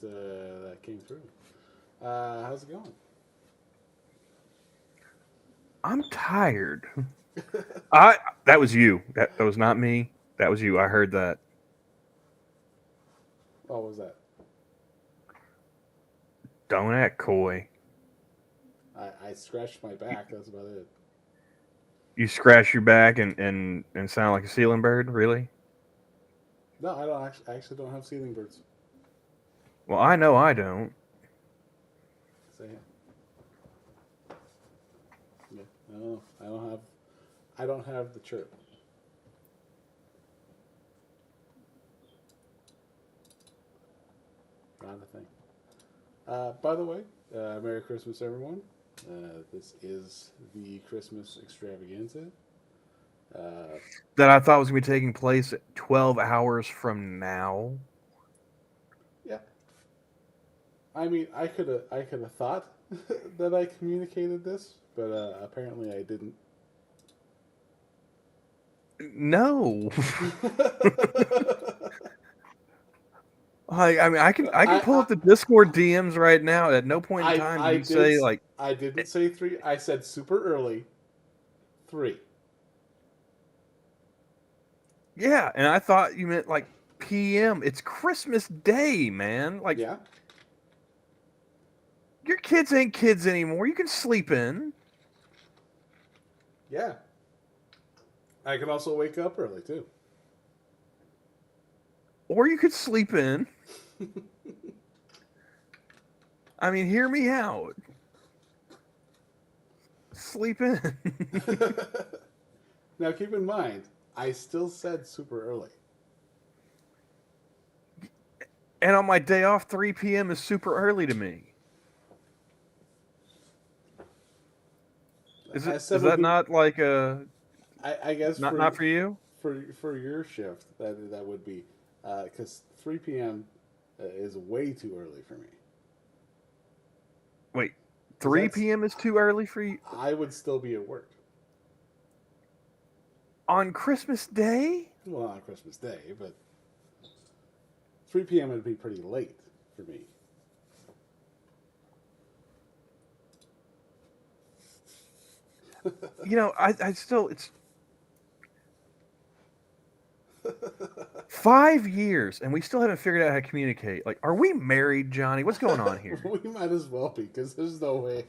that came through. How's it going? I'm tired. I That was you. That was not me. That was you. I heard that. What was that? Don't act coy. I scratched my back. That's about it. You scratch your back and sound like a ceiling bird. Really? No, I don't actually. I actually don't have ceiling birds. Well, I know I don't. So yeah. I don't know. I don't have. I don't have the chirp. Not a thing. By the way, Merry Christmas, everyone. This is the Christmas extravaganza. Uh, That I thought was going to be taking place 12 hours from now. yeah, I mean, I could have thought that I communicated this, but apparently I didn't. No. I mean, I can I, pull up the Discord DMs right now. At no point in time did I you did. say like, I didn't say three. I said super early. Three. yeah, and I thought you meant like PM. It's Christmas Day, man. Like Yeah. your kids ain't kids anymore. You can sleep in, Yeah. I can also wake up early too. or you could sleep in. I mean, hear me out. Sleep in. Now keep in mind, I still said super early. And on my day off, 3 p.m. is super early to me. I Is said would that be. not like a I guess not for you? for your shift that would be because 3 p.m. Is way too early for me. Wait, Because 3 p.m. is too early for you I would still be at work. on Christmas Day? Well, not on Christmas Day, but 3 p.m. would be pretty late for me. You know, I still it's 5 years and we still haven't figured out how to communicate. Like, are we married, Johnny? What's going on here? We might as well be because there's no way.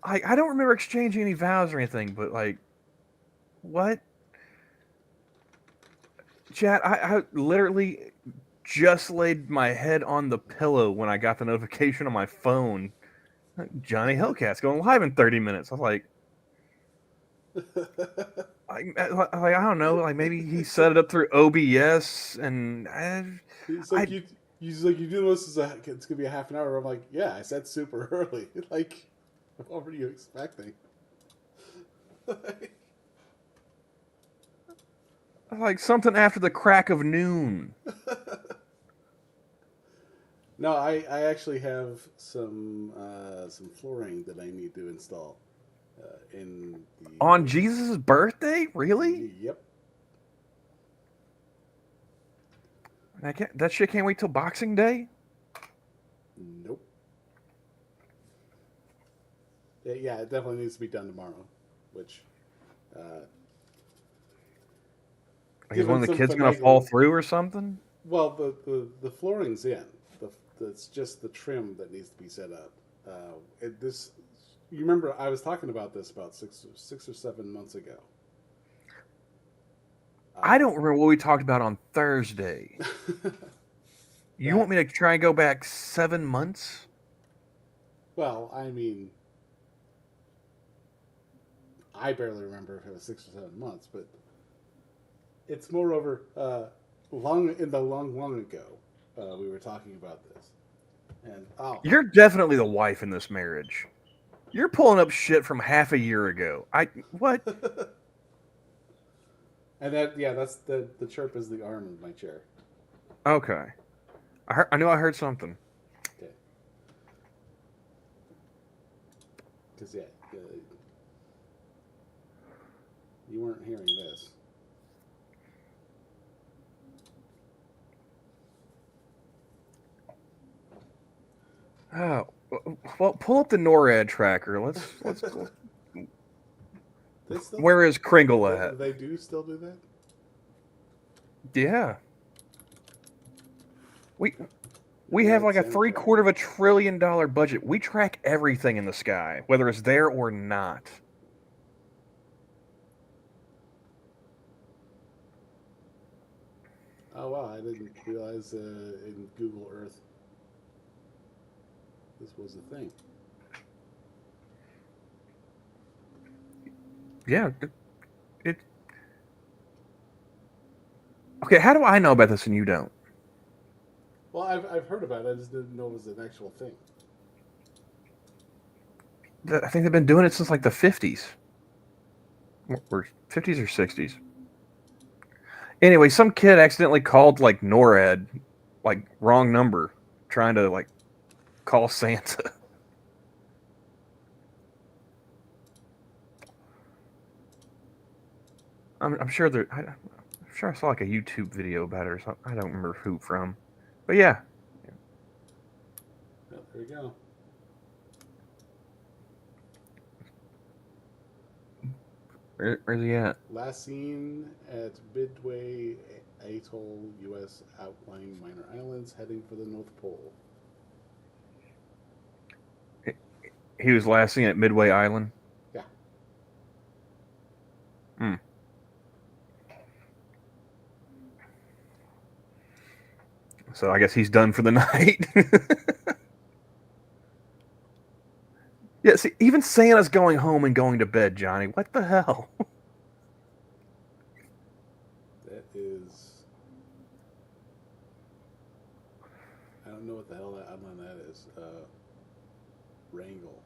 I don't remember exchanging any vows or anything, but like, what? Chat, I literally just laid my head on the pillow when I got the notification on my phone. Johnny Hellcat's going live in 30 minutes. I was like, I don't know, like maybe he set it up through OBS, and It's I like he's like you do this is it's gonna be a half an hour. I'm like, yeah, I said super early. Like, what were you expecting? like something after the crack of noon. No, I actually have some flooring that I need to install in On Jesus' birthday? Really? Yep. That shit can't wait till Boxing Day? Nope. Yeah, it definitely needs to be done tomorrow. Which, uh, Like, is one given of the some kids gonna fall finagling, through or something? well, the flooring's in. It's just the trim that needs to be set up. This, you remember, I was talking about this about 6 or 7 months ago. I don't remember what we talked about on Thursday. You want That me to try and go back 7 months? well, I mean, I barely remember if it was 6 or 7 months, but it's moreover long in the long ago we were talking about this, and You're definitely the wife in this marriage. You're pulling up shit from half a year ago. What? and that yeah, that's the chirp is the arm of my chair. Okay. I knew I heard something. Okay, because yeah, you weren't hearing this. Oh, well, pull up the NORAD tracker. Let's. They still Where is Kringle at? they do still do that. Yeah, we we have NORAD like a Santa three-quarter tracker. of a $1 trillion budget. We track everything in the sky, whether it's there or not. Oh wow, I didn't realize in Google Earth this was a thing. Yeah. It. Okay. How do I know about this and you don't? Well, I've heard about it. I just didn't know it was an actual thing. I think they've been doing it since like the 50s, or 50s or 60s. Anyway, some kid accidentally called like NORAD, like wrong number, trying to like call Santa. I'm sure there. I'm sure I saw like a YouTube video about it or something. I don't remember who from, but yeah. Oh, there we go. Where's he at? Last seen at Midway Atoll, U.S. outlying minor islands, heading for the North Pole. He was last seen at Midway Island. Yeah. Hmm. So I guess he's done for the night. Yeah. See, even Santa's going home and going to bed, Johnny. What the hell? That is. I don't know what the hell that outline that is. Wrangle.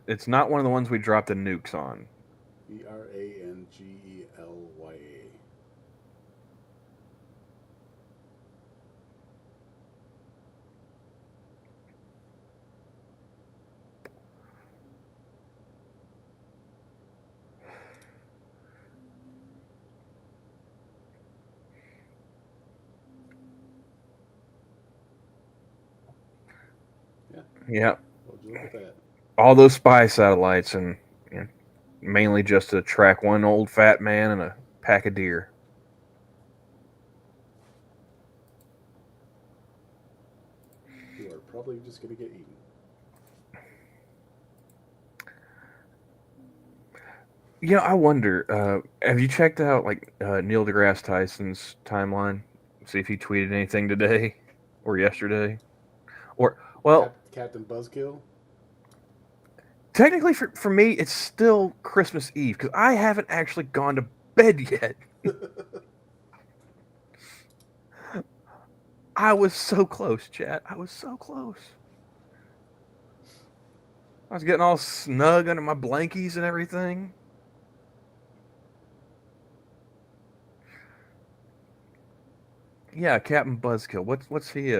It's not one of the ones we dropped the nukes on. Brangelya. Yeah. Yeah. Would you look at that? All those spy satellites, and you know, mainly just to track one old fat man and a pack of deer. You are probably just going to get eaten. You know, I wonder. Have you checked out like Neil deGrasse Tyson's timeline? See if he tweeted anything today or yesterday, or well, Captain Buzzkill. technically for me, it's still Christmas Eve because I haven't actually gone to bed yet. I was so close, chat. I was so close. I was getting all snug under my blankies and everything. Yeah, Captain Buzzkill. What's he?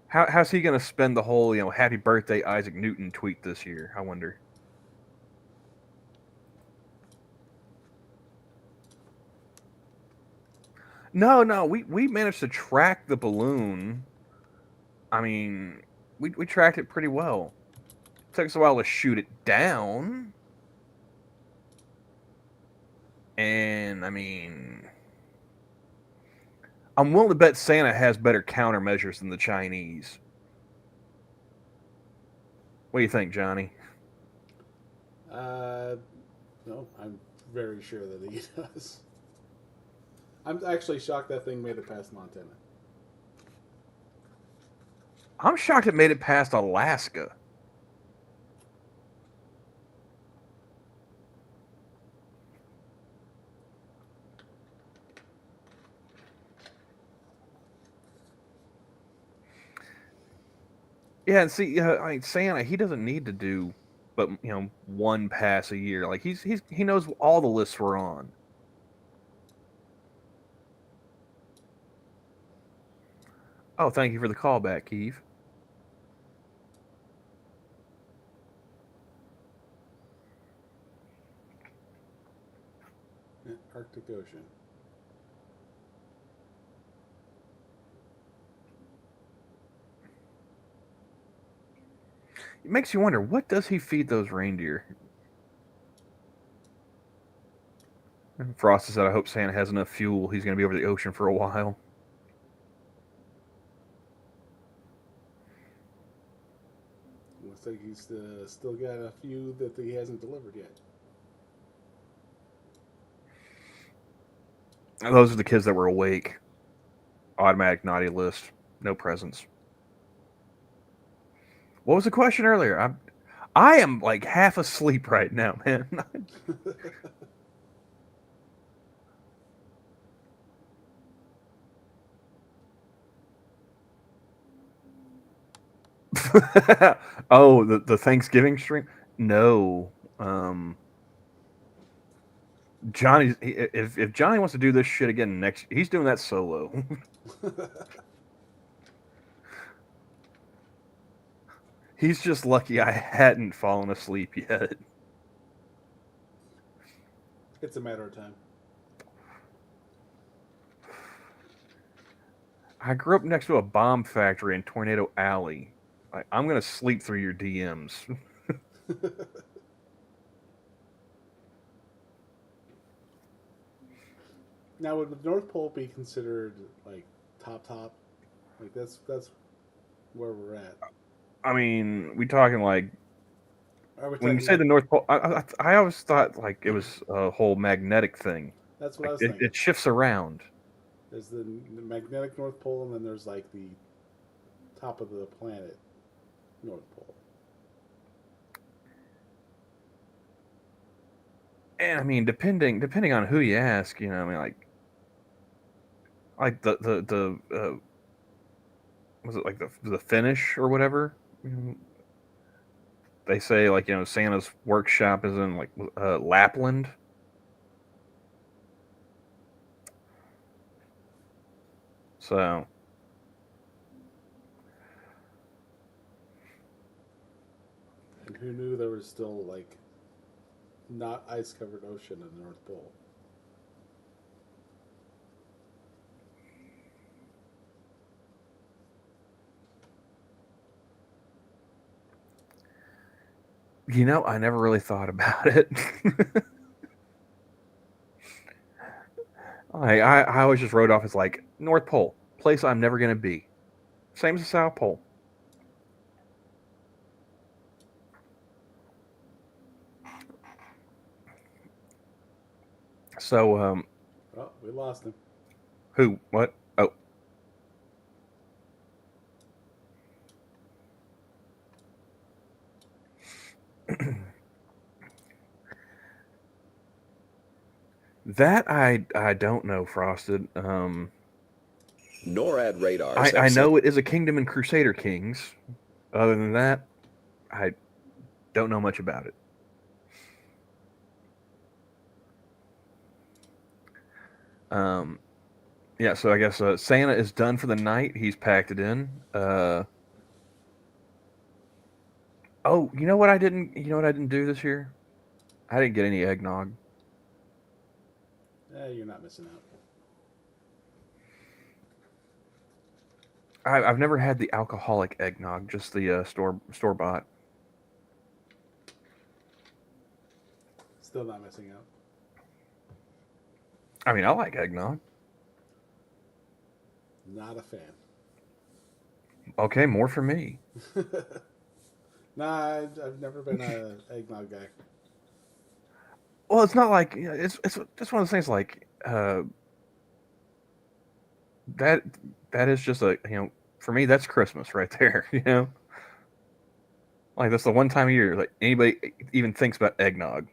How's he gonna spend the whole Happy Birthday Isaac Newton tweet this year? I wonder. No, we managed to track the balloon. I mean, we tracked it pretty well. It took us a while to shoot it down, and I mean, I'm willing to bet Santa has better countermeasures than the Chinese. What do you think, Johnny? Uh, no, I'm very sure that he does. I'm actually shocked that thing made it past Montana. I'm shocked it made it past Alaska. Yeah, and see, I mean, Santa, he doesn't need to do, but one pass a year. Like he knows all the lists we're on. Oh, thank you for the callback, Keeve. Yeah, Arctic Ocean. It makes you wonder, what does he feed those reindeer? Frost said, I hope Santa has enough fuel. He's going to be over the ocean for a while. Looks like he's still got a few that he hasn't delivered yet. And those are the kids that were awake. Automatic naughty list. No presents. What was the question earlier? I am like half asleep right now, man. Oh, the Thanksgiving stream? No. Johnny, if Johnny wants to do this shit again next, he's doing that solo. He's just lucky I hadn't fallen asleep yet. It's a matter of time. I grew up next to a bomb factory in Tornado Alley. I'm gonna sleep through your DMs. Now, would the North Pole be considered like top? Like that's where we're at. I mean, we talking like Are we when you talking say like? the North Pole, I always thought like it was a whole magnetic thing. That's what I Like was thinking. it shifts around. There's the magnetic North Pole, and then there's like the top of the planet North Pole. And I mean, depending on who you ask, you know, I mean, like the was it like the Finnish or whatever? They say like Santa's workshop is in like Lapland. So And who knew there was still like not ice covered ocean in the North Pole? I never really thought about it. I always just wrote off as like North Pole, place I'm never gonna be. Same as the South Pole. So Oh, we lost him. who what? Oh, that I don't know, Frosted. NORAD radars I have sent know it is a kingdom in Crusader Kings. Other than that, I don't know much about it. Um, yeah, so I guess Santa is done for the night. He's packed it in. Oh, you know what I didn't? You know what I didn't do this year? I didn't get any eggnog. You're not missing out. I've never had the alcoholic eggnog, just the store bought. Still not missing out. I mean, I like eggnog. Not a fan. Okay, more for me. Nah, I've never been a eggnog guy. Well, it's not like it's just one of those things like that. That is just for me that's Christmas right there. Like that's the one time of year like anybody even thinks about eggnog.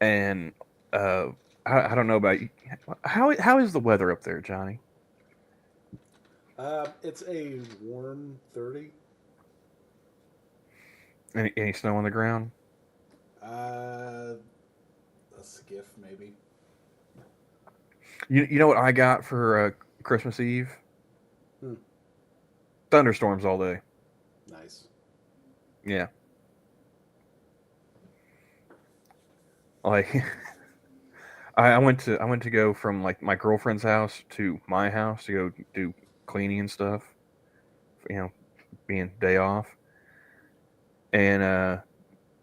And I don't know about you. How is the weather up there, Johnny? It's a warm 30. Any snow on the ground? A skiff maybe. You know what I got for Christmas Eve? Thunderstorms all day. Nice. Yeah. Like I went to go from like my girlfriend's house to my house to go do cleaning and stuff. Being day off, and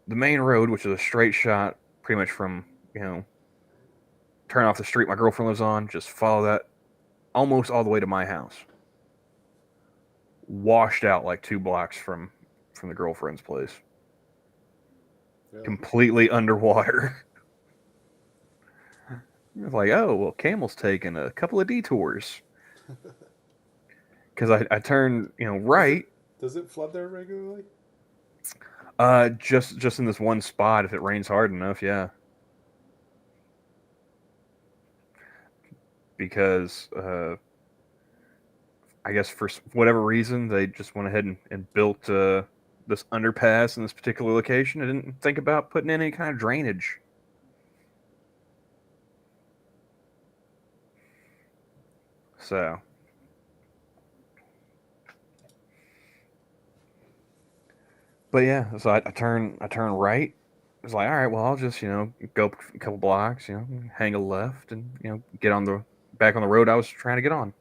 the main road, which is a straight shot, pretty much from turn off the street my girlfriend lives on, just follow that almost all the way to my house. Washed out like 2 blocks from the girlfriend's place. Really? Completely underwater. It's like, oh, well, Camel's taking a couple of detours. Because I turned, right. Does it flood there regularly? Just in this one spot, if it rains hard enough, yeah. Because I guess for whatever reason, they just went ahead and built this underpass in this particular location. I didn't think about putting in any kind of drainage. So, but yeah, so I turn right. It's like, all right, well, I'll just go a couple blocks, hang a left, and get on the back on the road I was trying to get on.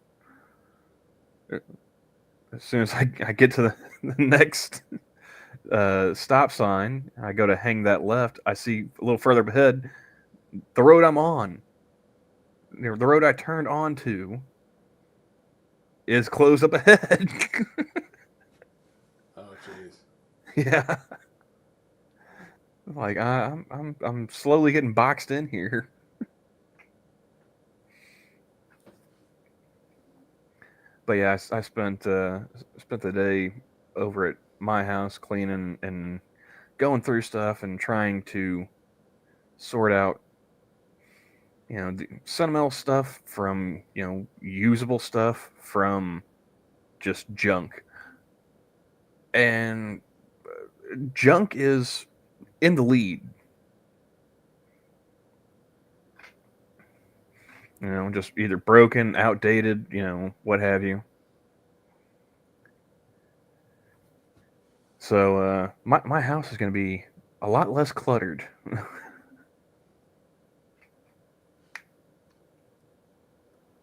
As soon as I get to the next stop sign, I go to hang that left. I see a little further ahead the road I'm on. The road I turned onto is closed up ahead. Oh, jeez. Yeah. Like I'm slowly getting boxed in here. But yeah, I spent the day over at my house cleaning and going through stuff and trying to sort out the sentimental stuff from usable stuff from just junk. And junk is in the lead. Just either broken, outdated, what have you. So my house is going to be a lot less cluttered.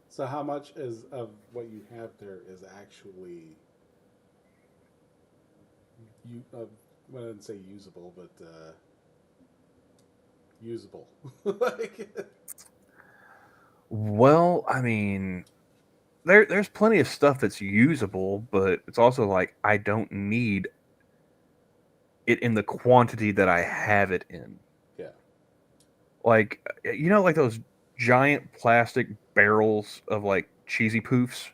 So how much of what you have there is actually I wouldn't say usable, but usable. Like, Well, I mean, there's plenty of stuff that's usable, but it's also like I don't need it in the quantity that I have it in. yeah. Like like those giant plastic barrels of like cheesy poofs.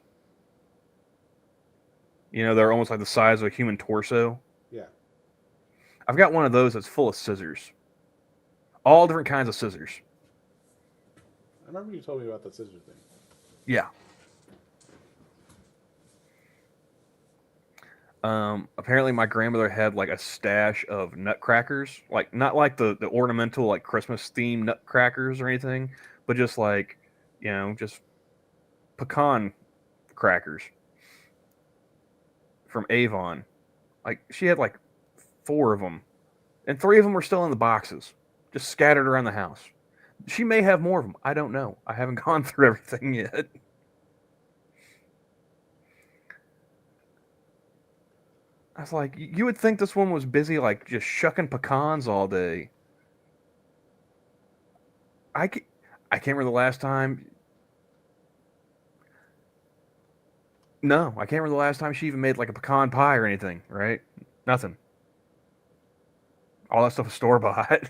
They're almost like the size of a human torso. Yeah. I've got one of those that's full of scissors. All different kinds of scissors. I remember you told me about that scissor thing. Yeah. Apparently my grandmother had like a stash of nutcrackers, like not like the ornamental like Christmas themed nutcrackers or anything, but just like, just pecan crackers from Avon. Like she had like 4 of them, and 3 of them were still in the boxes, just scattered around the house. She may have more of them. I don't know. I haven't gone through everything yet. I was like, you would think this one was busy, like, just shucking pecans all day. I can't remember the last time. No, I can't remember the last time she even made, like, a pecan pie or anything, right? Nothing. All that stuff is store-bought.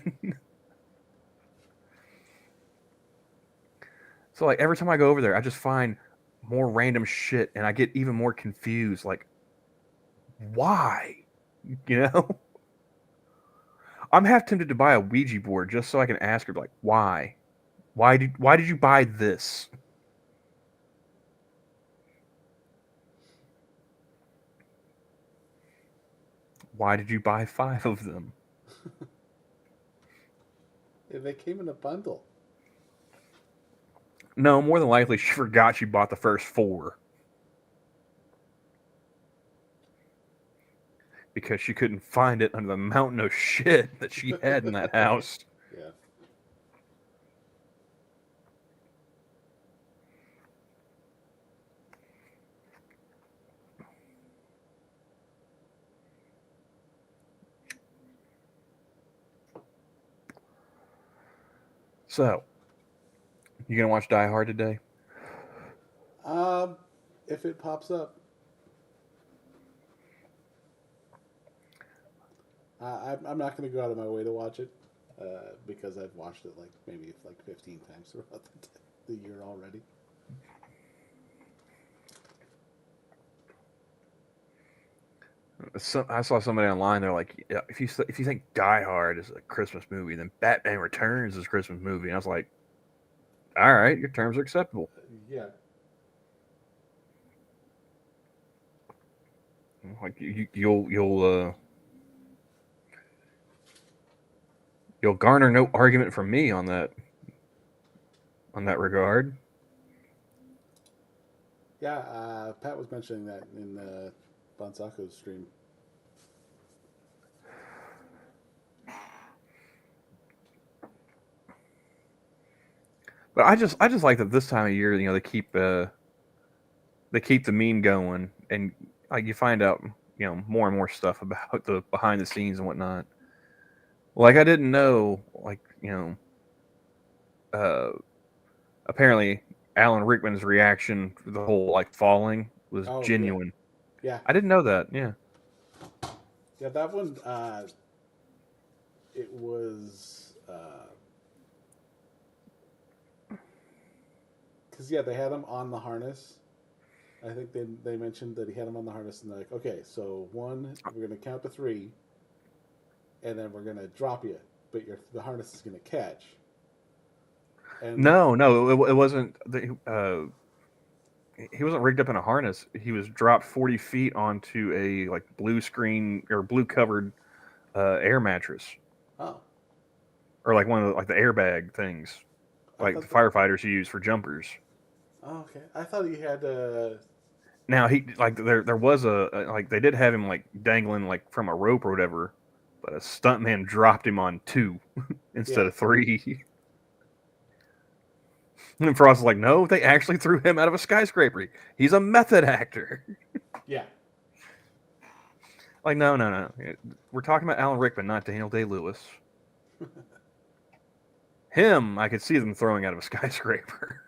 So, like, every time I go over there, I just find more random shit, and I get even more confused. Like, why? You know? I'm half tempted to buy a Ouija board just so I can ask her, like, why? Why did you buy this? Why did you buy 5 of them? They came in a bundle. No, more than likely she forgot she bought the first 4. Because she couldn't find it under the mountain of shit that she had in that house. Yeah. So, you gonna watch Die Hard today? If it pops up, I'm not going to go out of my way to watch it because I've watched it maybe 15 times throughout the year already. So, I saw somebody online. They're like, yeah, if you think Die Hard is a Christmas movie, then Batman Returns is a Christmas movie. And I was like, all right, your terms are acceptable. Yeah. Like you'll garner no argument from me on that regard. Yeah, Pat was mentioning that in Bonsako's stream. But I just like that this time of year, they keep the meme going, and like you find out more and more stuff about the behind the scenes and whatnot. Like I didn't know, uh, apparently Alan Rickman's reaction to the whole like falling was Oh yeah, genuine. yeah, I didn't know that. Yeah. yeah. That one, it was because yeah, they had him on the harness. I think they mentioned that he had him on the harness, and they're like, okay, so one, we're gonna count to three, and then we're gonna drop you, but the harness is gonna catch. And No, it wasn't. He wasn't rigged up in a harness. He was dropped 40 feet onto a like blue screen or blue covered air mattress, oh, or like one of the airbag things, I like the thought that. firefighters use for jumpers. Oh, okay, I thought he had. Now he like there was like they did have him like dangling like from a rope or whatever, but a stuntman dropped him on two instead Yeah, of three. And Frost was like, no, they actually threw him out of a skyscraper. He's a method actor. yeah. Like, no. We're talking about Alan Rickman, not Daniel Day-Lewis. Him, I could see them throwing out of a skyscraper.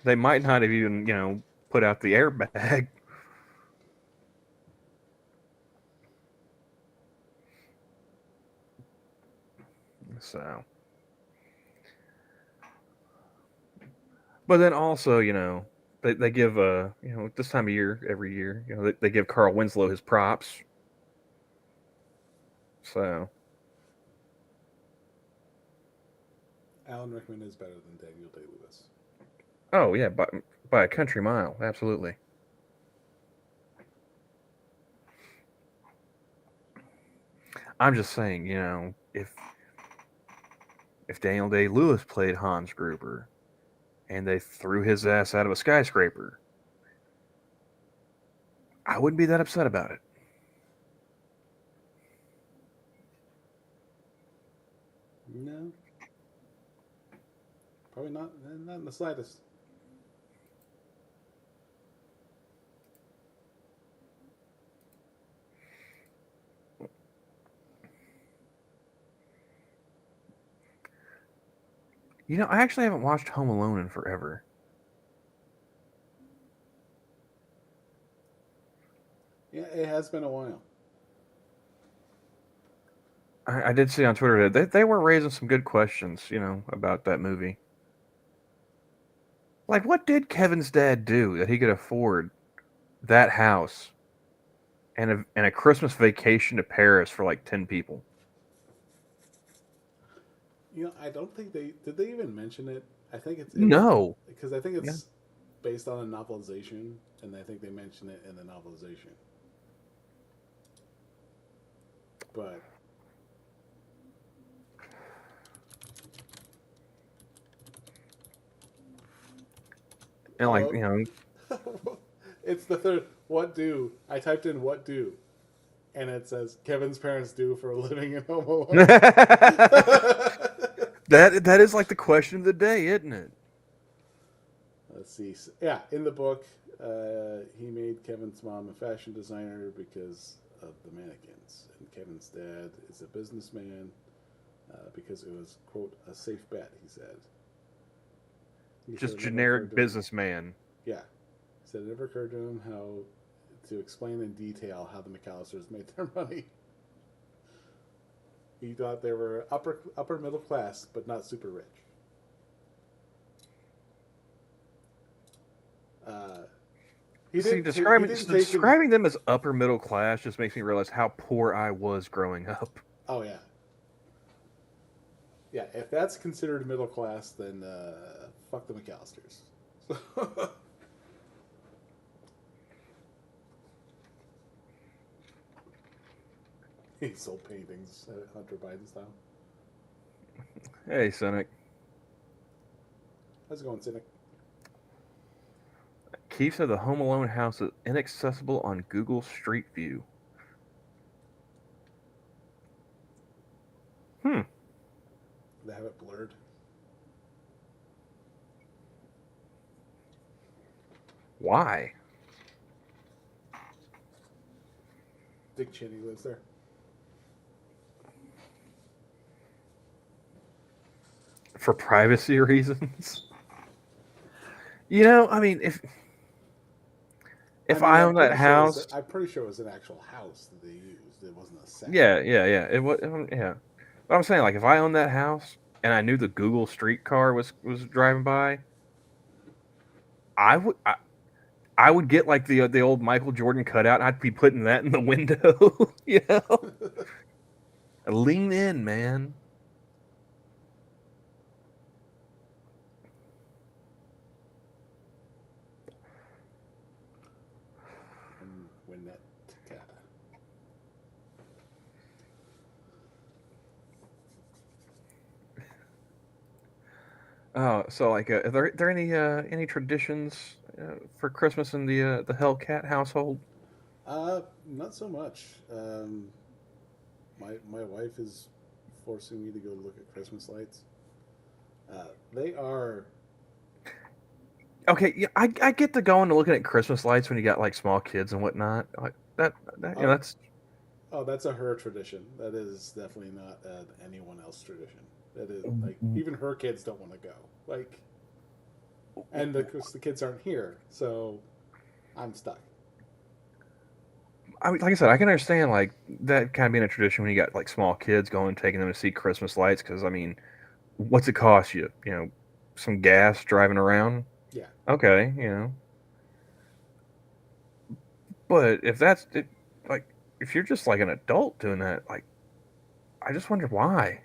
They might not have even, put out the airbag. So. But then also, they give, this time of year, every year, they give Carl Winslow his props. So. Alan Rickman is better than Daniel Day Lewis. Oh, yeah, by a country mile. Absolutely. I'm just saying, if Daniel Day Lewis played Hans Gruber and they threw his ass out of a skyscraper, I wouldn't be that upset about it. No, probably not. Not in the slightest. I actually haven't watched Home Alone in forever. Yeah, it has been a while. I did see on Twitter that they were raising some good questions, about that movie. Like, what did Kevin's dad do that he could afford that house and a Christmas vacation to Paris for like 10 people? I don't think they did. They even mention it. I think it's in the No. because I think Yeah. it's based on a novelization, and I think they mention it in the novelization. But And like, oh, it's the third. What do I typed in? What do, and it says Kevin's parents do for a living in Home Alone. that is like the question of the day, isn't it? Let's see. Yeah, in the book, he made Kevin's mom a fashion designer because of the mannequins. And Kevin's dad is a businessman because it was, quote, a safe bet, he said. He said Just it never occurred generic to him. businessman. Yeah. He said it never occurred to him how to explain in detail how the McAllisters made their money. He thought they were upper middle class, but not super rich. Uh, See, he didn't take in. describing them as upper middle class just makes me realize how poor I was growing up. Oh yeah, yeah. If that's considered middle class, then fuck the McAllisters. He sold paintings, Hunter Biden style. Hey, Cynic. How's it going, Cynic? Keith said the Home Alone house is inaccessible on Google Street View. Hmm. They have it blurred. Why? Dick Cheney lives there. For privacy reasons? You know, I mean, if I own that house, I'm pretty sure it was an actual house that they used. It wasn't a set. yeah. It was, yeah. But I'm saying, like, if I owned that house and I knew the Google Street car was driving by, I would I would get like the old Michael Jordan cutout. And I'd be putting that in the window, you know. Lean in, man. When that. Oh, so like, are there any traditions for Christmas in the Hellcat household? Not so much. My wife is forcing me to go look at Christmas lights. They are. Okay, yeah, I get the going to looking at Christmas lights when you got like small kids and whatnot. Like that you know, Oh, that's oh, that's a her tradition. That is definitely not an anyone else tradition. That is like even her kids don't want to go. Like, and because the kids aren't here, so I'm stuck. I mean, like I said, I can understand like that kind of being a tradition when you got like small kids going, taking them to see Christmas lights. Because I mean, what's it cost you? You know, some gas driving around. Yeah. Okay, you know, but if that's it, like if you're just like an adult doing that, like I just wonder why.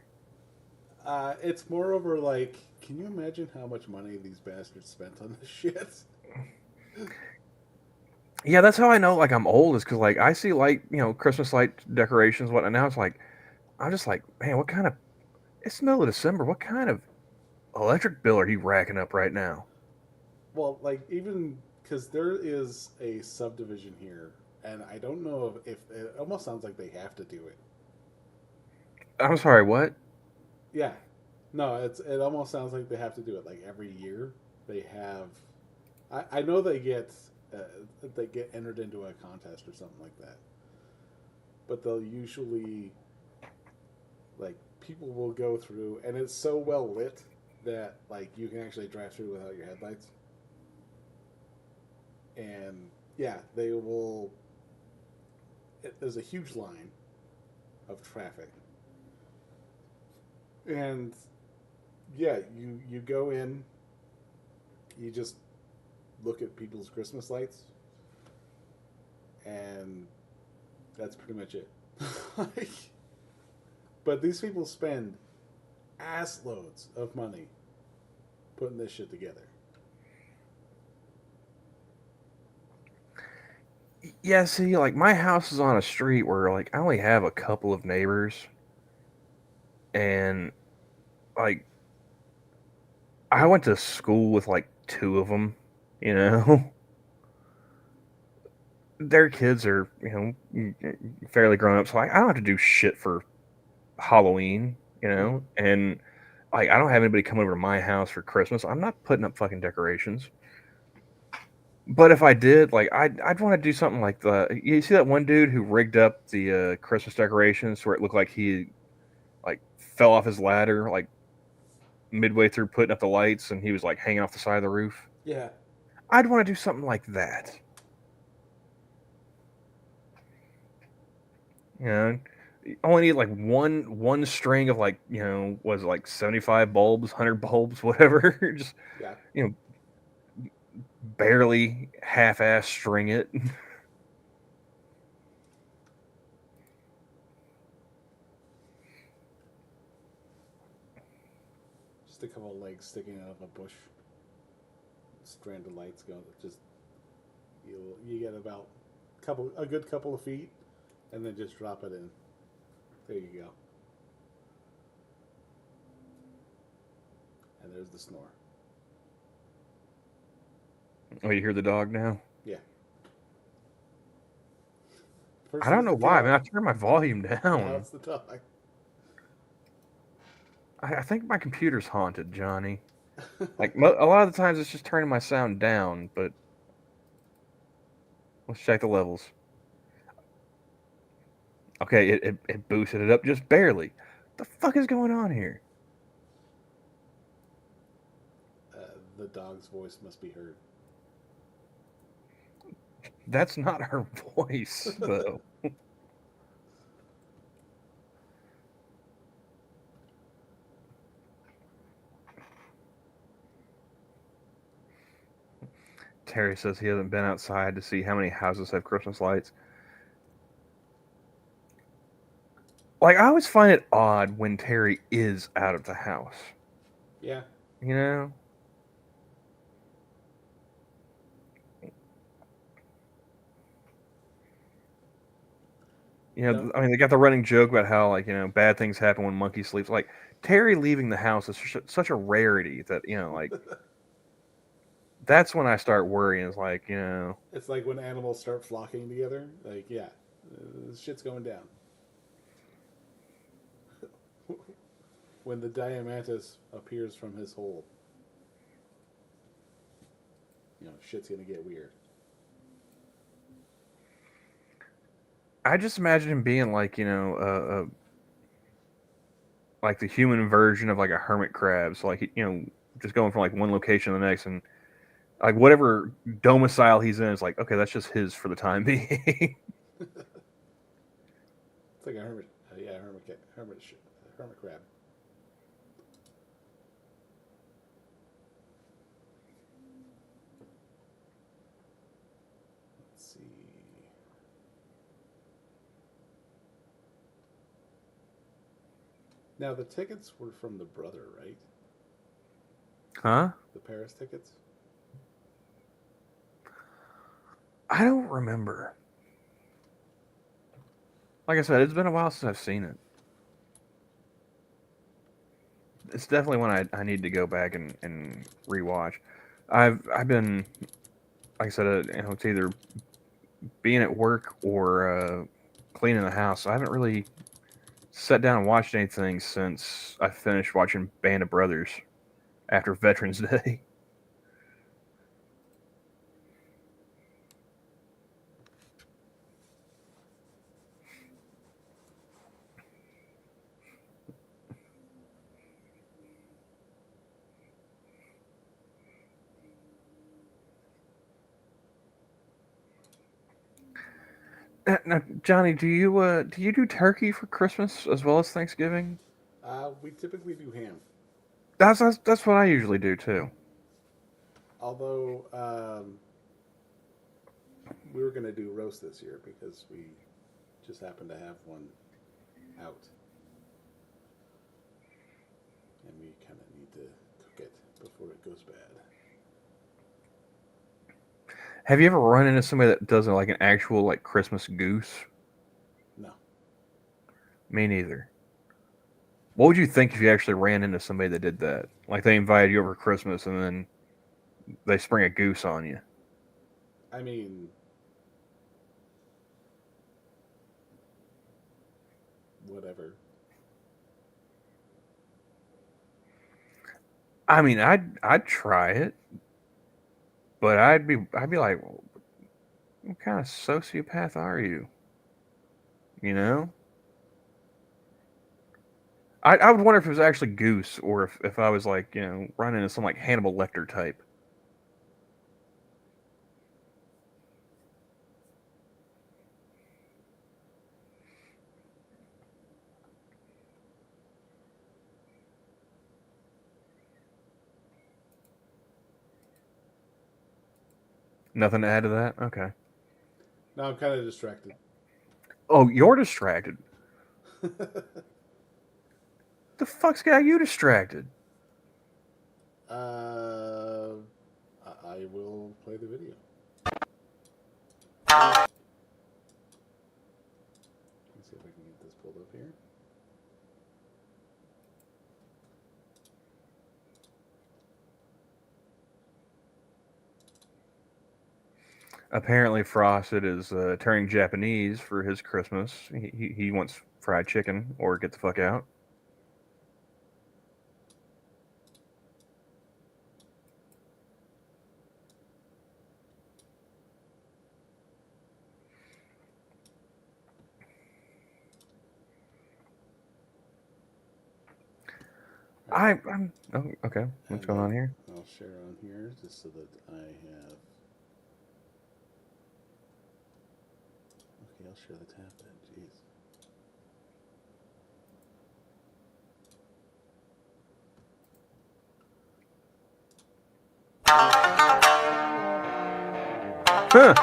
It's moreover like, can you imagine how much money these bastards spent on this shit? Yeah, that's how I know like I'm old is because like I see like Christmas light decorations, whatnot. Now it's like I'm just like, man, what kind of? It's the middle of December. What kind of electric bill are you racking up right now? Well, like even because there is a subdivision here, and I don't know if it almost sounds like they have to do it. I'm sorry, what? Yeah, no, it almost sounds like they have to do it. Like every year, they have. I know uh, they get entered into a contest or something like that, but they'll usually like people will go through, and it's so well lit that like you can actually drive through without your headlights. And yeah, they will. There's a huge line of traffic, and yeah, you go in, you just look at people's Christmas lights, and that's pretty much it. Like, but these people spend ass loads of money putting this shit together. Yeah, see, like my house is on a street where like I only have a couple of neighbors, and like I went to school with like two of them. You know, their kids are fairly grown up, so like I don't have to do shit for Halloween. Mm-hmm. And I don't have anybody come over to my house for Christmas. I'm not putting up fucking decorations. But if I did, like, I'd want to do something like the. You see that one dude who rigged up the Christmas decorations where it looked like he like fell off his ladder like midway through putting up the lights, and he was like hanging off the side of the roof. Yeah. I'd want to do something like that. You know, you only need like one string of like was it like 75 bulbs, 100 bulbs, whatever. Just Yeah. you know barely half-ass string it. Just a couple of legs sticking out of a bush. Strand of lights going. Just you get about a good couple of feet, and then just drop it in. There you go. And there's the snore. Oh, you hear the dog now? Yeah. First I it don't was know the why. I mean, I cat. turned my volume Now down. it's the dog. I think my computer's haunted, Johnny. Like a lot of the times, it's just turning my sound down. But let's check the levels. Okay, it boosted it up just barely. The fuck is going on here? The dog's voice must be heard. That's not her voice, though. Terry says he hasn't been outside to see how many houses have Christmas lights. Like, I always find it odd when Terry is out of the house. Yeah. You know? No. I mean, they got the running joke about how, like, bad things happen when monkey sleeps. Like, Terry leaving the house is such a rarity that, like, that's when I start worrying. It's like, It's like when animals start flocking together. Like, yeah, shit's going down. When the diamantus appears from his hole, shit's gonna get weird. I just imagine him being like, like the human version of like a hermit crab. So, like, just going from like one location to the next, and like whatever domicile he's in is like, okay, that's just his for the time being. It's like a hermit, yeah, hermit crab. Let's see. Now the tickets were from the brother, right? Huh? The Paris tickets. I don't remember. Like I said, it's been a while since I've seen it. It's definitely one I need to go back and rewatch. I've been, like I said, it's either being at work or cleaning the house. I haven't really sat down and watched anything since I finished watching Band of Brothers after Veterans Day. Now, Johnny, do you do turkey for Christmas as well as Thanksgiving? We typically do ham, That's what I usually do too. although we were gonna do roast this year because we just happened to have one out, and we kind of need to cook it before it goes bad. Have you ever run into somebody that does like an actual like Christmas goose? No, Me neither. What would you think if you actually ran into somebody that did that? Like they invited you over Christmas and then they spring a goose on you. I mean, whatever. I mean, I'd try it, But I'd be like, well, what kind of sociopath are you? You know? I would wonder if it was actually Goose or if I was like, running into some like Hannibal Lecter type. Nothing to add to that? Okay. Now I'm kind of distracted. Oh, you're distracted. The fuck's got you distracted? uh, I will play the video. Let's see if I can get this pulled up here. Apparently, Frosted is turning Japanese for his Christmas. He wants fried chicken or get the fuck out. I'm oh, okay. What's And going on here? I'll share on here just so that I have. Okay, I'll share the tab then. Jeez. Huh.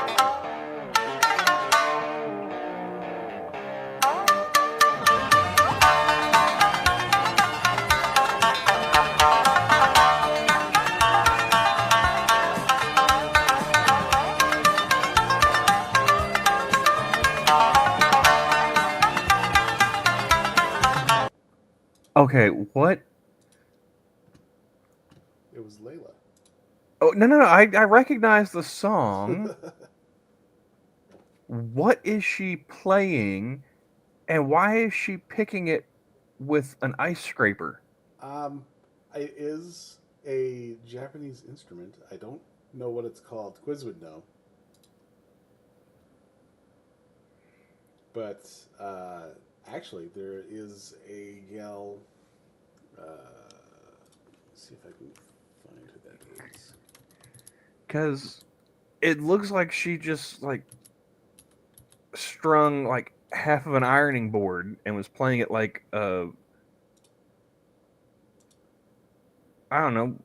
Okay, what? It was Layla. Oh no! I recognize the song. What is she playing, and why is she picking it with an ice scraper? It is a Japanese instrument. I don't know what it's called. Quiz would know. But actually, there is a gal. Let's see if I can find who that is. Because it looks like she just like strung like half of an ironing board and was playing it like I don't know,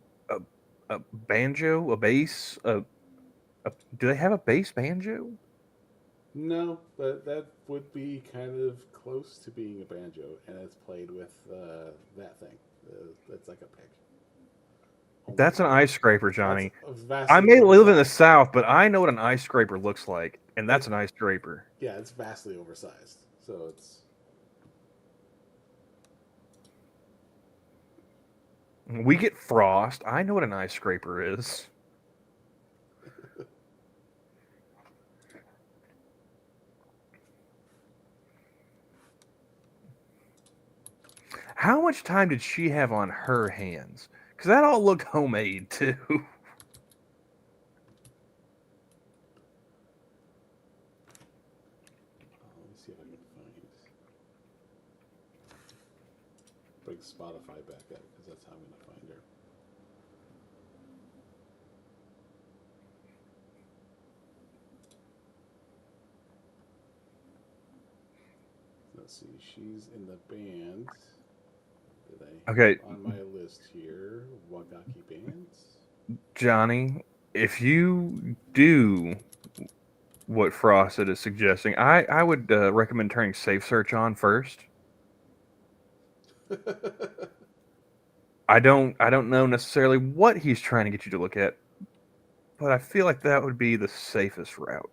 a banjo, a bass, do they have a bass banjo? No, but that would be kind of close to being a banjo, and it's played with that thing. That's like a pick. That's Only an ice scraper, that's Johnny. I vastly may live in the oversized. South, but I know what an ice scraper looks like, and that's It an ice scraper. Yeah, it's vastly oversized. So it's We get frost. I know what an ice scraper is. How much time did she have on her hands? Because that all looked homemade, too. let me see if I can bring Spotify back up because that's how I'm going to find her. Let's see. She's in the band that I have Okay, on my list here. Wagaki Bands. Johnny, if you do what Frosted is suggesting, I would recommend turning Safe Search on first. I don't know necessarily what he's trying to get you to look at, but I feel like that would be the safest route.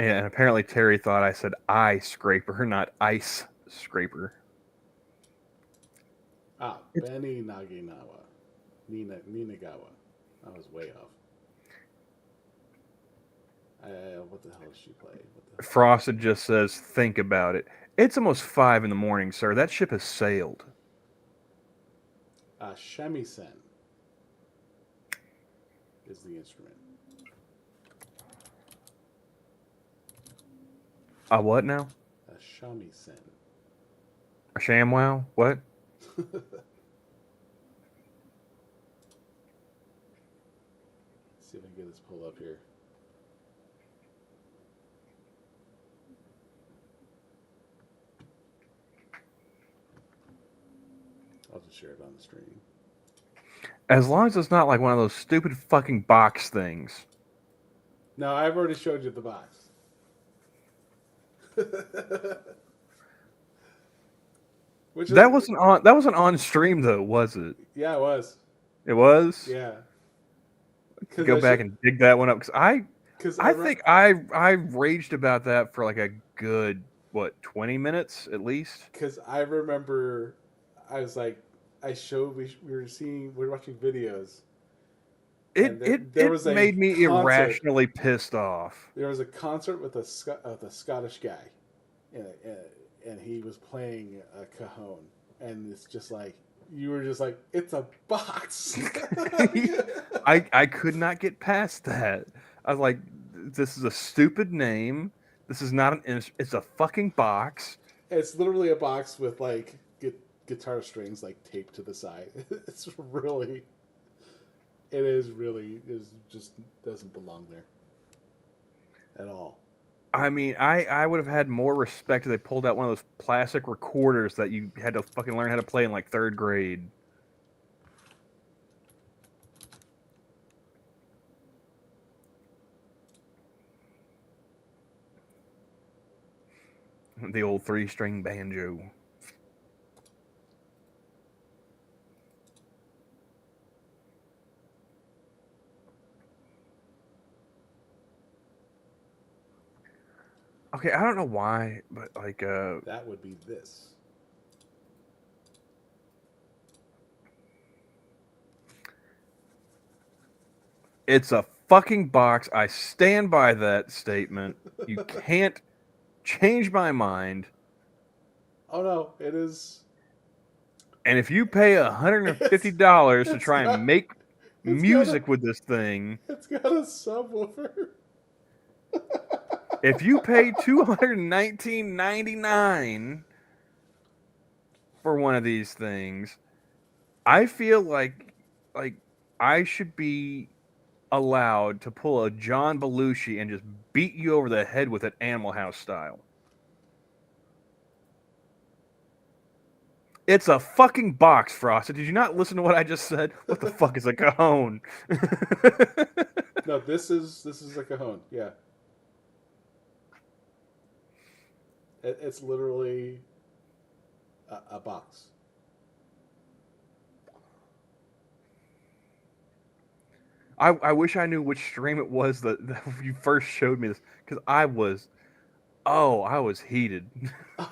And apparently Terry thought I said eye scraper, not ice scraper. It's Benny Naginawa. Ninagawa. I was way off. What the hell does she play? What the hell? Frosted just says, think about it. It's almost 5 in the morning, sir. That ship has sailed. Shamisen is the instrument. A what now? A shamisen. A ShamWow? What? See if I can get this pulled up here. I'll just share it on the stream. As long as it's not like one of those stupid fucking box things. No, I've already showed you the box. Which is, That wasn't on stream though, was it? yeah, it was. It was? Yeah. Go back and dig that one up because I I think I raged about that for like a good 20 minutes at least. Because I remember, I was like, we were watching videos. It Was made a me concert. irrationally pissed off. There was a concert with a Scottish guy, and he was playing a cajon, and it's just like you were just like, it's a box. I could not get past that. I was like, this is a stupid name. This is not it's a fucking box. It's literally a box with like guitar strings like taped to the side. It's really, it just doesn't belong there at all. I mean, I would have had more respect if they pulled out one of those plastic recorders that you had to fucking learn how to play in like 3rd grade. The old 3-string banjo. Okay, I don't know why, but like that would be this. It's a fucking box. I stand by that statement. You can't change my mind. Oh no, it is. And if you pay $150 to try and make music with this thing, it's got a subwoofer. if you pay $219.99 for one of these things, I feel like I should be allowed to pull a John Belushi and just beat you over the head with it Animal House style. It's a fucking box, Frosted. Did you not listen to what I just said? What the fuck is a cajon? No, this is a cajon. Yeah, it's literally a box. I wish I knew which stream it was that you first showed me this, because I was heated.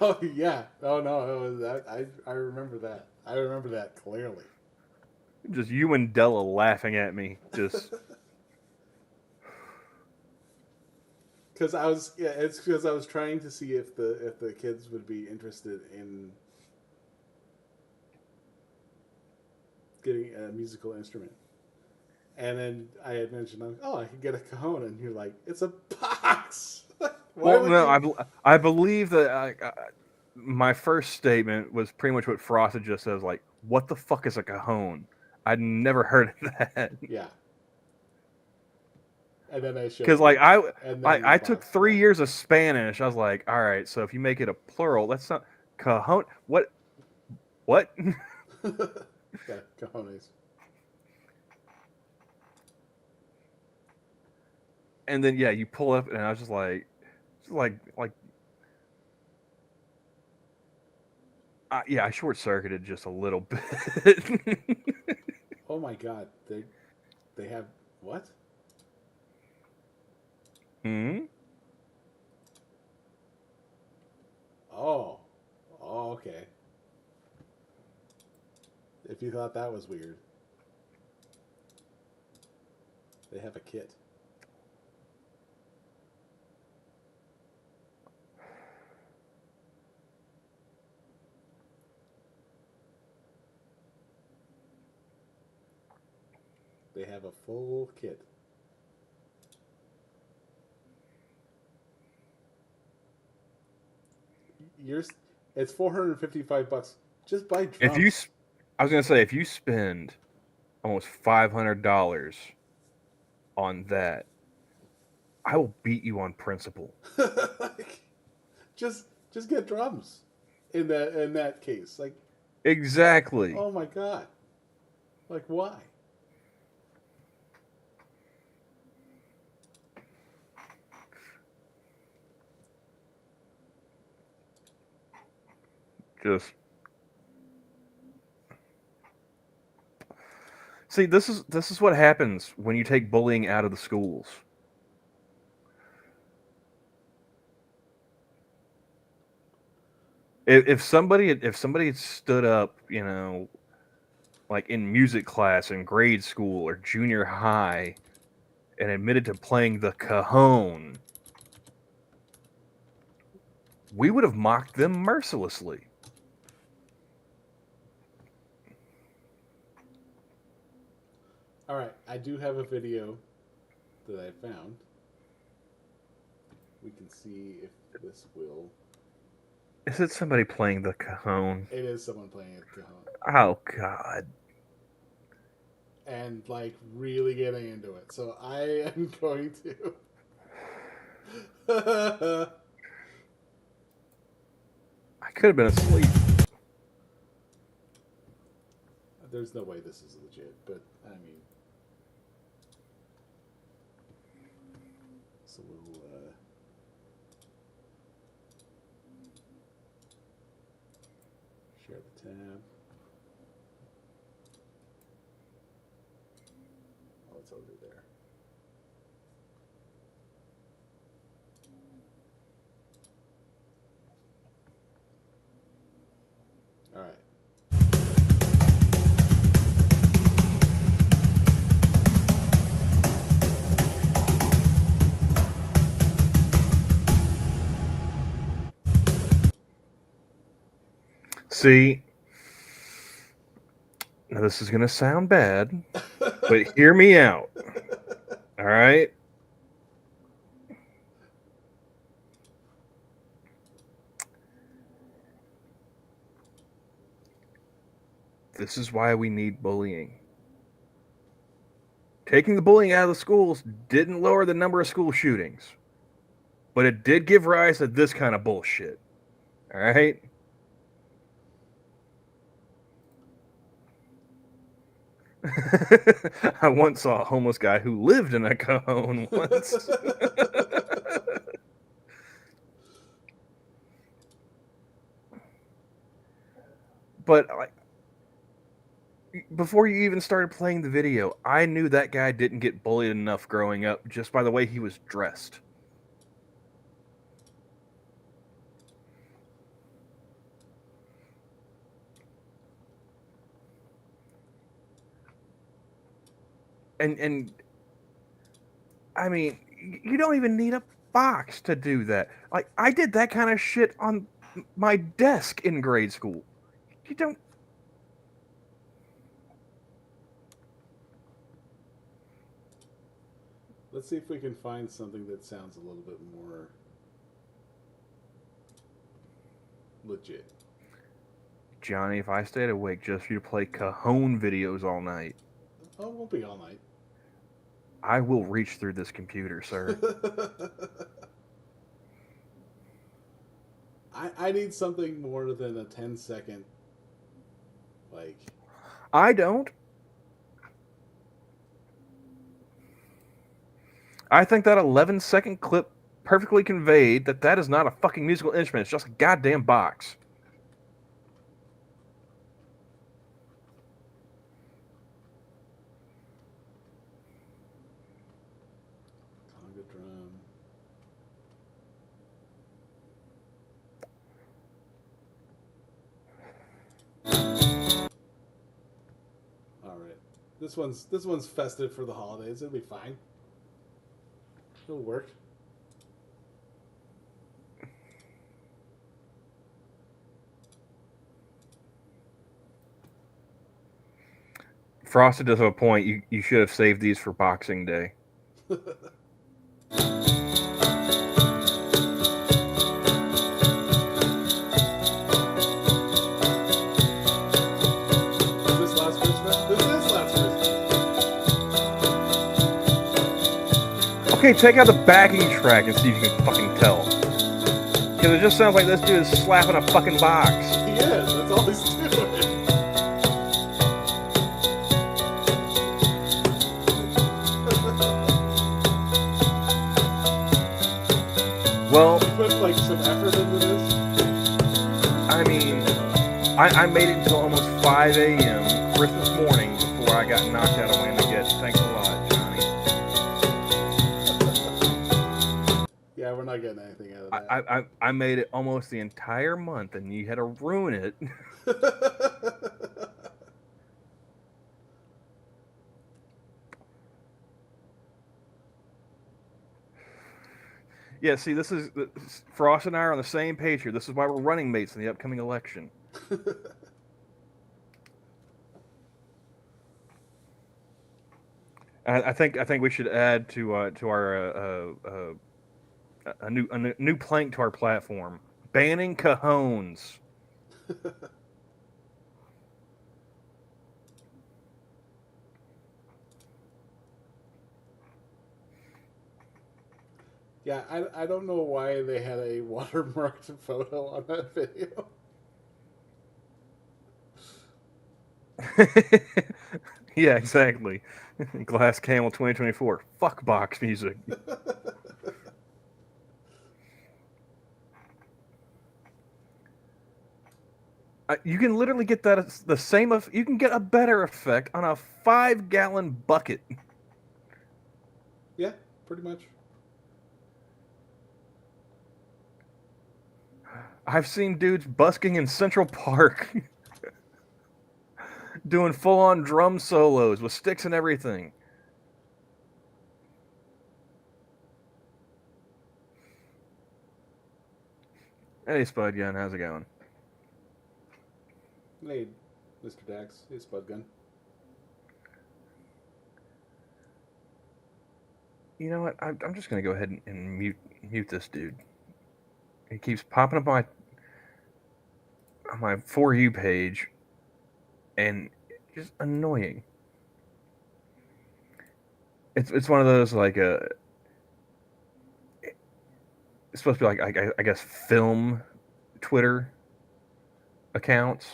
Oh yeah. Oh no, it was that. I remember that. I remember that clearly. Just you and Della laughing at me. Just it's because I was trying to see if the kids would be interested in getting a musical instrument. And then I had mentioned, oh, I could get a cajon, and you're like, it's a box. I believe that my first statement was pretty much what Frosted just says. Like, what the fuck is a cajon? I'd never heard of that. Yeah. And then I showed because like I took box, 3 years of Spanish. I was like, all right, so if you make it a plural, that's not cajon. What? Yeah, cajones. And then yeah, you pull up, and I was just like, yeah, I short circuited just a little bit. Oh my god, they have what? Hmm. Oh, okay. If you thought that was weird, they have a kit. They have a full kit. Yours, it's $455. Just buy If you, drums. I was gonna say, if you spend almost $500 on that, I will beat you on principle. Like, just get drums. In that case, like, Exactly. oh my god, like why? Just see, this is what happens when you take bullying out of the schools. If somebody had stood up, like in music class in grade school or junior high, and admitted to playing the cajon, we would have mocked them mercilessly. All right, I do have a video that I found. We can see if this will. Is it somebody playing the cajon? It is someone playing a cajon Oh God. and like really getting into it. So I am going to. I could have been asleep. There's no way this is legit, but I mean, so we'll share the tab. Oh, it's over there. All right. See, now this is gonna sound bad, but hear me out. All right. This is why we need bullying. Taking the bullying out of the schools didn't lower the number of school shootings, but it did give rise to this kind of bullshit. All right. I once saw a homeless guy who lived in a cajon once. But like, before you even started playing the video, I knew that guy didn't get bullied enough growing up just by the way he was dressed. And I mean, you don't even need a box to do that. Like I did that kind of shit on my desk in grade school. You don't. Let's see if we can find something that sounds a little bit more legit. Johnny, if I stayed awake just for you to play cajon videos all night, Oh, it won't be all night. I will reach through this computer, sir. I need something more than a 10-second, like. I don't. I think that 11-second clip perfectly conveyed that that is not a fucking musical instrument. It's just a goddamn box. Conga drum. All right, this one's festive for the holidays. It'll be fine. It'll work. Frosted to a point. You should have saved these for Boxing Day. Okay, take out the backing track and see if you can fucking tell. Because it just sounds like this dude is slapping a fucking box. He is. That's all he's doing. Well, you put like some effort into this. I mean, I made it until almost 5 a.m. Christmas morning before I got knocked out of Wham-a-Get. Thanks a lot, Johnny. Yeah, we're not getting anything out of that. I made it almost the entire month, and you had to ruin it. Yeah, see, Frost and I are on the same page here. This is why we're running mates in the upcoming election. I think we should add to our a new plank to our platform: banning cajones. Yeah, I don't know why they had a watermarked photo on that video. Yeah, exactly. Glass Camel 2024. Fuck box music. You can literally get that the same of. You can get a better effect on a 5-gallon bucket. Yeah, pretty much. I've seen dudes busking in Central Park, doing full-on drum solos with sticks and everything. Hey, Spud Gun, how's it going? Hey, Mr. Dax. Hey, Spud Gun. You know what? I'm just gonna go ahead and mute this dude. He keeps popping up on my For You page, and just annoying. It's one of those like it's supposed to be like I guess film Twitter accounts.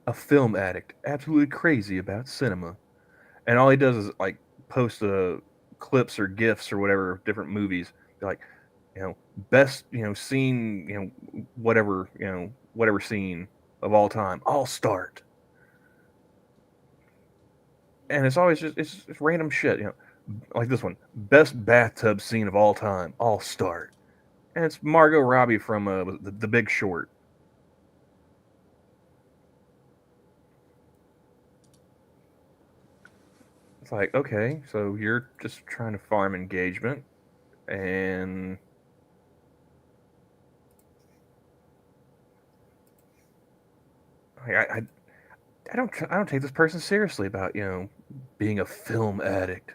A film addict, absolutely crazy about cinema, and all he does is like post clips or gifs or whatever of different movies. Be like, best scene, whatever scene of all time. I'll start, and it's always it's random shit. Like this one, best bathtub scene of all time. I'll start, and it's Margot Robbie from the Big Short. It's like, okay, so you're just trying to farm engagement, and I don't take this person seriously about being a film addict.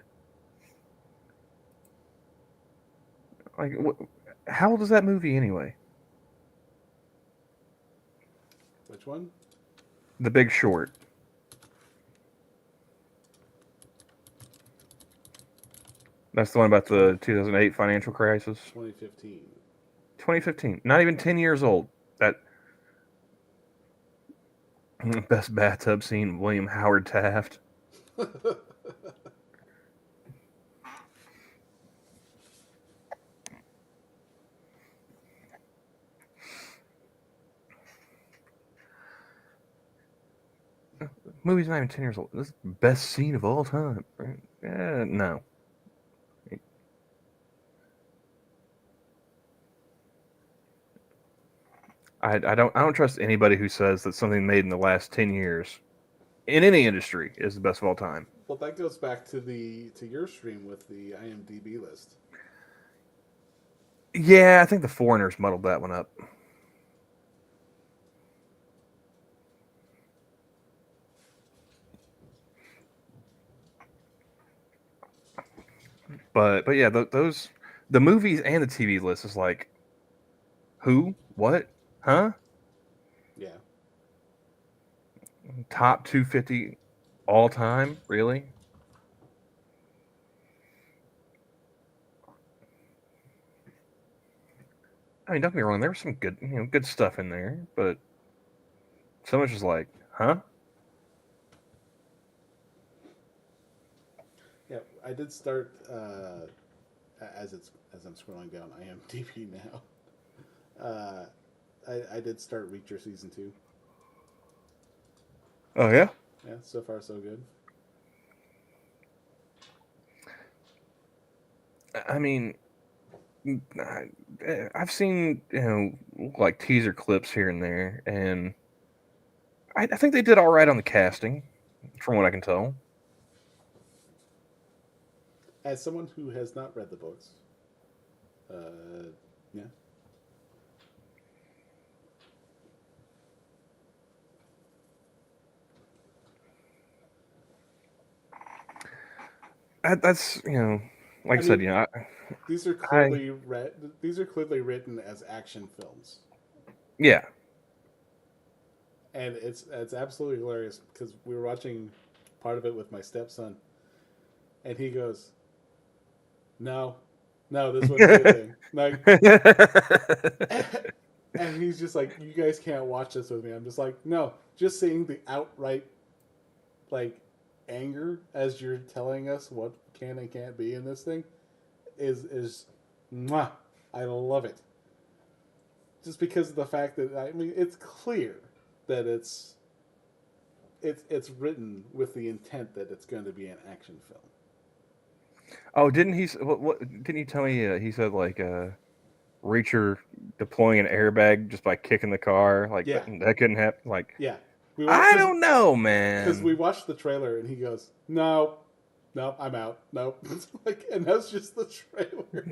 Like, how old is that movie anyway? Which one? The Big Short. That's the one about the 2008 financial crisis. 2015. 2015. Not even 10 years old. That best bathtub scene, William Howard Taft. Movie's not even 10 years old. This is the best scene of all time. No. I don't trust anybody who says that something made in the last 10 years in any industry is the best of all time. Well, that goes back to your stream with the IMDb list. Yeah, I think the Foreigners muddled that one up. But yeah, those the movies and the TV list is like who, what, huh? Yeah. Top 250 all time, really? I mean, don't get me wrong. There was some good, good stuff in there, but so much is like, huh? Yeah, I did start as I'm scrolling down IMDb now. I did start Reacher season 2. Oh yeah. Yeah, so far so good. I mean, I've seen like teaser clips here and there, and I think they did all right on the casting, from what I can tell. As someone who has not read the books, uh, yeah, That's like I I said, mean, these are I clearly read. These are clearly written as action films, yeah. and it's absolutely hilarious because we were watching part of it with my stepson, and he goes, "No, no, this wouldn't be a thing." Like, and he's just like, "You guys can't watch this with me." I'm just like, "No, just seeing the outright like anger as you're telling us what can and can't be in this thing is mwah, I love it. Just because of the fact that I mean it's clear that it's written with the intent that it's going to be an action film. Oh, didn't he? What didn't you tell me? He said like Reacher deploying an airbag just by kicking the car. Like Yeah, that couldn't happen. Like yeah. We were I don't know, because we man. watched the trailer and he goes, "No, no, I'm out. No." Like, and that's just the trailer.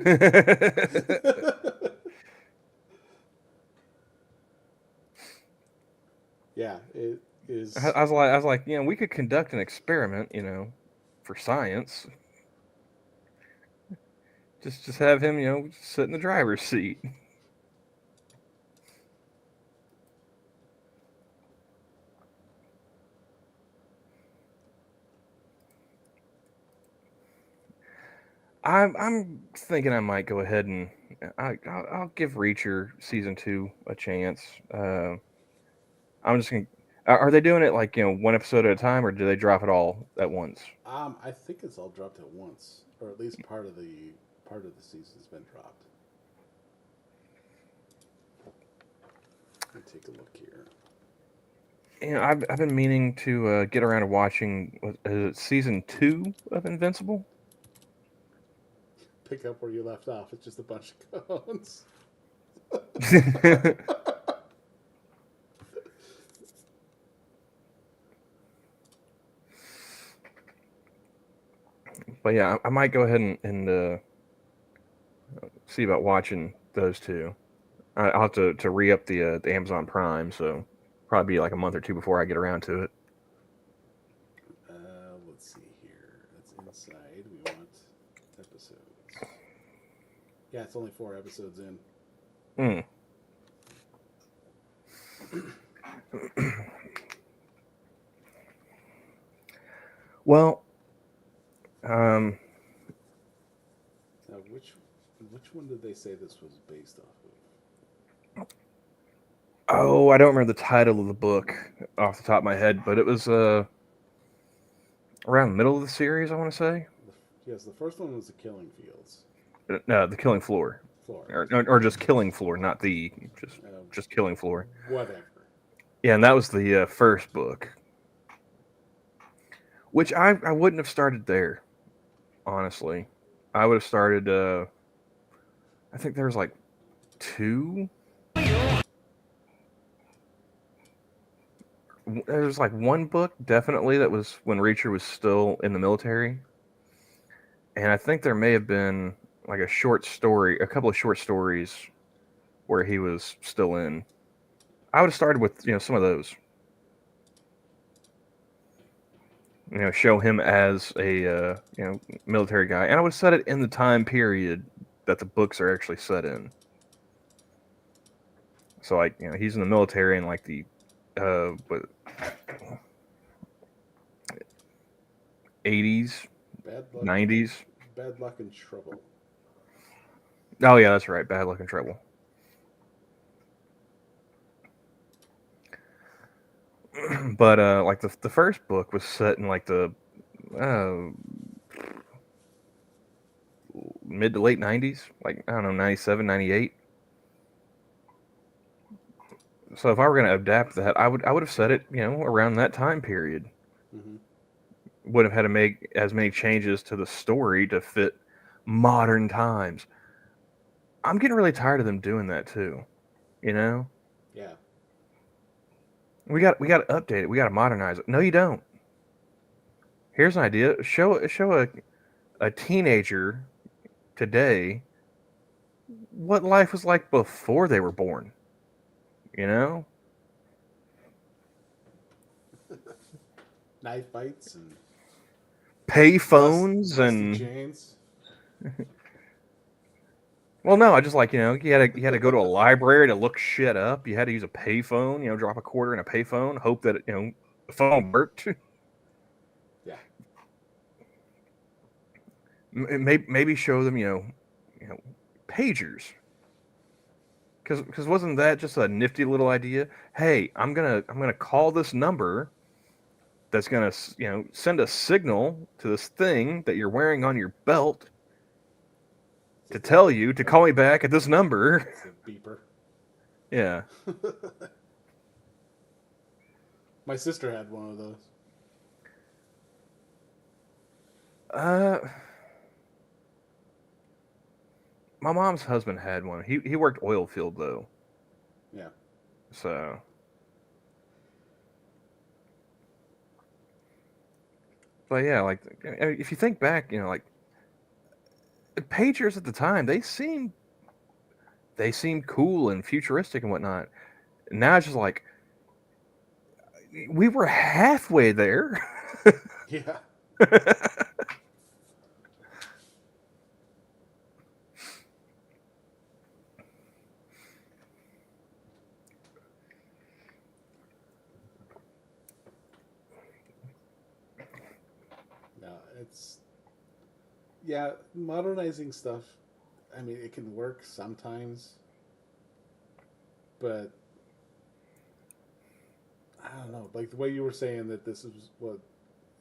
Yeah, it is. I was like, we could conduct an experiment, for science. Just have him, sit in the driver's seat. I'm thinking I might go ahead and I'll give Reacher season 2 a chance. I'm just gonna. Are they doing it like one episode at a time, or do they drop it all at once? I think it's all dropped at once, or at least part of the season's been dropped. Let me take a look here. I've been meaning to get around to watching. Is it season 2 of Invincible? Pick up where you left off. It's just a bunch of cones. But yeah, I might go ahead and see about watching those two. I'll have to re up the Amazon Prime, so probably be like a month or two before I get around to it. Let's see here. That's inside. We want episodes. Yeah, it's only 4 episodes in. Hmm. Well, um, Now, which one did they say this was based off oh, I don't remember the title of the book off the top of my head, but it was around the middle of the series, I want to say. of? Yes, the first one was the Killing Fields. No, the Killing Floor, Floor. or just Killing Floor, not the just Uh, just Killing Floor. whatever. Yeah, and that was the first book, which I wouldn't have started there, honestly. I would have started. I think there was like two. There was like one book definitely that was when Reacher was still in the military, and I think there may have been like a couple of short stories where he was still in. I would have started with some of those. show him as a military guy, and I would set it in the time period that the books are actually set in. So like he's in the military in like the what 80s, Bad luck, 90s. bad luck and trouble. Oh yeah, that's right. Bad Luck and Trouble. But like the first book was set in like the uh, mid to late 90s, like I don't know, 97, 98. So if I were going to adapt that, I would have set it, around that time period. Mm-hmm. Would have had to make as many changes to the story to fit modern times. I'm getting really tired of them doing that too. You know, Yeah. we got to update it. We got to modernize it. No, you don't. Here's an idea. Show a teenager today what life was like before they were born. You know, Knife fights and pay phones rusty and chains. well, no, I just like you had to go to a library to look shit up. You had to use a payphone. Drop a quarter in a payphone, hope that the phone worked. Yeah. Maybe show them pagers. Because wasn't that just a nifty little idea? Hey, I'm gonna call this number that's gonna send a signal to this thing that you're wearing on your belt to tell you to call me back at this number. It's a beeper. Yeah. My sister had one of those. Uh, my mom's husband had one. He worked oil field though, Yeah. so but yeah, like if you think back, like pagers at the time, they seemed cool and futuristic and whatnot. Now it's just like we were halfway there. Yeah. No, it's yeah, modernizing stuff. I mean, it can work sometimes, but I don't know. Like the way you were saying that this is what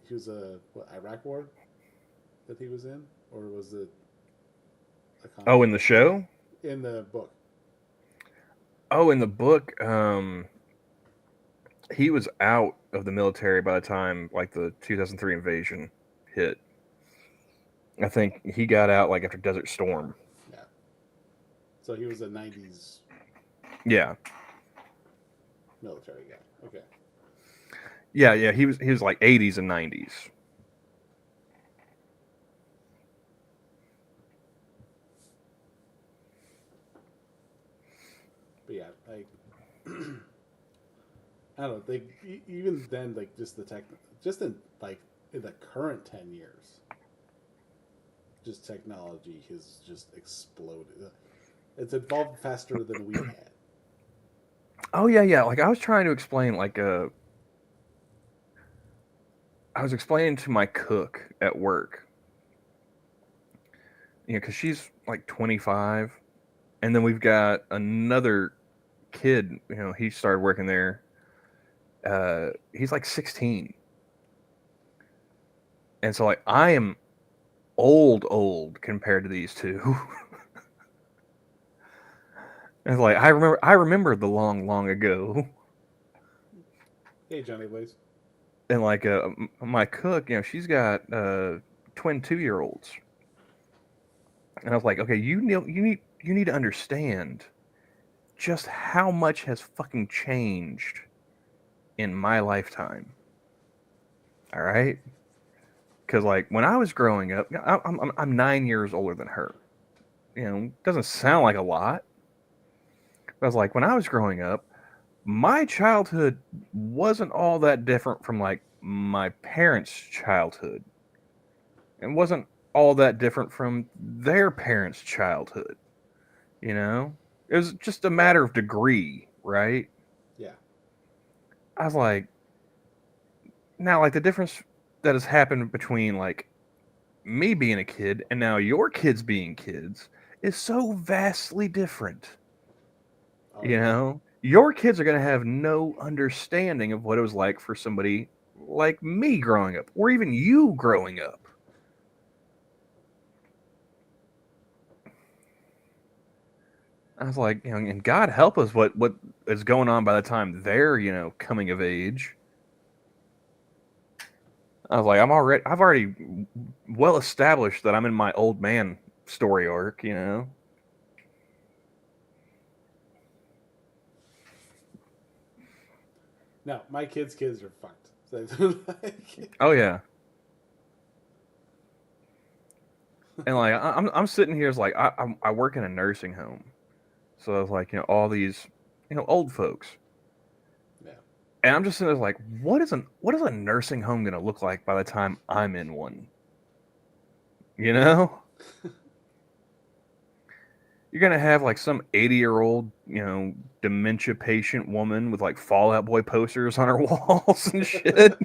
he was a what Iraq War that he was in, or was it a Oh, conflict in the show? in the book? Oh, in the book, he was out of the military by the time like the 2003 invasion hit. I think he got out like after Desert Storm. Yeah. So he was a '90s Yeah, military guy. Okay. yeah. He was like 80s and 90s. But yeah, like I don't know. They even then, like just the tech, just in like in the current 10 years, just technology has just exploded. It's evolved faster than we had. Oh yeah. Like I was trying to explain, like I was explaining to my cook at work, because she's like 25, and then we've got another kid. He started working there. He's like 16, and so like I am old compared to these two. It's like I remember the long ago, Hey, Johnny Blaze. and like my cook, she's got twin 2-year olds, and I was like, okay, you need to understand just how much has fucking changed in my lifetime. All right, because like when I was growing up, I'm 9 years older than her. Doesn't sound like a lot. But I was like, when I was growing up, my childhood wasn't all that different from like my parents' childhood. It wasn't all that different from their parents' childhood, you know? It was just a matter of degree, right? Yeah. I was like, now, like, the difference that has happened between, like, me being a kid and now your kids being kids is so vastly different. Oh You yeah. know, your kids are going to have no understanding of what it was like for somebody like me growing up, or even you growing up. I was like, you know, and God help us, what is going on by the time they're, you know, coming of age. I was like, I've already well established that I'm in my old man story arc, you know. Now my kids are fucked. Oh yeah, and like I'm sitting here as like I work in a nursing home, so I was like, you know, all these, you know, old folks. Yeah. And I'm just sitting there like, what is a nursing home gonna look like by the time I'm in one? You know, you're gonna have like some 80-year-old, you know, dementia patient woman with like Fallout Boy posters on her walls and shit.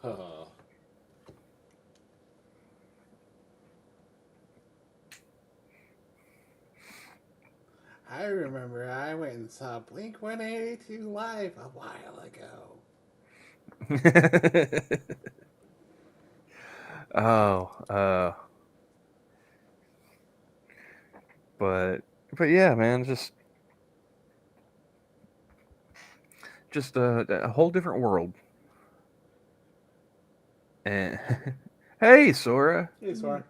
Oh. I remember I went and saw Blink 182 live a while ago. Oh, but yeah, man, just a whole different world. And hey, Sora, Hey, Sora.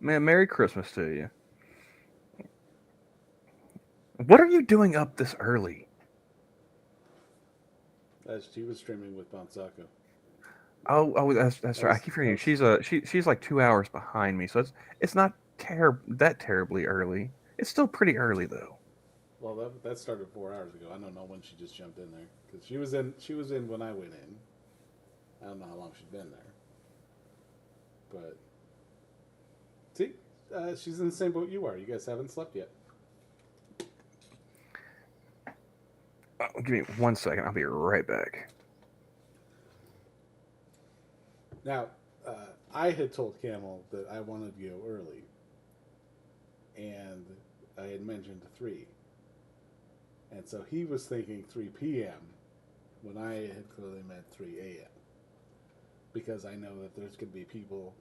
man, Merry Christmas to you. What are you doing up this early? She was streaming with Bonsaku. Oh, that's That right. I was keep that forgetting. was She's like 2 hours behind me, so it's not that terribly early. It's still pretty early though. well. That started 4 hours ago. I don't know when she just jumped in there because she was in when I went in. I don't know how long she'd been there, but see, she's in the same boat you are. You guys haven't slept yet. Give me 1 second. I'll be right back. Now, I had told Camel that I wanted to go early, and I had mentioned 3. And so he was thinking 3 p.m. when I had clearly meant 3 a.m. Because I know that there's going to be people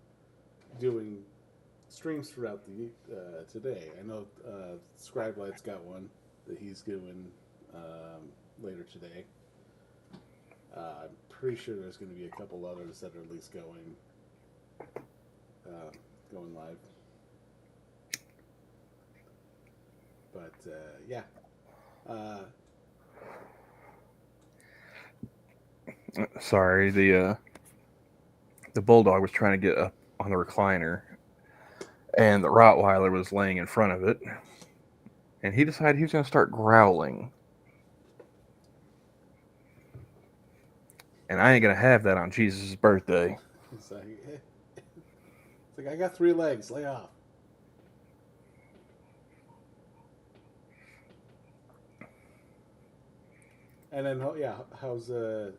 doing streams throughout the today. I know Scribelight's got one that he's doing later today. I'm pretty sure there's going to be a couple others that are at least going live. But yeah. Uh, Sorry, the bulldog was trying to get up on the recliner, and the Rottweiler was laying in front of it, and he decided he was going to start growling. And I ain't gonna have that on Jesus' birthday. it's like I got 3 legs. Lay off. And then yeah, how is it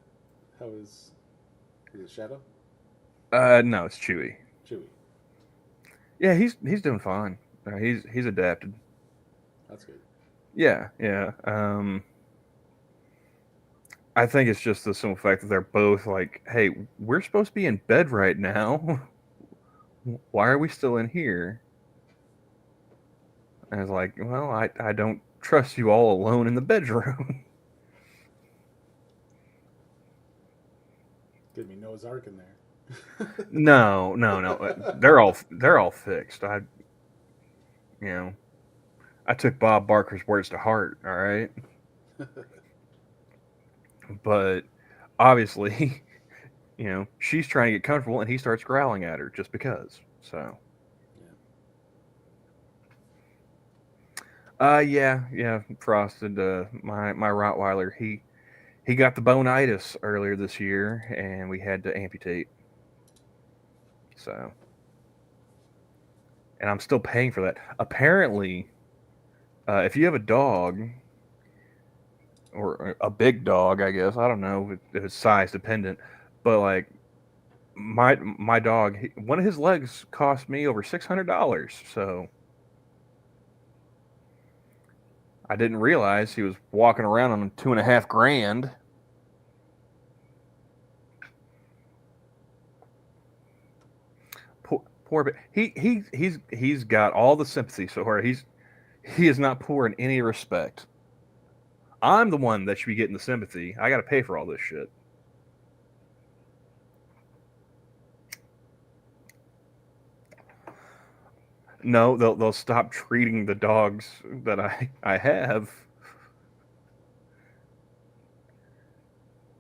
Shadow? No, it's Chewy. Chewy. Yeah, he's doing fine. He's adapted. That's good. Yeah, yeah. I think it's just the simple fact that they're both like, "Hey, we're supposed to be in bed right now. Why are we still in here?" And it's like, "Well, I don't trust you all alone in the bedroom." Give me Noah's Ark in there. No, no, no. They're all fixed. You know, I took Bob Barker's words to heart. All right, but obviously, you know, she's trying to get comfortable, and he starts growling at her just because. So, Yeah, Frosted. My Rottweiler. He got the bonitis earlier this year, and we had to amputate. So, and I'm still paying for that. Apparently, if you have a dog or a big dog, I guess I don't know if it's size dependent, but like my dog, one of his legs cost me over $600. So I didn't realize he was walking around on 2.5 grand. Poor, but he's got all the sympathy. So far, he is not poor in any respect. I'm the one that should be getting the sympathy. I got to pay for all this shit. No, they'll stop treating the dogs that I have,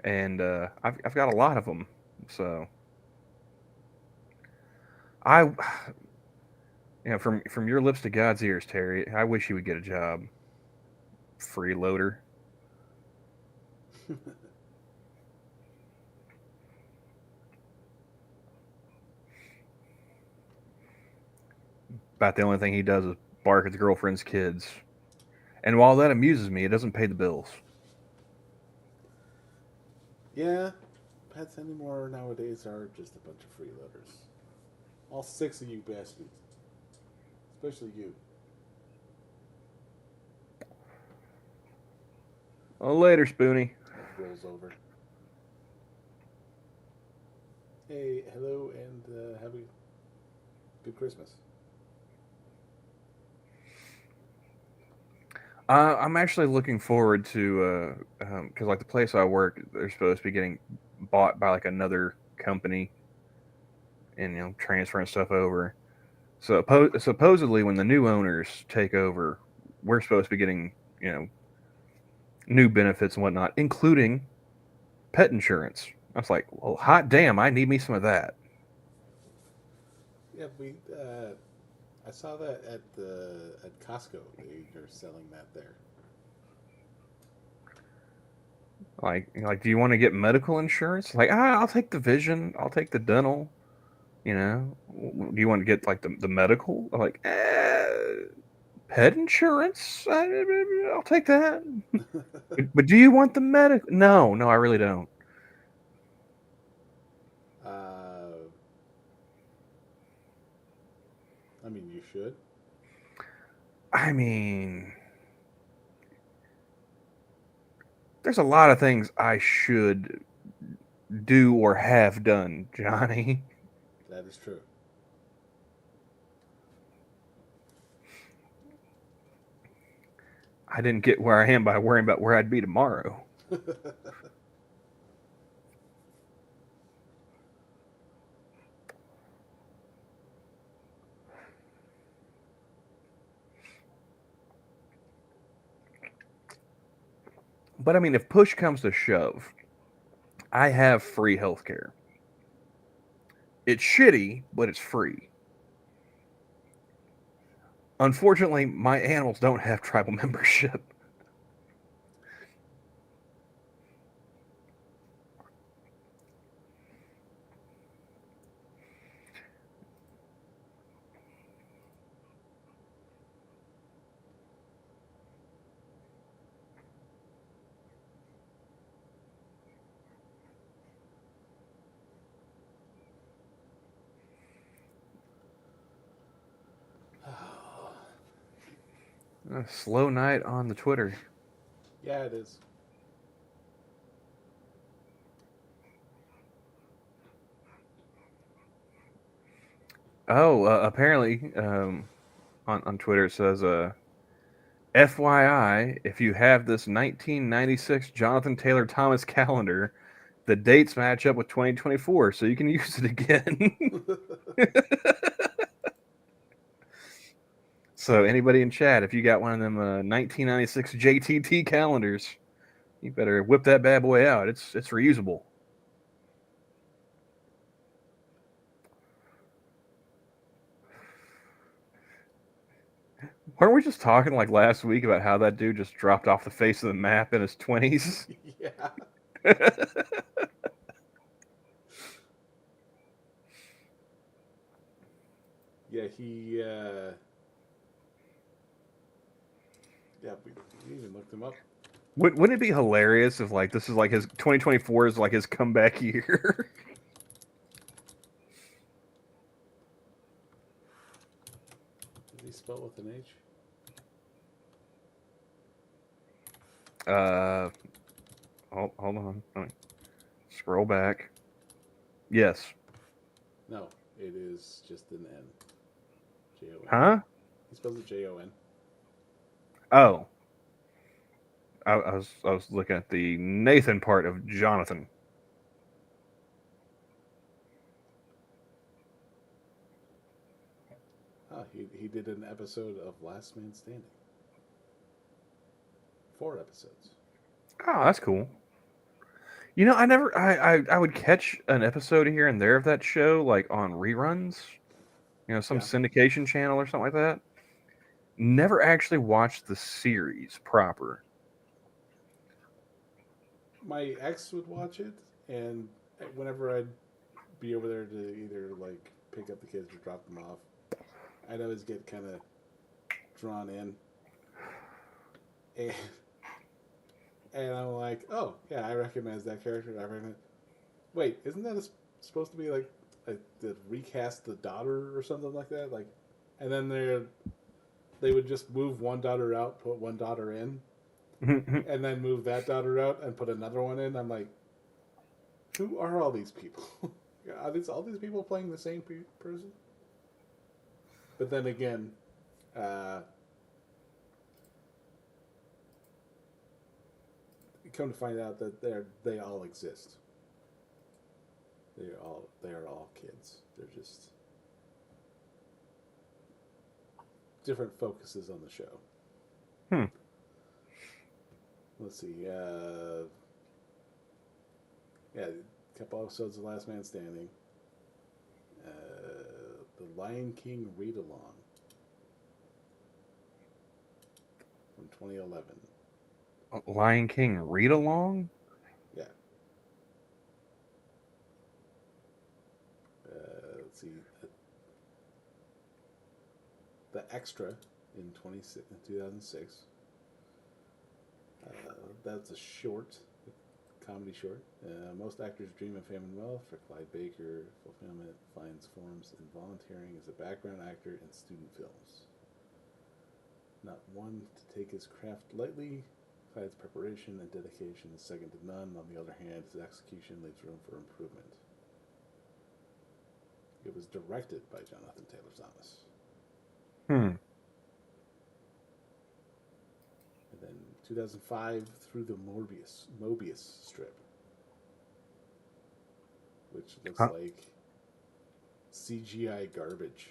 and I've got a lot of them. So I, from your lips to God's ears, Terry. I wish you would get a job, freeloader. About the only thing he does is bark at his girlfriend's kids. And while that amuses me, it doesn't pay the bills. Yeah, pets anymore nowadays are just a bunch of freeloaders. All six of you bastards, especially you. Oh, later, Spoonie. Rolls over. Hey, hello, and have a good Christmas. I'm actually looking forward to because like the place I work, they're supposed to be getting bought by like another company, and transferring stuff over. So supposedly, when the new owners take over, we're supposed to be getting new benefits and whatnot, including pet insurance. I was like, well, hot damn, I need me some of that. Yeah, we. I saw that at Costco. They are selling that there. Like, do you want to get medical insurance? Like, I'll take the vision, I'll take the dental. Do you want to get like the medical? Like, pet insurance? I'll take that. But do you want the medical? No, no, I really don't. uh, I mean, you should. I mean, there's a lot of things I should do or have done, Johnny. That is true. I didn't get where I am by worrying about where I'd be tomorrow. But I mean, if push comes to shove, I have free healthcare. It's shitty, but it's free. Unfortunately, my animals don't have tribal membership. A slow night on the Twitter. Yeah, it is. Oh, apparently, on Twitter it says, FYI, if you have this 1996 Jonathan Taylor Thomas calendar, the dates match up with 2024, so you can use it again. So anybody in chat, if you got one of them 1996 JTT calendars, you better whip that bad boy out. It's reusable. Weren't we just talking like last week about how that dude just dropped off the face of the map in his 20s? Yeah. Yeah, yeah, we even looked him up. Wouldn't it be hilarious if like this is like his 2024 is like his comeback year? Is he spelled with an H? uh, hold on. Let me scroll back. Yes. No, it is just an N. Jon. Huh? He spells it Jon. Oh, I was looking at the Nathan part of Jonathan. Oh, he did an episode of Last Man Standing. 4 episodes. Oh, that's cool. You know, I would catch an episode here and there of that show, like on reruns, some Yeah. syndication channel or something like that. Never actually watched the series proper. My ex would watch it, and whenever I'd be over there to either like pick up the kids or drop them off, I'd always get kind of drawn in, and I'm like, oh yeah, I recognize that character. I recognize. Wait, isn't that supposed to be like the recast the daughter or something like that? Like, and then they would just move one daughter out, put one daughter in, and then move that daughter out and put another one in. I'm like, who are all these people? Are these all these people playing the same person? But then again, uh, come to find out that they all exist. They are all kids. They're just different focuses on the show. Hmm. Let's see. Yeah, a couple episodes of Last Man Standing. The Lion King read along from 2011. Lion King read along. Yeah. Let's see. The Extra in 2006. That's a short, a comedy short. Most actors dream of fame and wealth. For Clyde Baker, fulfillment finds forms in volunteering as a background actor in student films. Not one to take his craft lightly, Clyde's preparation and dedication is second to none. On the other hand, his execution leaves room for improvement. It was directed by Jonathan Taylor Thomas. Hmm. And then 2005 through the Mobius strip, which looks Huh? like CGI garbage.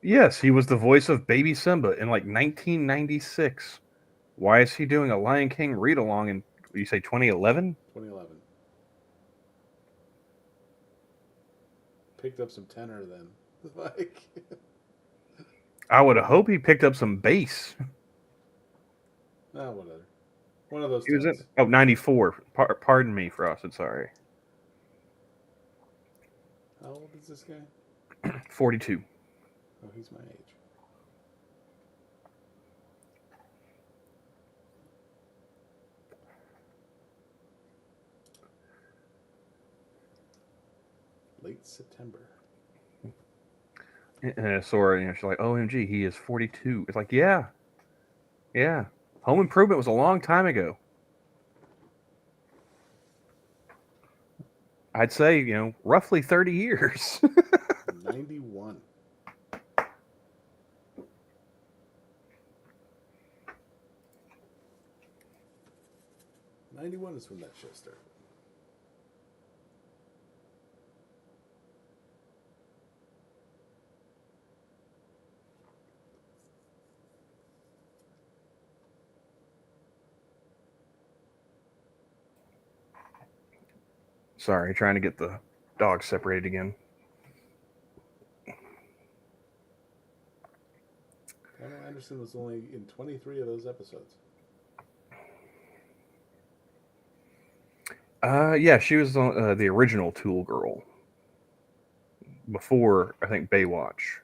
Yes, he was the voice of Baby Simba in like 1996. Why is he doing a Lion King read along in you say 2011? 2011. Picked up some tenor then. Like, I would hope he picked up some bass. whatever. One of those He was in tones. 94. Pardon me, Frosted. Sorry. How old is this guy? 42. Oh, he's my age. Late September. And Sora, she's like, OMG, he is 42. It's like, yeah. Yeah. Home Improvement was a long time ago. I'd say, roughly 30 years. 91. 91 is when that show started. Sorry, trying to get the dogs separated again. Anderson was only in 23 of those episodes. Yeah, she was the original Tool Girl before I think Baywatch.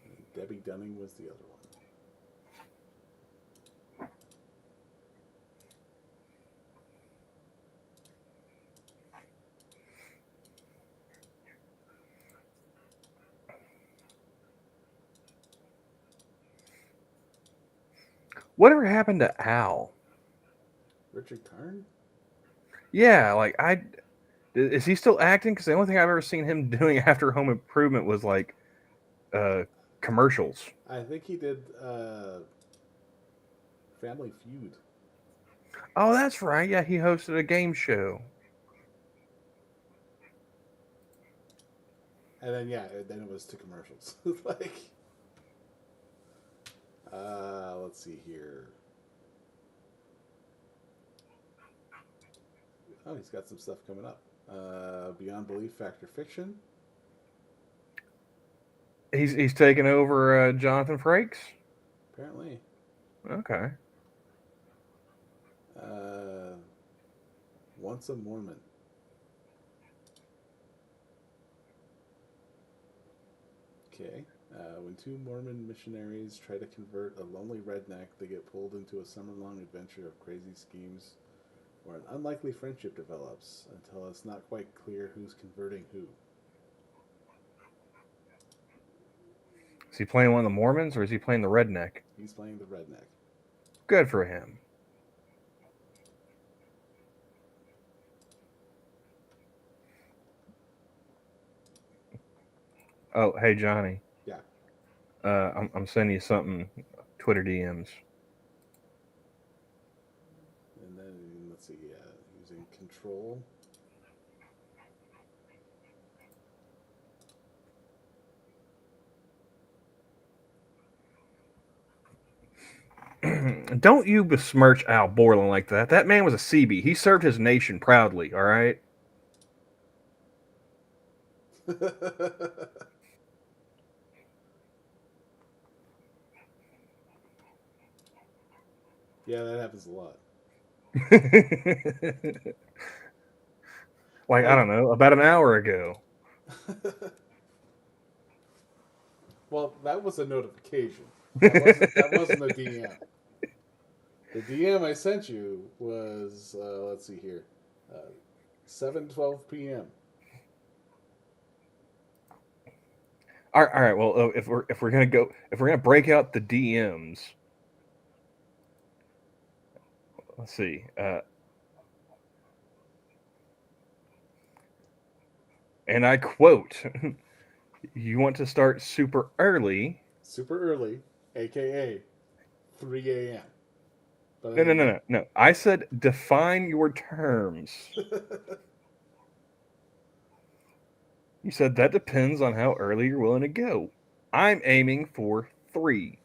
And Debbie Dunning was the other one. Whatever happened to Al? Richard Karn? Yeah, like is he still acting? Because the only thing I've ever seen him doing after Home Improvement was like uh, commercials. I think he did Family Feud. Oh, that's right. Yeah, he hosted a game show. And then, yeah, then it was to commercials. Like, let's see here. Oh, he's got some stuff coming up. Beyond Belief, Fact or Fiction. He's taken over Jonathan Frakes. Apparently. Okay. Once a Mormon. Okay. When two Mormon missionaries try to convert a lonely redneck, they get pulled into a summer-long adventure of crazy schemes where an unlikely friendship develops until it's not quite clear who's converting who. Is he playing one of the Mormons or is he playing the redneck? He's playing the redneck. Good for him. Oh, hey Johnny. Yeah. I'm sending you something. Twitter DMs. And then, let's see, using Control. Don't you besmirch Al Borland like that. That man was a CB. He served his nation proudly, all right? Yeah, that happens a lot. Like, I Like, don't know, about an hour ago. well, that was a notification. That wasn't a DM. The DM I sent you was let's see here, 7:12 p.m. All right. Well, if we're gonna break out the DMs, let's see. And I quote: "You want to start super early." Super early, aka 3 a.m. But No, no, no, no, no. I said define your terms. You said that depends on how early you're willing to go. I'm aiming for 3.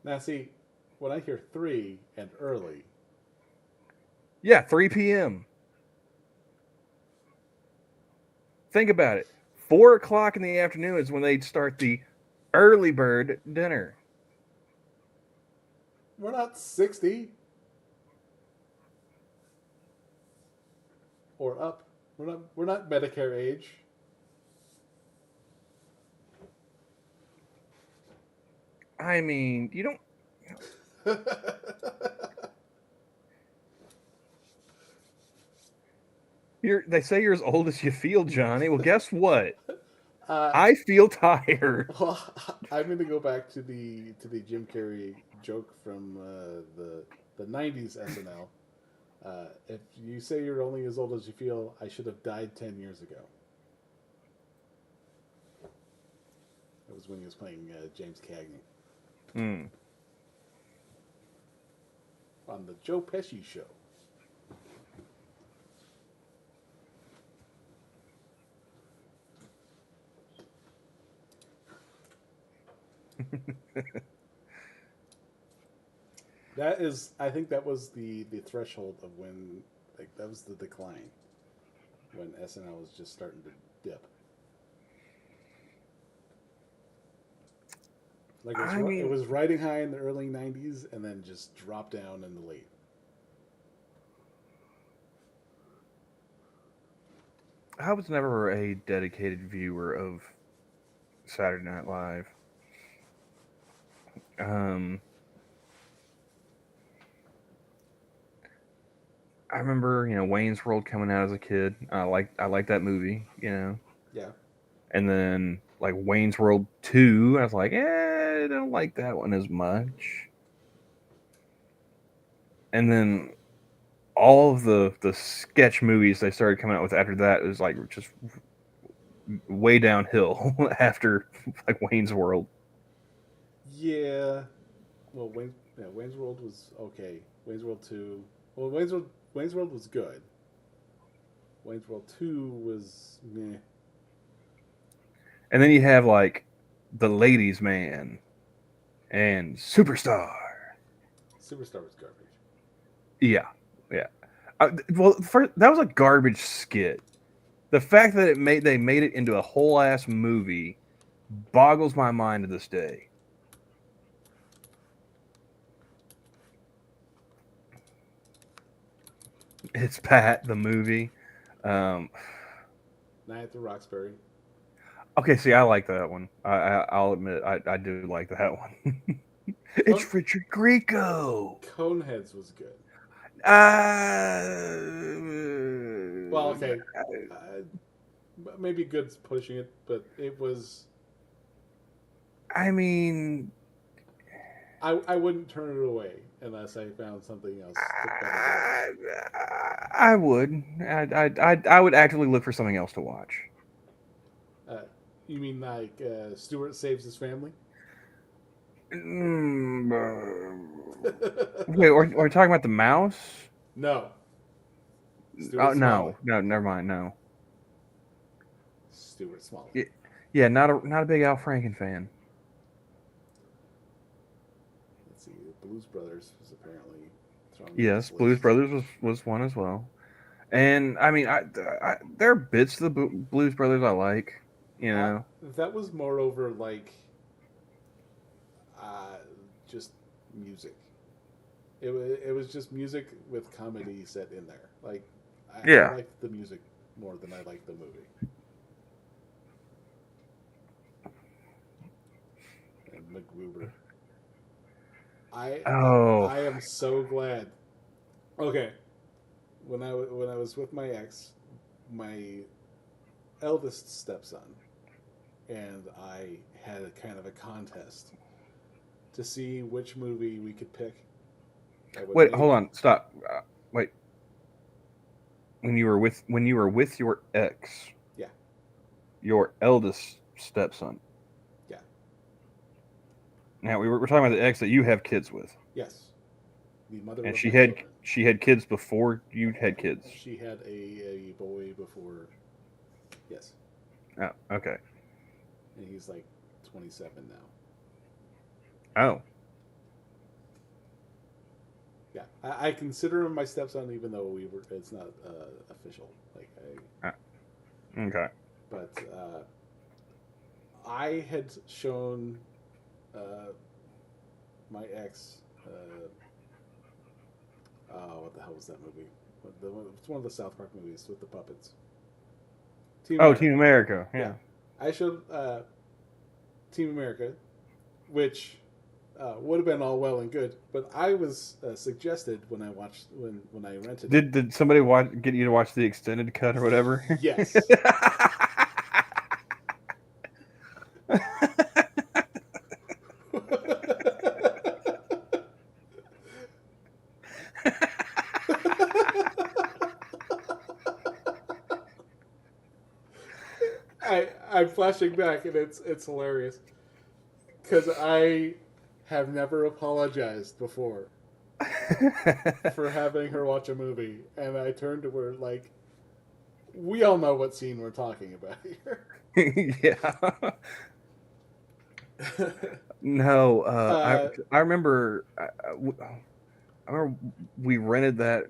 Now, see, when I hear 3 and early, Yeah, 3 p.m. Think about it. 4 o'clock in the afternoon is when they'd start the early bird dinner. we're not 60 or up. We're not Medicare age. I mean, you don't. They say you're as old as you feel, Johnny. Well, guess what? uh, I feel tired. well, I'm going to go back to the Jim Carrey joke from the '90s SNL. If you say you're only as old as you feel, I should have died 10 years ago. It was when he was playing James Cagney Hmm. on the Joe Pesci show. I think that was the threshold of when, like, that was the decline. when SNL was just starting to dip. Like I it mean, was riding high in the early '90s and then just dropped down in the late. I was never a dedicated viewer of Saturday Night Live. Um, I remember, Wayne's World coming out as a kid. I like that movie, Yeah, And then like Wayne's World 2, I was like, I don't like that one as much. And then all of the sketch movies they started coming out with after that was like just way downhill after like Wayne's World. yeah. Well, Wayne's World was okay. Wayne's World 2. Well, Wayne's World was good. Wayne's World 2 was meh. And then you have like The Ladies Man and Superstar. Superstar was garbage. Yeah, yeah. Well, that was a garbage skit. The fact that they made it into a whole ass movie boggles my mind to this day. It's Pat the movie. Um, Night at the Roxbury. okay, see, I like that one. I'll admit, I do like that one. Cone, It's Richard Grieco. Coneheads was good. Uh, Well, okay. Uh, Maybe good's pushing it, but it was. I mean, I wouldn't turn it away unless I found something else better to watch. I, I would. I would actively look for something else to watch. Uh, you mean like Stewart saves his family? Mm, wait, are we talking about the mouse? No. Oh Stuart Smalley. no, no, never mind. No, Stuart Smalley. yeah, not a big Al Franken fan. Let's see. The Blues Brothers was apparently thrown in Yes, this Blues list. Brothers was one as well. And I mean, there are bits of the Blues Brothers I like. You Uh, know, that was moreover like uh, just music. It was just music with comedy set in there. Like I yeah. liked the music more than I liked the movie. And MacGruber. I Oh, I am so glad. Okay, when I was with my ex, my eldest stepson, and I had a kind of a contest to see which movie we could pick that would wait, hold make. on, stop. Wait, when you were with your ex, Yeah, your eldest stepson. yeah, Now we're talking about the ex that you have kids with, yes, the mother and of she my had children. she had kids before you had kids. She had a boy before, yes, Oh, okay. and he's like 27 now. Oh, Yeah, I consider him my stepson, even though it's not official. Like ah, okay. but I had shown uh, my ex. What the hell was that movie? It's one of the South Park movies with the puppets. Team Oh, America. Team America. Yeah, Yeah. I showed Team America, which would have been all well and good, but I was suggested when I watched when I rented it. Did somebody get you to watch the extended cut or whatever? Yes. I'm flashing back and it's hilarious because I have never apologized before for having her watch a movie, and I turned to her like, "We all know what scene we're talking about Yeah. here." No, uh, I remember I remember we rented that,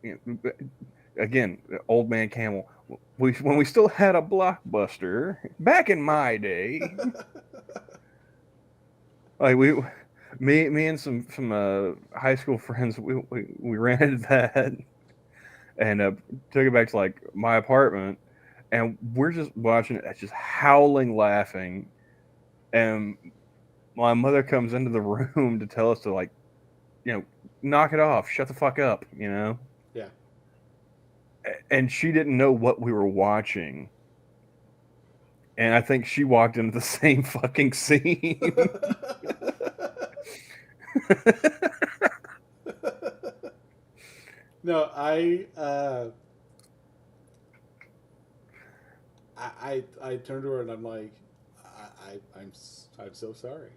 you know, again, Old Man Camel. when we still had a Blockbuster back in my day, like me and some high school friends, we rented that and took it back to like my apartment, and we're just watching it, just howling, laughing, and my mother comes into the room to tell us to like, you know, knock it off, shut the fuck up, you know. Yeah. And she didn't know what we were watching, and I think she walked into the same fucking scene. No, I turned to her and I'm like, I'm so sorry.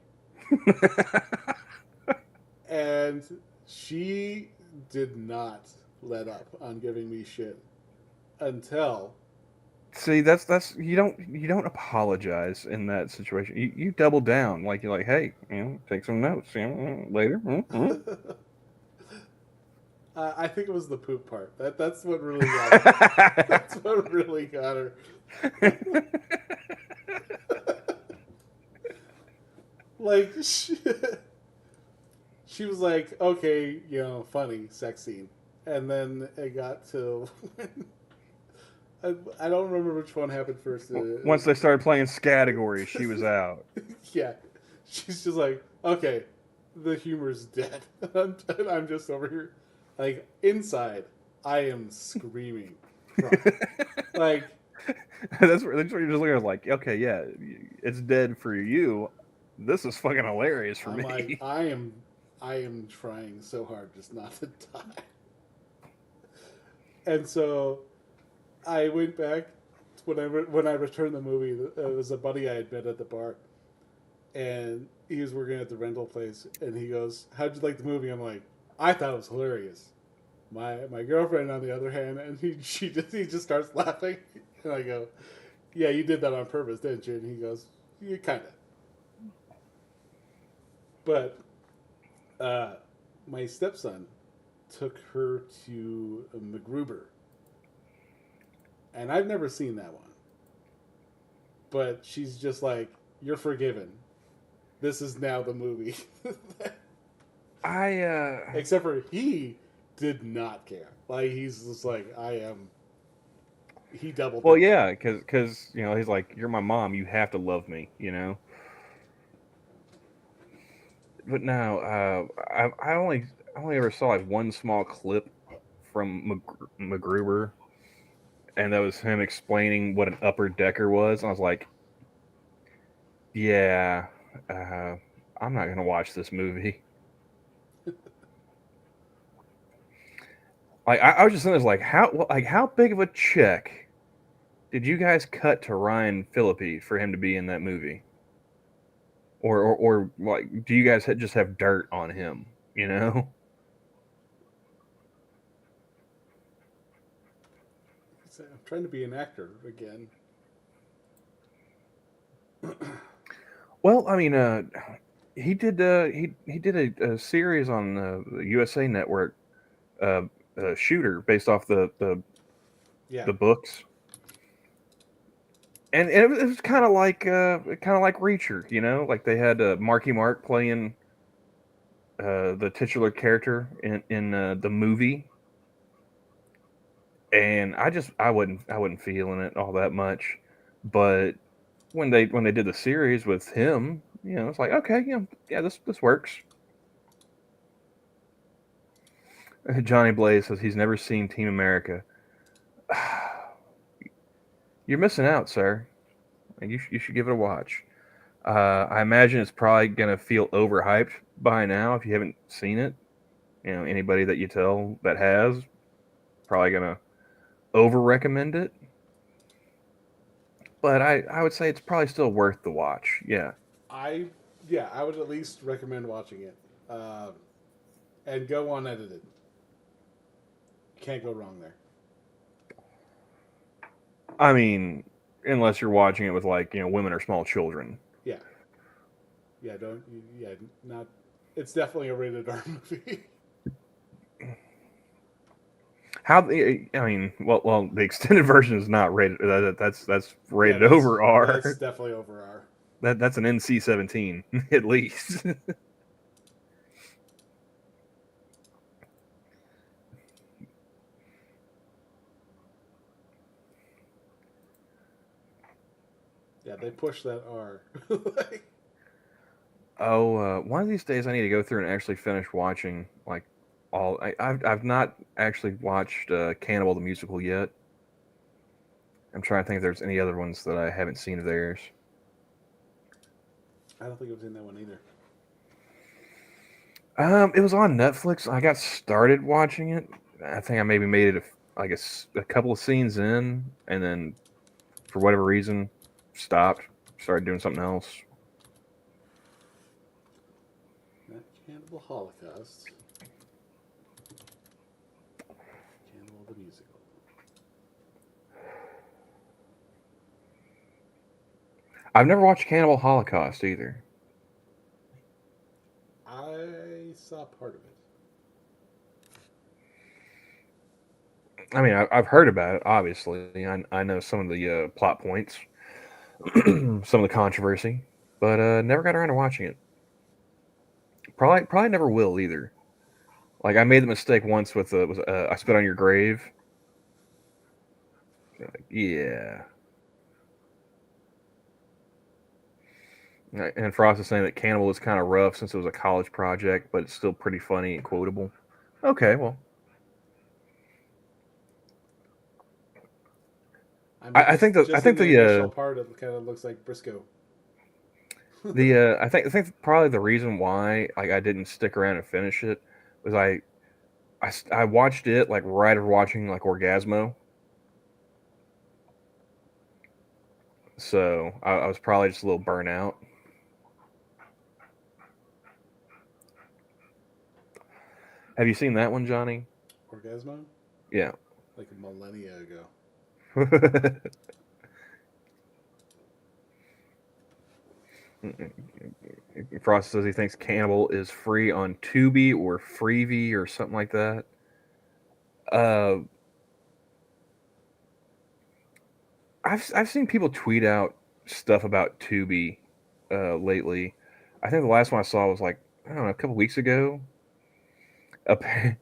And she did not let up on giving me shit until See, that's you don't apologize in that situation. You double down, like you're like, hey, take some notes, later. I think it was the poop part. That's what really got her. That's what really got her. Like she was like, okay, funny sex scene, and then it got to I don't remember which one happened first. Once they started playing categories, she was out. Yeah, she's just like, okay, the humor's dead. I'm just over here, like inside, I am screaming, crying. Like That's what you're just looking at, like, okay, yeah, it's dead for you. This is fucking hilarious for I'm like, me. I am trying so hard just not to die. And so I went back when I returned the movie. It was a buddy I had met at the bar, and he was working at the rental place. And he goes, "How'd you like the movie?" I'm like, "I thought it was hilarious." My girlfriend, on the other hand, and he just starts laughing, and I go, "Yeah, you did that on purpose, didn't you?" And he goes, "You kind of." But my stepson took her to MacGruber, and I've never seen that one. But she's just like, "You're forgiven. This is now the movie." I Except for he did not care. Like he's just like, I am. He doubled well, down. yeah, because he's like, you're my mom, you have to love me, you know. But no, I only ever saw like one small clip from MacGruber, and that was him explaining what an upper decker was. And I was like, yeah, uh, I'm not gonna watch this movie. Like I was just thinking, like how big of a check did you guys cut to Ryan Phillippe for him to be in that movie? Or like, do you guys just have dirt on him? You know? I'm trying to be an actor again. Well, I mean, he did a series on the USA Network, uh, Shooter, based off Yeah, the books, and it was kind of like Reacher, like they had Marky Mark playing the titular character in the movie, and I wasn't feeling it all that much, but when they did the series with him, it's like, okay, yeah, this works. Johnny Blaze says he's never seen Team America. You're missing out, sir. You should give it a watch. I imagine it's probably gonna feel overhyped by now if you haven't seen it. Anybody that you tell that has, probably gonna over recommend it. But I would say it's probably still worth the watch. Yeah. I yeah, I would at least recommend watching it, and go unedited. Can't go wrong there. I mean, unless you're watching it with like women or small children. Yeah, yeah, don't yeah, not. It's definitely a rated R movie. How I mean, well, the extended version is not rated. That's Yeah, rated over that's R. definitely over R. That's an NC-17 at least. Yeah, they push that R. Like, Oh, one of these days I need to go through and actually finish watching like all. I've not actually watched Cannibal the musical yet. I'm trying to think if there's any other ones that I haven't seen of theirs. I don't think I've seen that one either. It was on Netflix. I got started watching it. I think I maybe made it like a couple of scenes in, and then for whatever reason stopped. Started doing something else. Not Cannibal Holocaust. Cannibal the musical. I've never watched Cannibal Holocaust either. I saw part of it. I mean, I've heard about it. Obviously, I know some of the plot points, some of the controversy, but never got around to watching it. Probably never will either. Like I made the mistake once with was I spit on your grave. Yeah, and Frost is saying that Cannibal was kind of rough since it was a college project, but it's still pretty funny and quotable. Okay, well, I mean, I just in think the initial part, it kind of looks like Briscoe. I think probably the reason why like I didn't stick around and finish it was I watched it like right after watching like Orgasmo, so I was probably just a little burnt out. Have you seen that one, Johnny? Orgasmo? Yeah. Like a millennia ago. Frost says he thinks Cannibal is free on Tubi or Freevee or something like that. Uh, I've seen people tweet out stuff about Tubi lately. I think the last one I saw was like I don't know a couple weeks ago. Appa-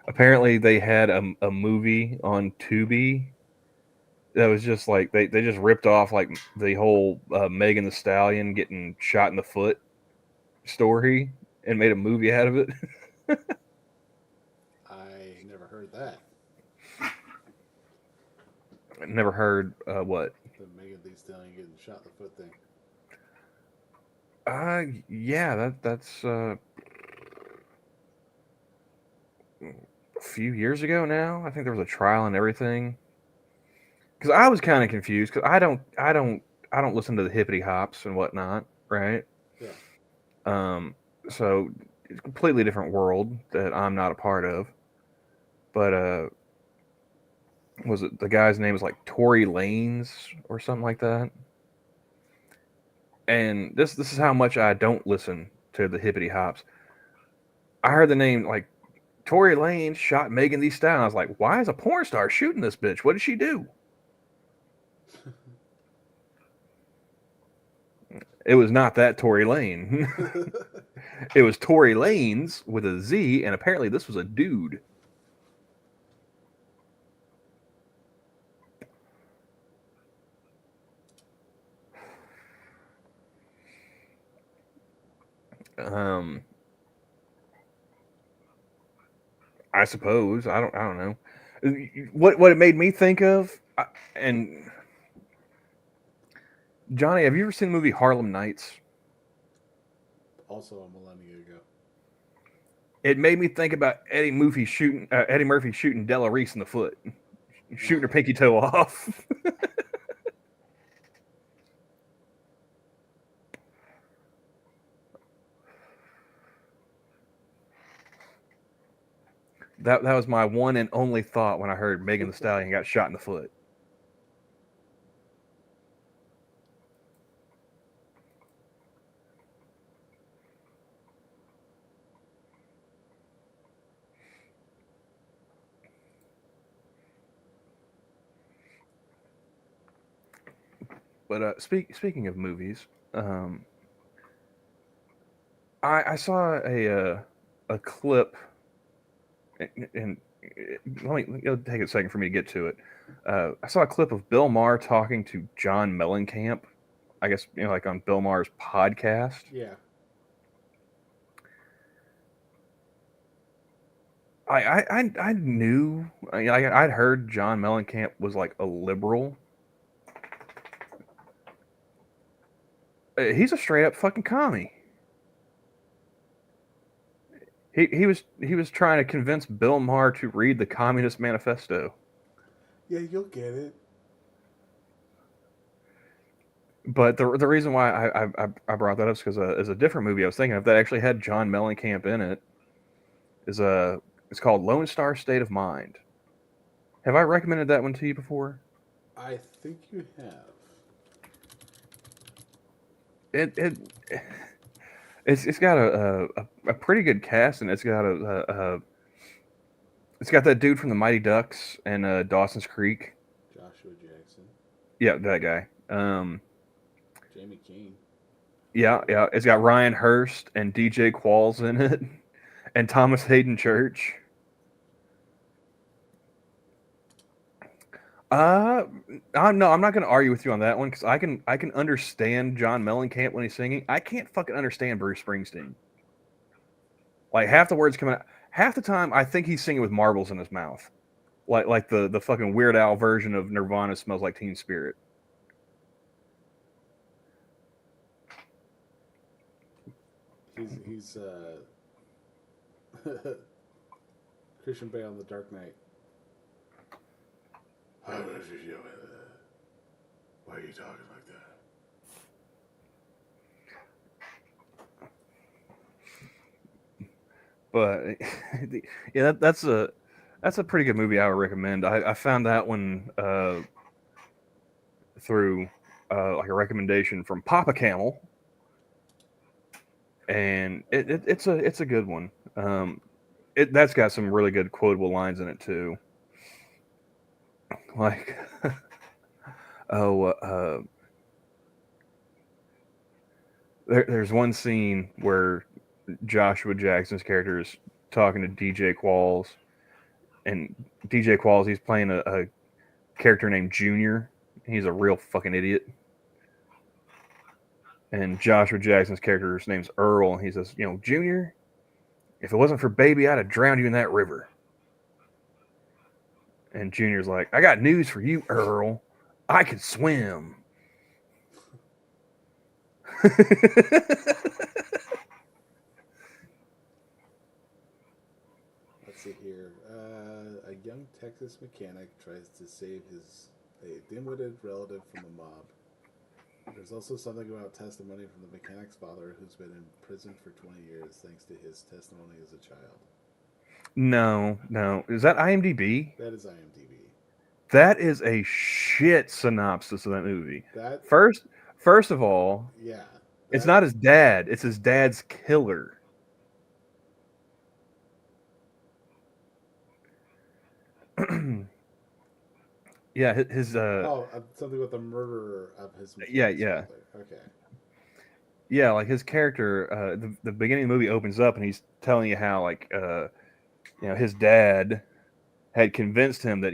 Apparently, they had a movie on Tubi that was just like they just ripped off like the whole Megan the Stallion getting shot in the foot story and made a movie out of it. I never heard that. Never heard what. The Megan Thee Stallion getting shot in the foot thing. Yeah, that's a few years ago now. I think there was a trial and everything. Because I was kind of confused because I don't listen to the hippity hops and whatnot, right? Yeah. Um, so it's a completely different world that I'm not a part of. But was it the guy's name was like Tory Lanez or something like that? And this is how much I don't listen to the hippity hops. I heard the name like Tory Lanez shot Megan Thee Stallion. I was like, why is a porn star shooting this bitch? What did she do? It was not that Tory Lane. It was Tory Lanez with a Z, and apparently this was a dude. Um, I suppose I don't know what it made me think of. And Johnny, have you ever seen the movie Harlem Nights? Also a millennia ago. It made me think about Eddie Murphy shooting Della Reese in the foot, shooting her pinky toe off. That was my one and only thought when I heard Megan Thee Stallion got shot in the foot. But speaking of movies, I saw a clip, and it'll take a second for me to get to it. I saw a clip of Bill Maher talking to John Mellencamp. I guess like on Bill Maher's podcast. Yeah. I knew I'd heard John Mellencamp was like a liberal. He's a straight up fucking commie. He was trying to convince Bill Maher to read the Communist Manifesto. Yeah, you'll get it. But the reason why I brought that up is because is a different movie I was thinking of that actually had John Mellencamp in it. It's called Lone Star State of Mind. Have I recommended that one to you before? I think you have. It it's got a pretty good cast, and it's got that dude from the Mighty Ducks and Dawson's Creek. Joshua Jackson. Yeah, that guy. Jamie Keane. Yeah. It's got Ryan Hurst and DJ Qualls in it, and Thomas Hayden Church. I'm not going to argue with you on that one because I can understand John Mellencamp when he's singing. I can't fucking understand Bruce Springsteen. Like half the words coming out, half the time I think he's singing with marbles in his mouth, like the fucking Weird Al version of Nirvana "Smells Like Teen Spirit." He's Christian Bale in The Dark Knight. Why are you talking like that? But yeah, that's a pretty good movie. I would recommend. I found that one through like a recommendation from Papa Camel, and it's a good one. That's got some really good quotable lines in it too. Like, oh, there's one scene where Joshua Jackson's character is talking to DJ Qualls, and DJ Qualls, he's playing a character named Junior. He's a real fucking idiot. And Joshua Jackson's character's name's Earl, and he says, Junior, if it wasn't for baby, I'd have drowned you in that river. And Junior's like, I got news for you, Earl. I can swim. Let's see here. A young Texas mechanic tries to save a dim-witted relative from a mob. There's also something about testimony from the mechanic's father, who's been in prison for 20 years thanks to his testimony as a child. No. Is that IMDb? That is IMDb. That is a shit synopsis of that movie. That First of all, yeah, it's not his dad. It's his dad's killer. Yeah, his something with the murderer of his yeah. father. Okay. Yeah, like his character, the beginning of the movie opens up and he's telling you how his dad had convinced him that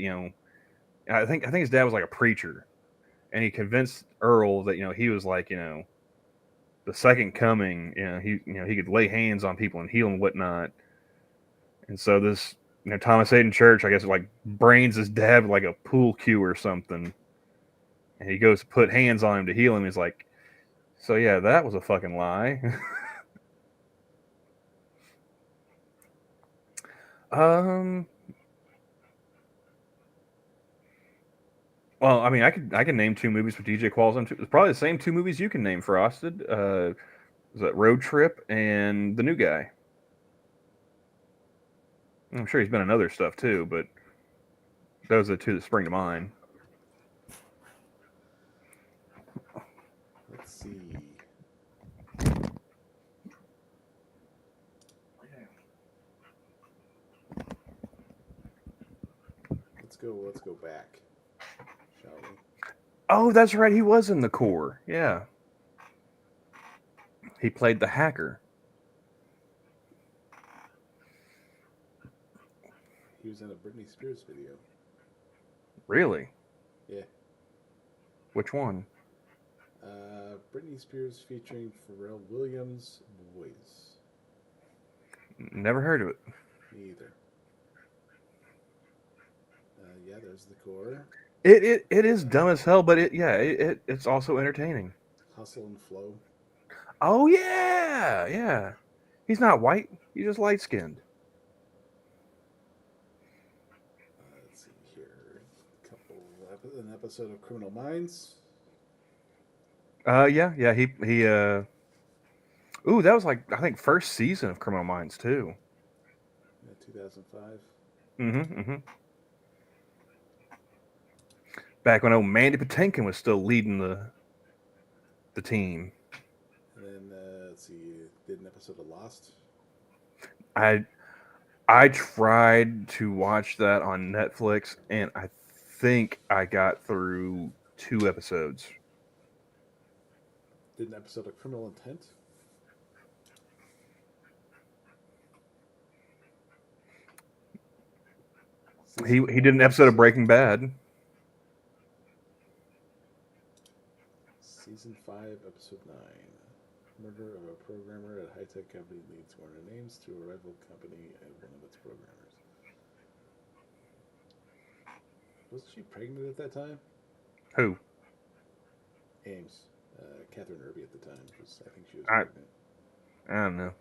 I think his dad was like a preacher, and he convinced Earl that he was like the second coming. He could lay hands on people and heal and whatnot. And so this Thomas Hayden Church, I guess, like brains his dad with like a pool cue or something, and he goes to put hands on him to heal him. He's like, so yeah, that was a fucking lie. Well, I mean, I can name two movies with DJ Qualls on. It's probably the same two movies you can name, Frosted. Is that Road Trip and The New Guy? I'm sure he's been in other stuff too, but those are the two that spring to mind. Let's see. Let's go back, shall we? Oh, that's right. He was in the Corps. Yeah, he played the hacker. He was in a Britney Spears video. Really? Yeah. Which one? Britney Spears featuring Pharrell Williams' voice. Never heard of it. Me either. Yeah, there's the core. It is dumb as hell, but it's also entertaining. Hustle and Flow. Oh yeah, yeah. He's not white. He's just light skinned. Let's see here. An episode of Criminal Minds. Yeah. He. Ooh, that was like I think first season of Criminal Minds too. Yeah, 2005. Mm-hmm. Back when old Mandy Patinkin was still leading the team. And then let's see, did an episode of Lost. I I tried to watch that on Netflix, and I think I got through 2 episodes. Did an episode of Criminal Intent. He did an episode of Breaking Bad. Season 5, Episode 9. Murder of a programmer at a high-tech company leads Warner Names to a rival company and one of its programmers. Wasn't she pregnant at that time? Who? Ames. Catherine Irby at the time. I think she was I pregnant. I don't know.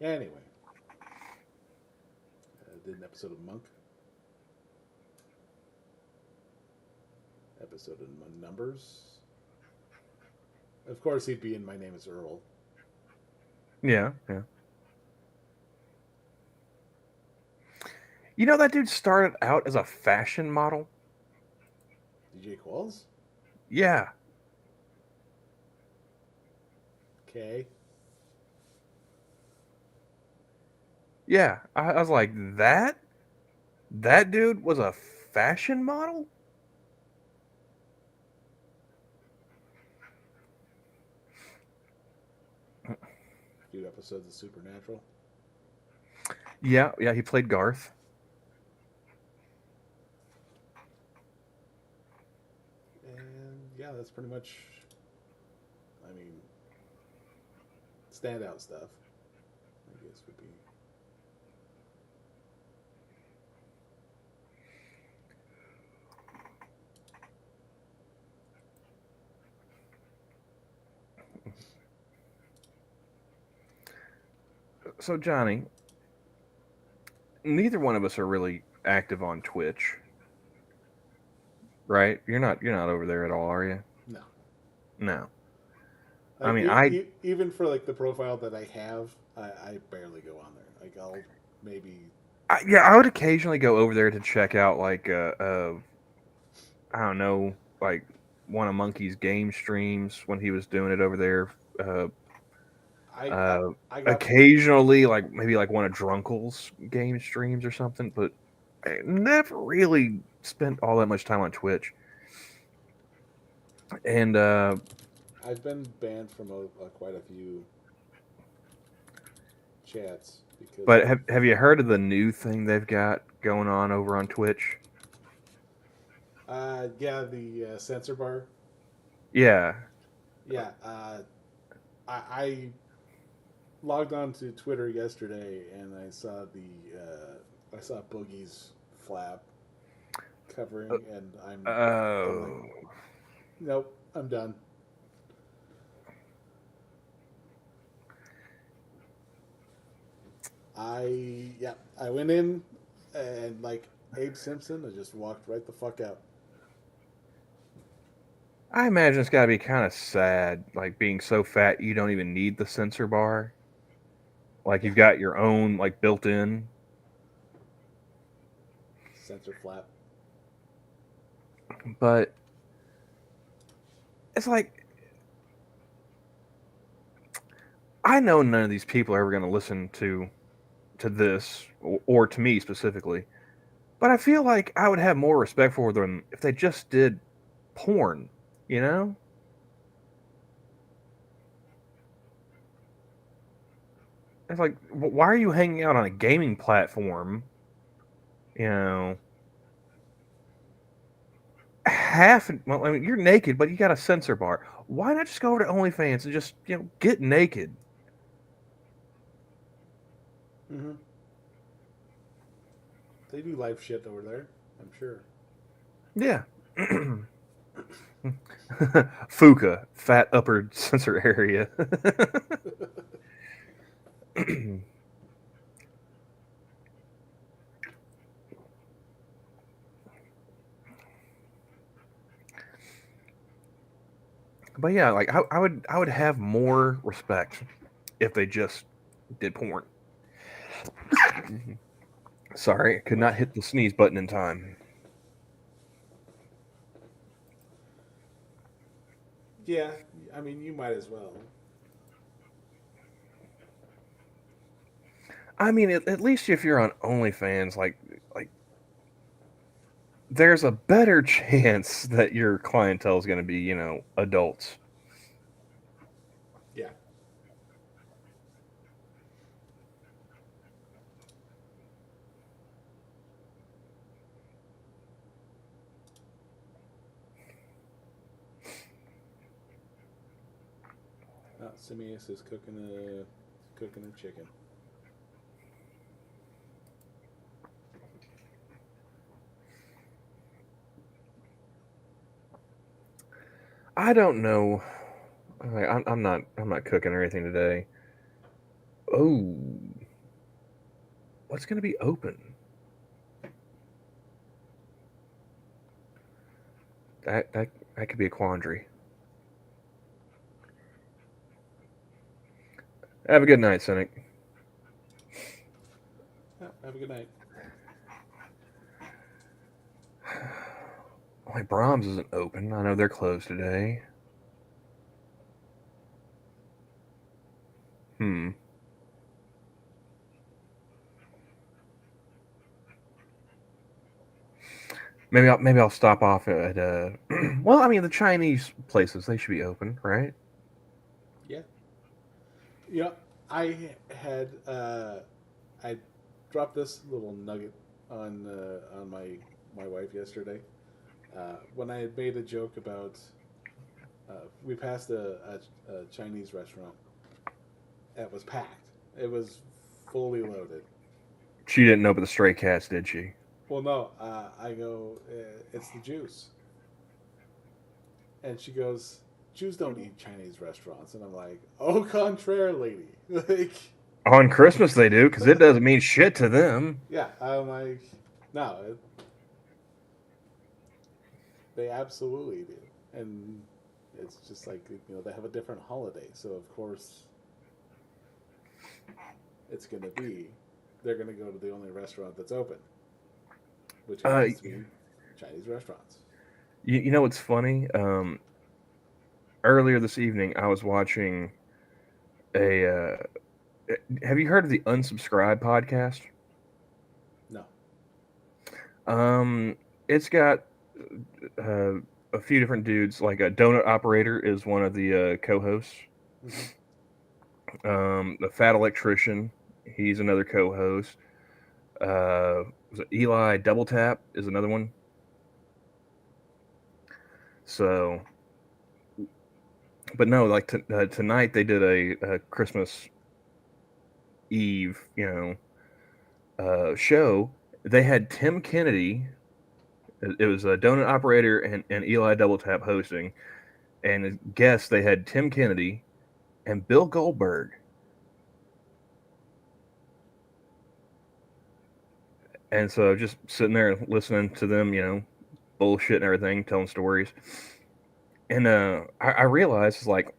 Anyway. Did an episode of Monk. Episode of Numbers. Of course, he'd be in My Name is Earl. Yeah. You know that dude started out as a fashion model. DJ Qualls? Yeah. Okay. Yeah. I was like that. That dude was a fashion model. A few episodes of Supernatural. Yeah. He played Garth. And yeah, that's pretty much, I mean, standout stuff, I guess, would be. So Johnny, neither one of us are really active on Twitch, right? You're not over there at all, are you? No. No. I Like, mean, I even for like the profile that I have, I barely go on there. Like, I'll maybe. yeah, I would occasionally go over there to check out like I don't know, like one of Monkey's game streams when he was doing it over there. Uh, I, I, uh, I got. Occasionally, like maybe like one of Drunkle's game streams or something, but I never really spent all that much time on Twitch. And I've been banned from quite a few chats because. but have you heard of the new thing they've got going on over on Twitch? Yeah, the censor bar. Yeah. Yeah, I logged on to Twitter yesterday and I saw I saw Boogie's flap covering, and I'm like, nope, I'm done. I went in and like Abe Simpson, I just walked right the fuck out. I imagine it's got to be kind of sad, like being so fat you don't even need the sensor bar. Like Yeah, you've got your own, like built in. censor flap. But it's like I know none of these people are ever going to listen to this or to me specifically. But I feel like I would have more respect for them if they just did porn, you know? It's like, why are you hanging out on a gaming platform? You know, well, I mean, you're naked, but you got a censor bar. Why not just go over to OnlyFans and just, get naked? Mm-hmm. They do live shit over there, I'm sure. Yeah. Fuka, fat upper sensor area. But yeah, like I would have more respect if they just did porn. Sorry, I could not hit the sneeze button in time. Yeah, I mean, you might as well. I mean, at least if you're on OnlyFans, like there's a better chance that your clientele is going to be, adults. Yeah. Simius is cooking a chicken. I don't know. I'm not cooking or anything today. Oh, what's going to be open? That could be a quandary. Have a good night, Cynic. Yeah, have a good night. My Brahms isn't open. I know they're closed today. Hmm. Maybe I'll stop off at well, I mean the Chinese places they should be open, right? Yeah. You know, I had I dropped this little nugget on my wife yesterday when I had made a joke about we passed a Chinese restaurant that was packed. It was fully loaded. She didn't open the stray cats, did she? Well, no, I go, it's the Jews, and she goes, Jews don't eat Chinese restaurants, and I'm like, au contraire, lady, like, On Christmas they do, because it doesn't mean shit to them. yeah, I'm like, no, they absolutely do, and it's just like they have a different holiday, so of course it's gonna be they're gonna go to the only restaurant that's open, which Uh, happens to be Chinese restaurants. you know what's funny? Earlier this evening I was watching a. Have you heard of the Unsubscribe podcast? No. It's got uh, a few different dudes. Like a donut operator is one of the co-hosts. Mm-hmm. The fat electrician, he's another co-host. Was it Eli Double Tap is another one. So, but no, like tonight they did a Christmas Eve, show. They had Tim Kennedy. It was a donut operator and Eli Double Tap hosting, and as guests they had Tim Kennedy and Bill Goldberg. And so just sitting there listening to them, bullshit and everything, telling stories. And I realized it's like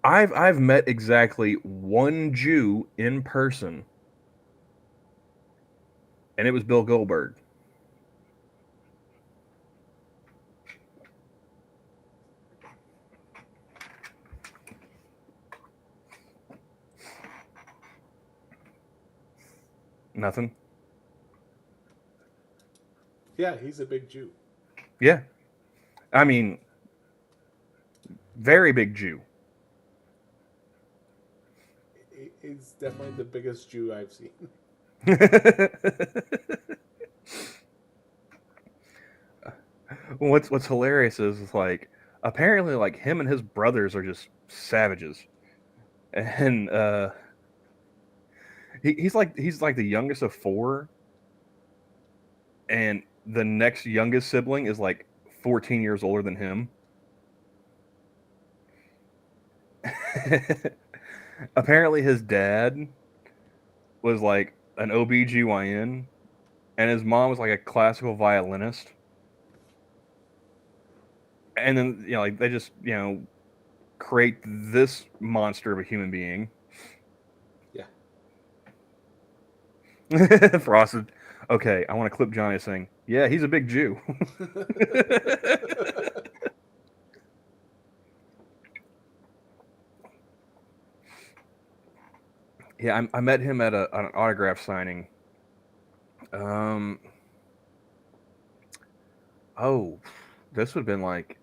I've met exactly one Jew in person, and it was Bill Goldberg. Nothing. Yeah, he's a big Jew. Yeah. I mean, very big Jew. He's definitely the biggest Jew I've seen. What's hilarious is like apparently like him and his brothers are just savages, and he's like the youngest of four, and the next youngest sibling is like 14 years older than him. Apparently, his dad was like an OBGYN, and his mom was like a classical violinist. And then, like they just, create this monster of a human being. Yeah. Frosted. Okay, I want to clip Johnny saying, "Yeah, he's a big Jew." Yeah, I met him at an autograph signing. Um, oh, this would have been like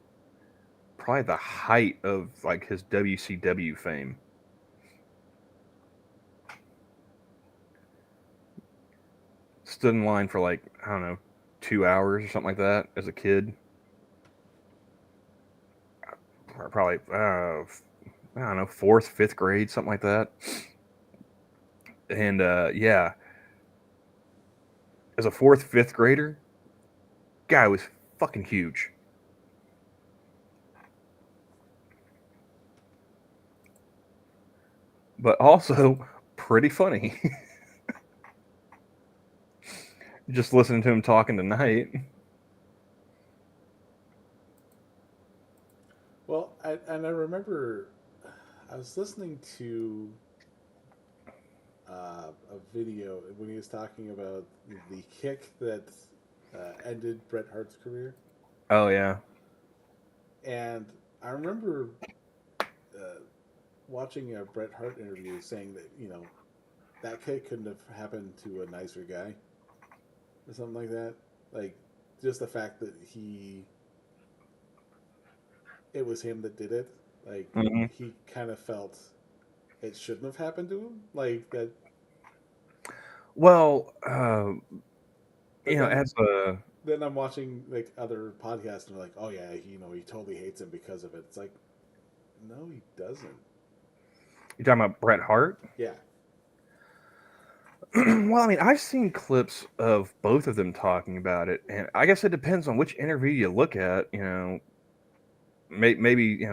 probably the height of like his WCW fame. Stood in line for like I don't know, 2 hours or something like that as a kid. Probably I don't know, fourth, fifth grade, something like that. And yeah, as a fourth, fifth grader, guy was fucking huge. But also pretty funny. Just listening to him talking tonight. Well, I remember I was listening to a video when he was talking about the kick that ended Bret Hart's career, Oh yeah. and I remember uh, watching a Bret Hart interview saying that that kick couldn't have happened to a nicer guy or something like that. Like just the fact that it was him that did it. Like Hmm. he kind of felt it shouldn't have happened to him. Like that. Well, But as a then I'm watching like other podcasts and they're like, oh yeah, he totally hates him because of it. It's like, no, he doesn't. you're talking about Bret Hart. Yeah, Well, I mean, I've seen clips of both of them talking about it, and I guess it depends on which interview you look at. Maybe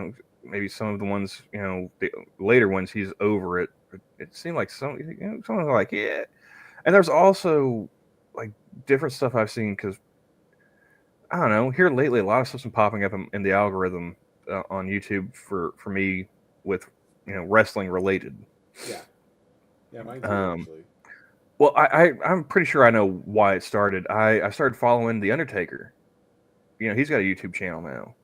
maybe some of the ones the later ones he's over it. But it seemed like someone was like yeah, and there's also like different stuff I've seen because I don't know here lately a lot of stuff's been popping up in the algorithm on YouTube for me with wrestling related. yeah, yeah. Mine too, Um, actually. well, I'm pretty sure I know why it started. I started following the Undertaker. He's got a YouTube channel now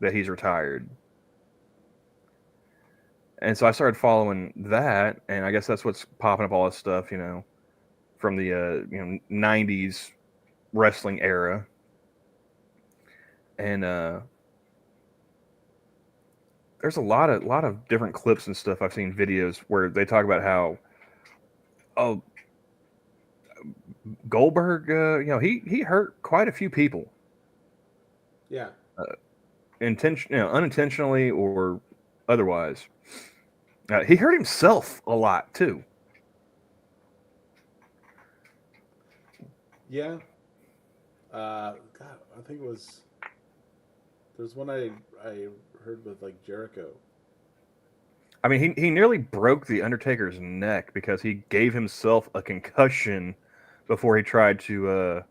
that he's retired. And so I started following that, and I guess that's what's popping up all this stuff, from the '90s wrestling era. And there's a lot of different clips and stuff I've seen videos where they talk about how oh Goldberg, he hurt quite a few people, Yeah, unintentionally or otherwise. He hurt himself a lot too. yeah. God, I think it was. There's one I heard with like Jericho. I mean, he nearly broke the Undertaker's neck because he gave himself a concussion before he tried to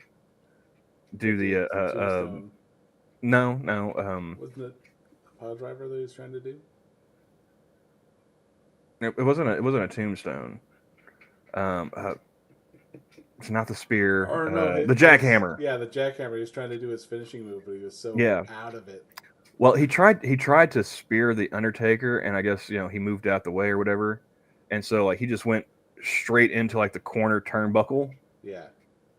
do the The tombstone. no Wasn't it a power driver that he was trying to do? it wasn't a tombstone. Uh, it's not the spear. Or no, The his jackhammer. yeah, the jackhammer. He was trying to do his finishing move, but he was so Yeah. out of it. Well, he tried to spear the Undertaker, and I guess he moved out the way or whatever, and so like he just went straight into like the corner turnbuckle Yeah.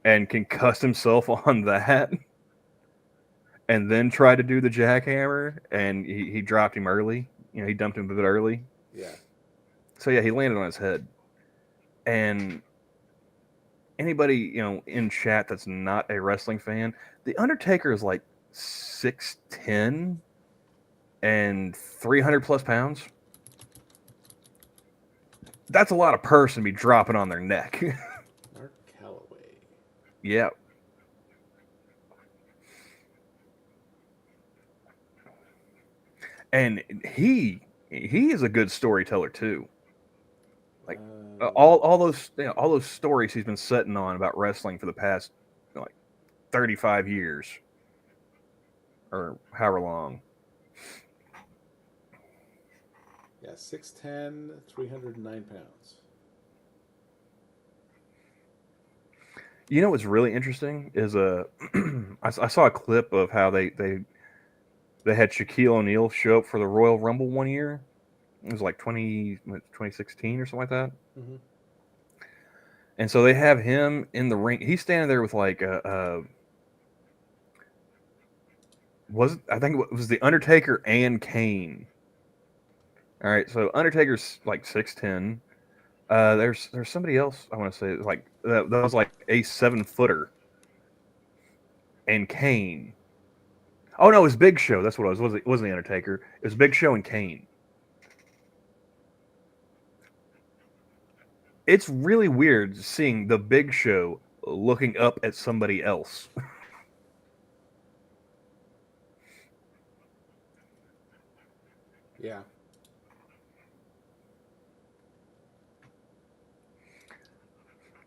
and concussed himself on that, and then tried to do the jackhammer, and he dropped him early. He dumped him a bit early. Yeah. So yeah, he landed on his head. And anybody in chat that's not a wrestling fan, the Undertaker is like 6'10" and 300 plus pounds. That's a lot of person to be dropping on their neck. Mark Calloway. Yeah. And he is a good storyteller too. Like all those stories he's been setting on about wrestling for the past like 35 years or however long. Yeah, 6'10", 309 pounds. What's really interesting is I saw a clip of how they had Shaquille O'Neal show up for the Royal Rumble one year. It was like 2016 or something like that. Mm-hmm. And so they have him in the ring. He's standing there with like I think it was the Undertaker and Kane. All right, so Undertaker's like 6'10". There's somebody else I want to say like that was like a 7-footer. And Kane. Oh no, it was Big Show. That's what it was. It wasn't the Undertaker. It was Big Show and Kane. It's really weird seeing the Big Show looking up at somebody else. Yeah.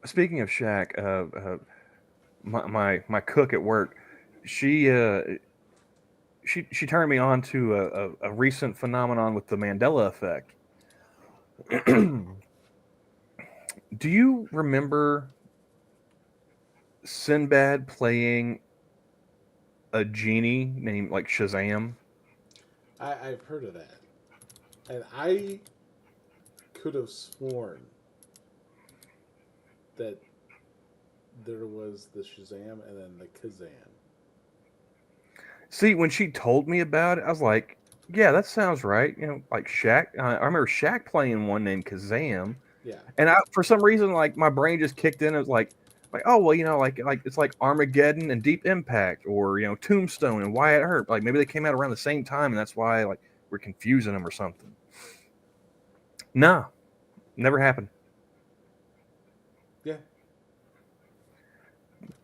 Speaking of Shaq, my cook at work, she turned me on to a recent phenomenon with the Mandela effect. Do you remember Sinbad playing a genie named like Shazam? I've heard of that. And I could have sworn that there was the Shazam and then the Kazam. See, when she told me about it, I was like, yeah, that sounds right. Like Shaq. I remember Shaq playing one named Kazam. Yeah. And for some reason, like my brain just kicked in. It was like oh well, like it's like Armageddon and Deep Impact, or Tombstone and Wyatt Earp. Like maybe they came out around the same time, and that's why like we're confusing them or something. No, never happened. Yeah.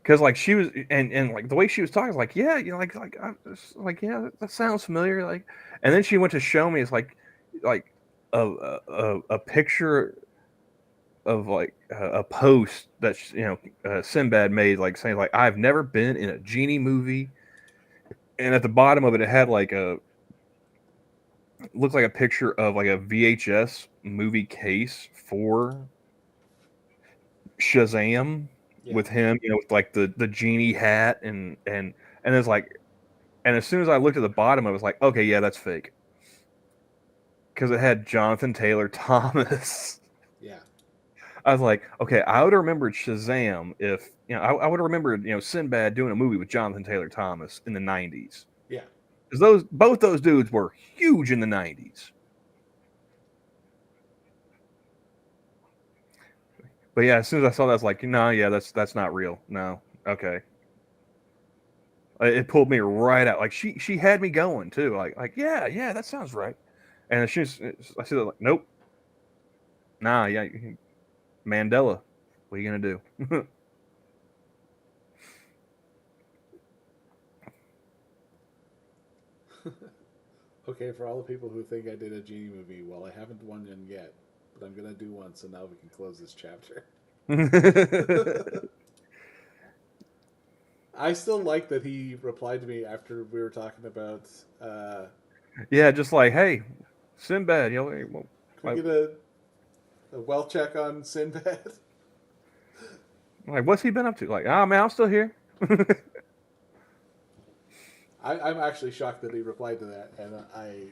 Because like she was, and like the way she was talking, was like yeah, like yeah, that sounds familiar. Like, and then she went to show me. It's like a picture of like a post that Sinbad made, like saying like I've never been in a genie movie, and at the bottom of it, it had like looked like a picture of like a VHS movie case for Shazam Yeah. with him, with like the genie hat and it's like, and as soon as I looked at the bottom, I was like, okay, yeah, that's fake because it had Jonathan Taylor Thomas. Yeah. I was like, okay, I would have remembered Shazam if I would have remembered Sinbad doing a movie with Jonathan Taylor Thomas in the '90s. Yeah. Because both those dudes were huge in the '90s. But yeah, as soon as I saw that, I was like, no, yeah, that's not real. No, okay. It pulled me right out. Like she had me going too. Like yeah, that sounds right. And I said like, nope, nah, yeah, Mandela. What are you gonna do? Okay, for all the people who think I did a genie movie, well, I haven't one yet, but I'm gonna do one, so now we can close this chapter. I still like that he replied to me after we were talking about. Yeah, just like, hey, Sinbad, Can we get a well check on Sinbad? like, what's he been up to? Like, oh man, I'm still here. I'm actually shocked that he replied to that, and I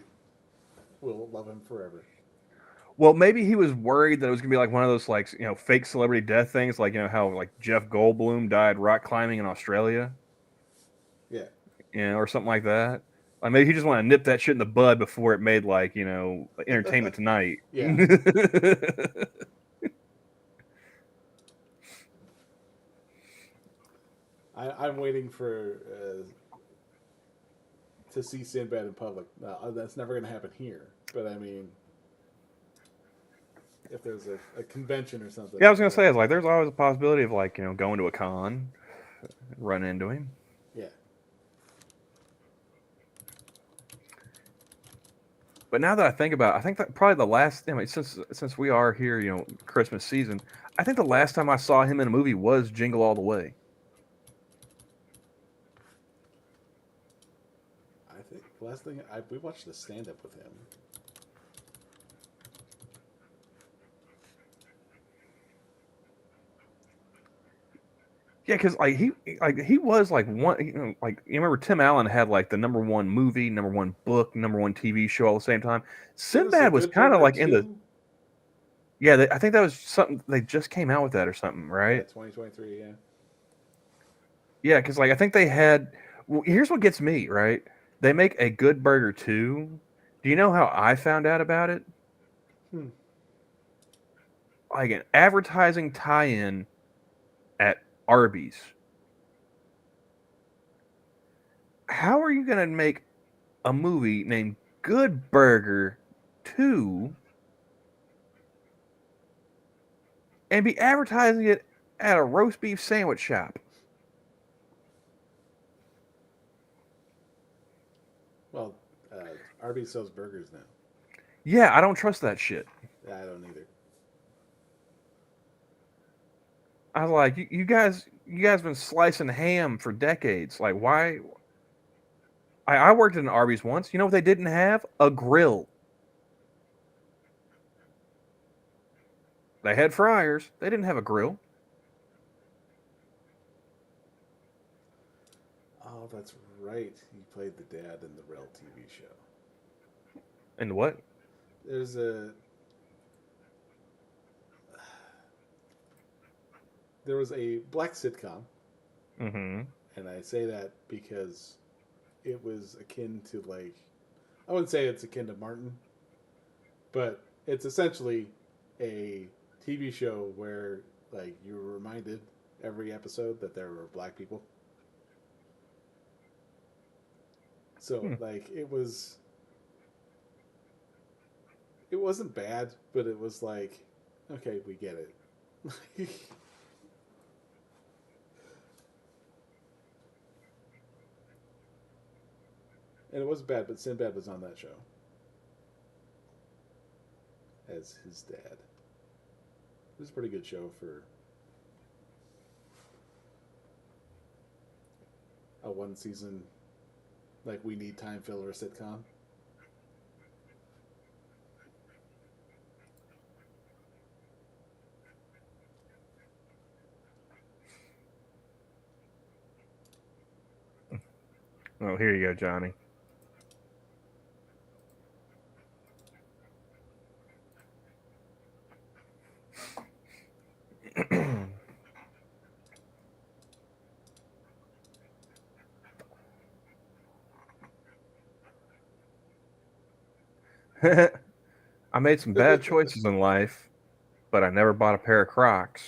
will love him forever. Well, maybe he was worried that it was gonna be like one of those like fake celebrity death things, like how like Jeff Goldblum died rock climbing in Australia, Yeah. or something like that. Like maybe he just wanted to nip that shit in the bud before it made like Entertainment Tonight. Yeah. I'm waiting for to see Sinbad in public. That's never going to happen here. But I mean, if there's a convention or something, Yeah, I was gonna like, say, it's like there's always a possibility of like going to a con, run into him. yeah, But now that I think about it, I think that probably the last, since we are here, Christmas season, I think the last time I saw him in a movie was Jingle All the Way. I think the last thing we watched the stand up with him. Yeah, because he was like one, like you remember Tim Allen had like the number one movie, number one book, number one TV show all at the same time. There was a Sinbad was Good kind of Burger like in the too. yeah. I think that was something they just came out with that or something, Yeah, right? 2023. Yeah. Yeah, because like I think they had. Well, here's what gets me right. They make a Good Burger too. Do you know how I found out about it? Hmm. Like an advertising tie-in at Arby's. How are you gonna make a movie named Good Burger 2 and be advertising it at a roast beef sandwich shop? Well, Arby's sells burgers now. Yeah, I don't trust that shit. I don't either. I was like, you guys been slicing ham for decades. Like, why? I worked at an Arby's once. You know what they didn't have? A grill. They had fryers. They didn't have a grill. Oh, that's right. He played the dad in the Rel TV show. And what? There's a there was a black sitcom, Mm-hmm. and I say that because it was akin to like I wouldn't say it's akin to Martin, but it's essentially a TV show where like you were reminded every episode that there were black people. So Hmm. like it wasn't bad, but it was like okay, we get it. And it wasn't bad, but Sinbad was on that show as his dad. It was a pretty good show for a one season, like we need time filler sitcom. Oh, here you go, Johnny. I made some bad choices in life, but I never bought a pair of Crocs.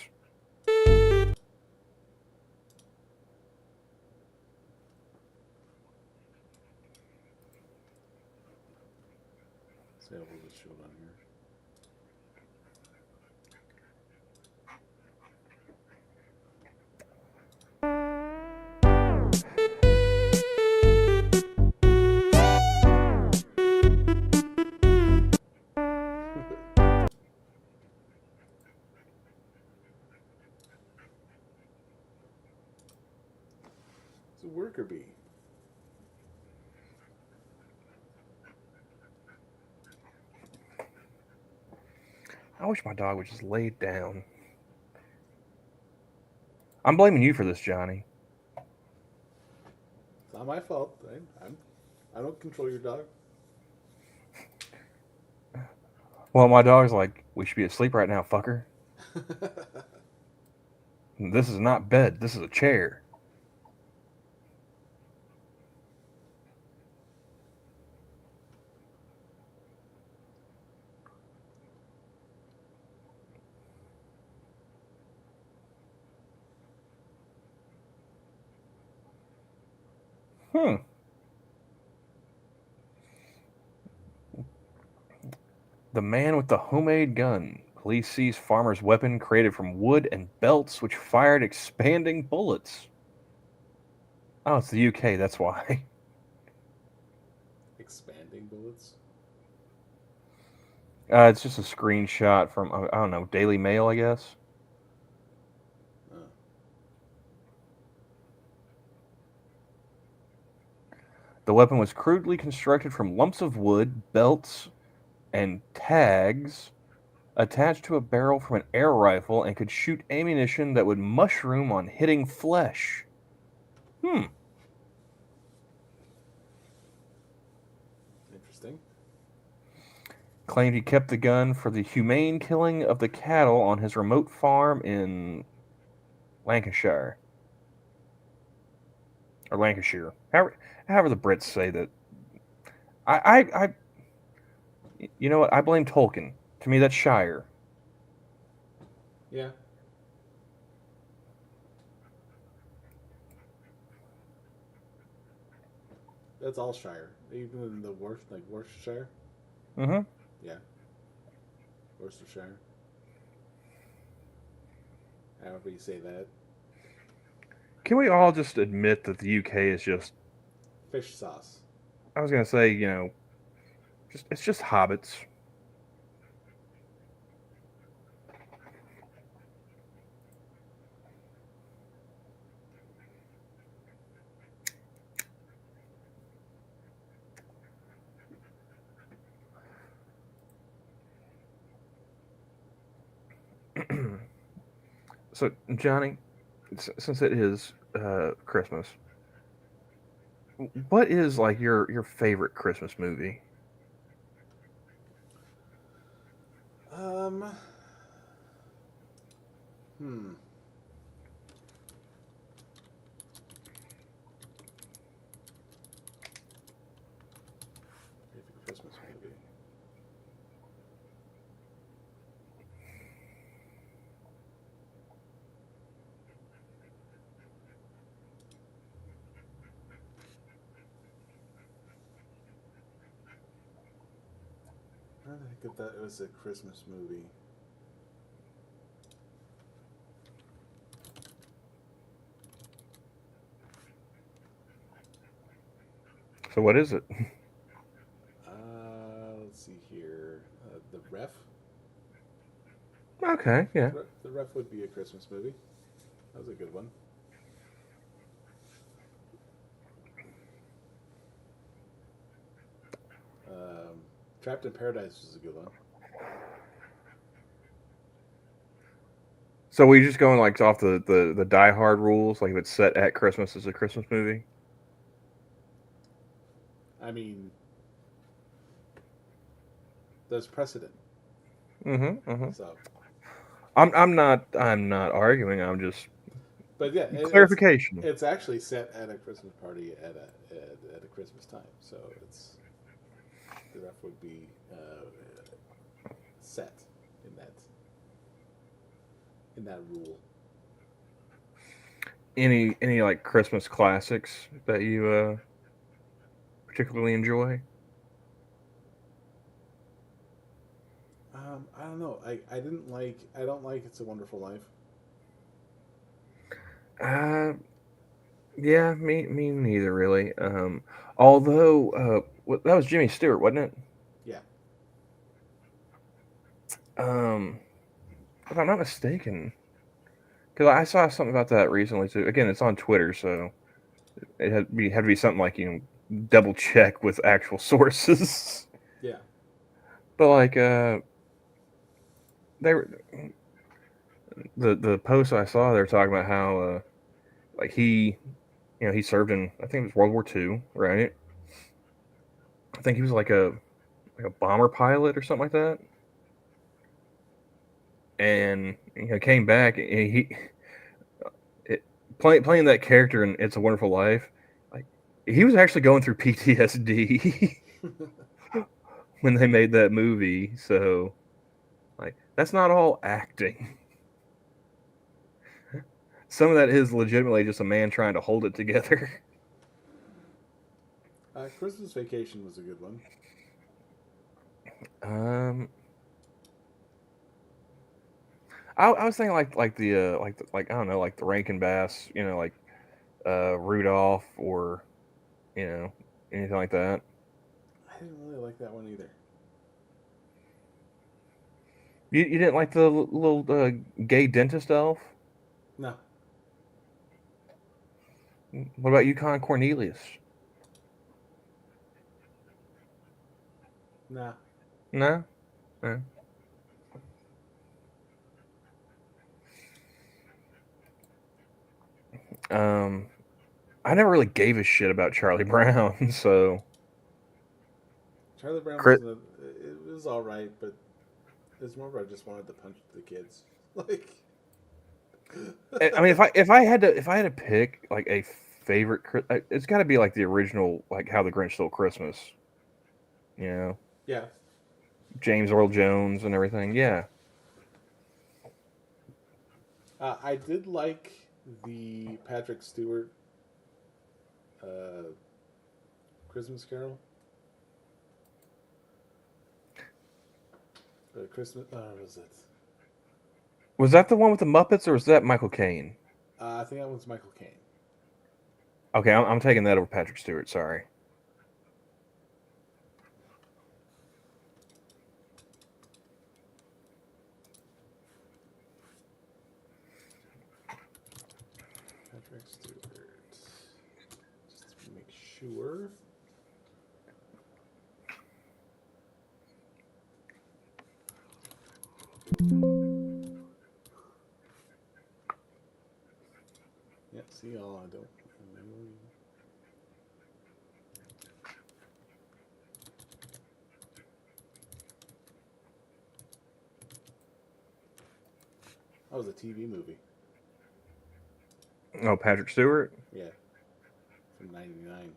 So we'll just show it on here. It's a worker bee. I wish my dog would just lay down. I'm blaming you for this, Johnny. It's not my fault. I don't control your dog. Well, my dog's like, we should be asleep right now, fucker. This is not bed. This is a chair. Hmm. The man with the homemade gun. Police seize farmer's weapon created from wood and belts which fired expanding bullets. Oh, it's the UK, that's why. Expanding bullets. It's just a screenshot from, I don't know, Daily Mail, I guess. Oh. The weapon was crudely constructed from lumps of wood, belts, and tags attached to a barrel from an air rifle and could shoot ammunition that would mushroom on hitting flesh. Hmm. Interesting. Claimed he kept the gun for the humane killing of the cattle on his remote farm in Lancashire. Or Lancashire. However the Brits say that. I you know what? I blame Tolkien. To me, that's Shire. Yeah. That's all Shire. Even in the worst, like Worcestershire. Mm-hmm. Yeah. Worcestershire. However you say that. Can we all just admit that the UK is just? Fish sauce. I was gonna say, just it's just hobbits. So, Johnny, since it is Christmas, what is like your favorite Christmas movie? Um. Hmm. Favorite Christmas movie. I don't think if that was a Christmas movie. So, what is it? Let's see here. The Ref. Okay, yeah. The Ref would be a Christmas movie. That was a good one. Um, Trapped in Paradise was a good one. So, we just going like off the Die Hard rules, like if it's set at Christmas, as a Christmas movie. I mean, there's precedent. Mm-hmm. Mm-hmm. So, I'm not arguing. I'm just but yeah, clarification. it's actually set at a Christmas party at a Christmas time. So the Ref would be set in that rule. Any like Christmas classics that you particularly enjoy? I don't know. I didn't like. I don't like It's a Wonderful Life. Uh, yeah, me neither really. Although that was Jimmy Stewart, wasn't it? Yeah. Um, if I'm not mistaken, because I saw something about that recently too. Again, it's on Twitter, so it had to be something like double check with actual sources. Yeah. But like they were the post I saw, they were talking about how like he served in, I think it was World War II, right? I think he was like a bomber pilot or something like that. and came back. And it, playing that character in It's a Wonderful Life, like he was actually going through PTSD when they made that movie. So like that's not all acting. Some of that is legitimately just a man trying to hold it together. Christmas Vacation was a good one. Um, I was thinking like I don't know, like the Rankin Bass, like Rudolph, or you know anything like that. I didn't really like that one either. You didn't like the little gay dentist elf? No, What about Yukon Cornelius? nah. No, no. Um, I never really gave a shit about Charlie Brown, so Charlie Brown Chris, wasn't. It was all right, but it's more about I just wanted to punch the kids. Like, I mean, if I had to pick like a favorite, it's got to be like the original, like How the Grinch Stole Christmas. You know, yeah. James Earl Jones and everything. Yeah. I did like the Patrick Stewart uh, Christmas Carol. Christmas. Was it? Was that the one with the Muppets, or was that Michael Caine? I think that one's Michael Caine. Okay, I'm taking that over Patrick Stewart. Sorry. Patrick Stewart. Just to make sure. Yeah, see, all I don't remember. That was a TV movie. Oh, Patrick Stewart. Yeah, from '99.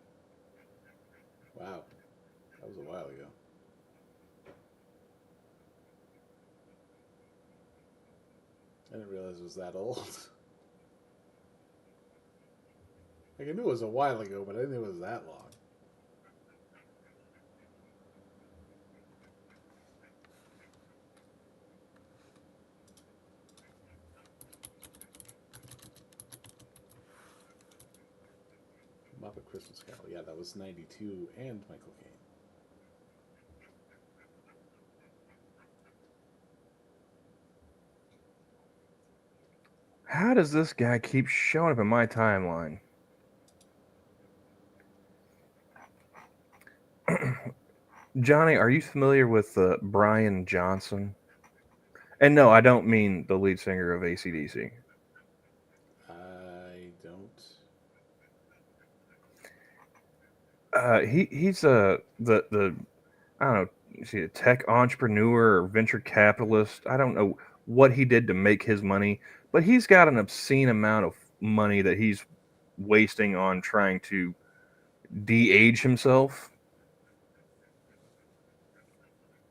Wow, that was a while ago. I didn't realize it was that old. Like I knew it was a while ago, but I didn't know it was that long. Muppet Christmas Carol. Yeah, that was '92 and Michael Caine. How does this guy keep showing up in my timeline? Johnny, are you familiar with Brian Johnson? And no, I don't mean the lead singer of AC/DC. I don't. He's the I don't know, is he a tech entrepreneur or venture capitalist? I don't know what he did to make his money, but he's got an obscene amount of money that he's wasting on trying to de-age himself.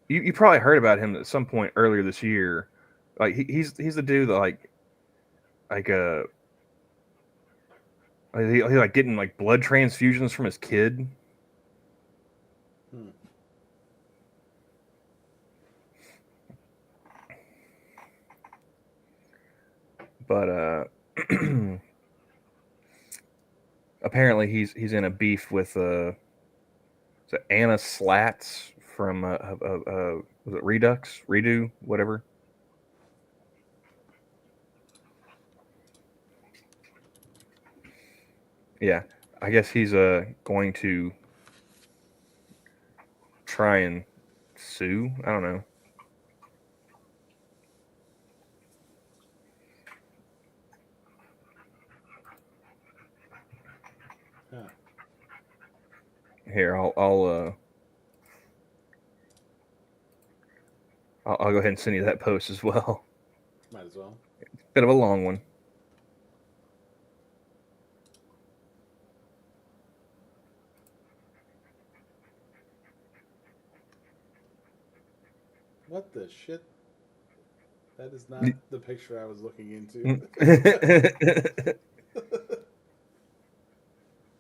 You probably heard about him at some point earlier this year. Like he's the dude that like he like getting like blood transfusions from his kid. Hmm. But apparently he's in a beef with is it Anna Slats from was it Redux, Redo, whatever. Yeah, I guess he's going to try and sue. I don't know. Huh. Here, I'll go ahead and send you that post as well. Might as well. Bit of a long one. What the shit? That is not the picture I was looking into.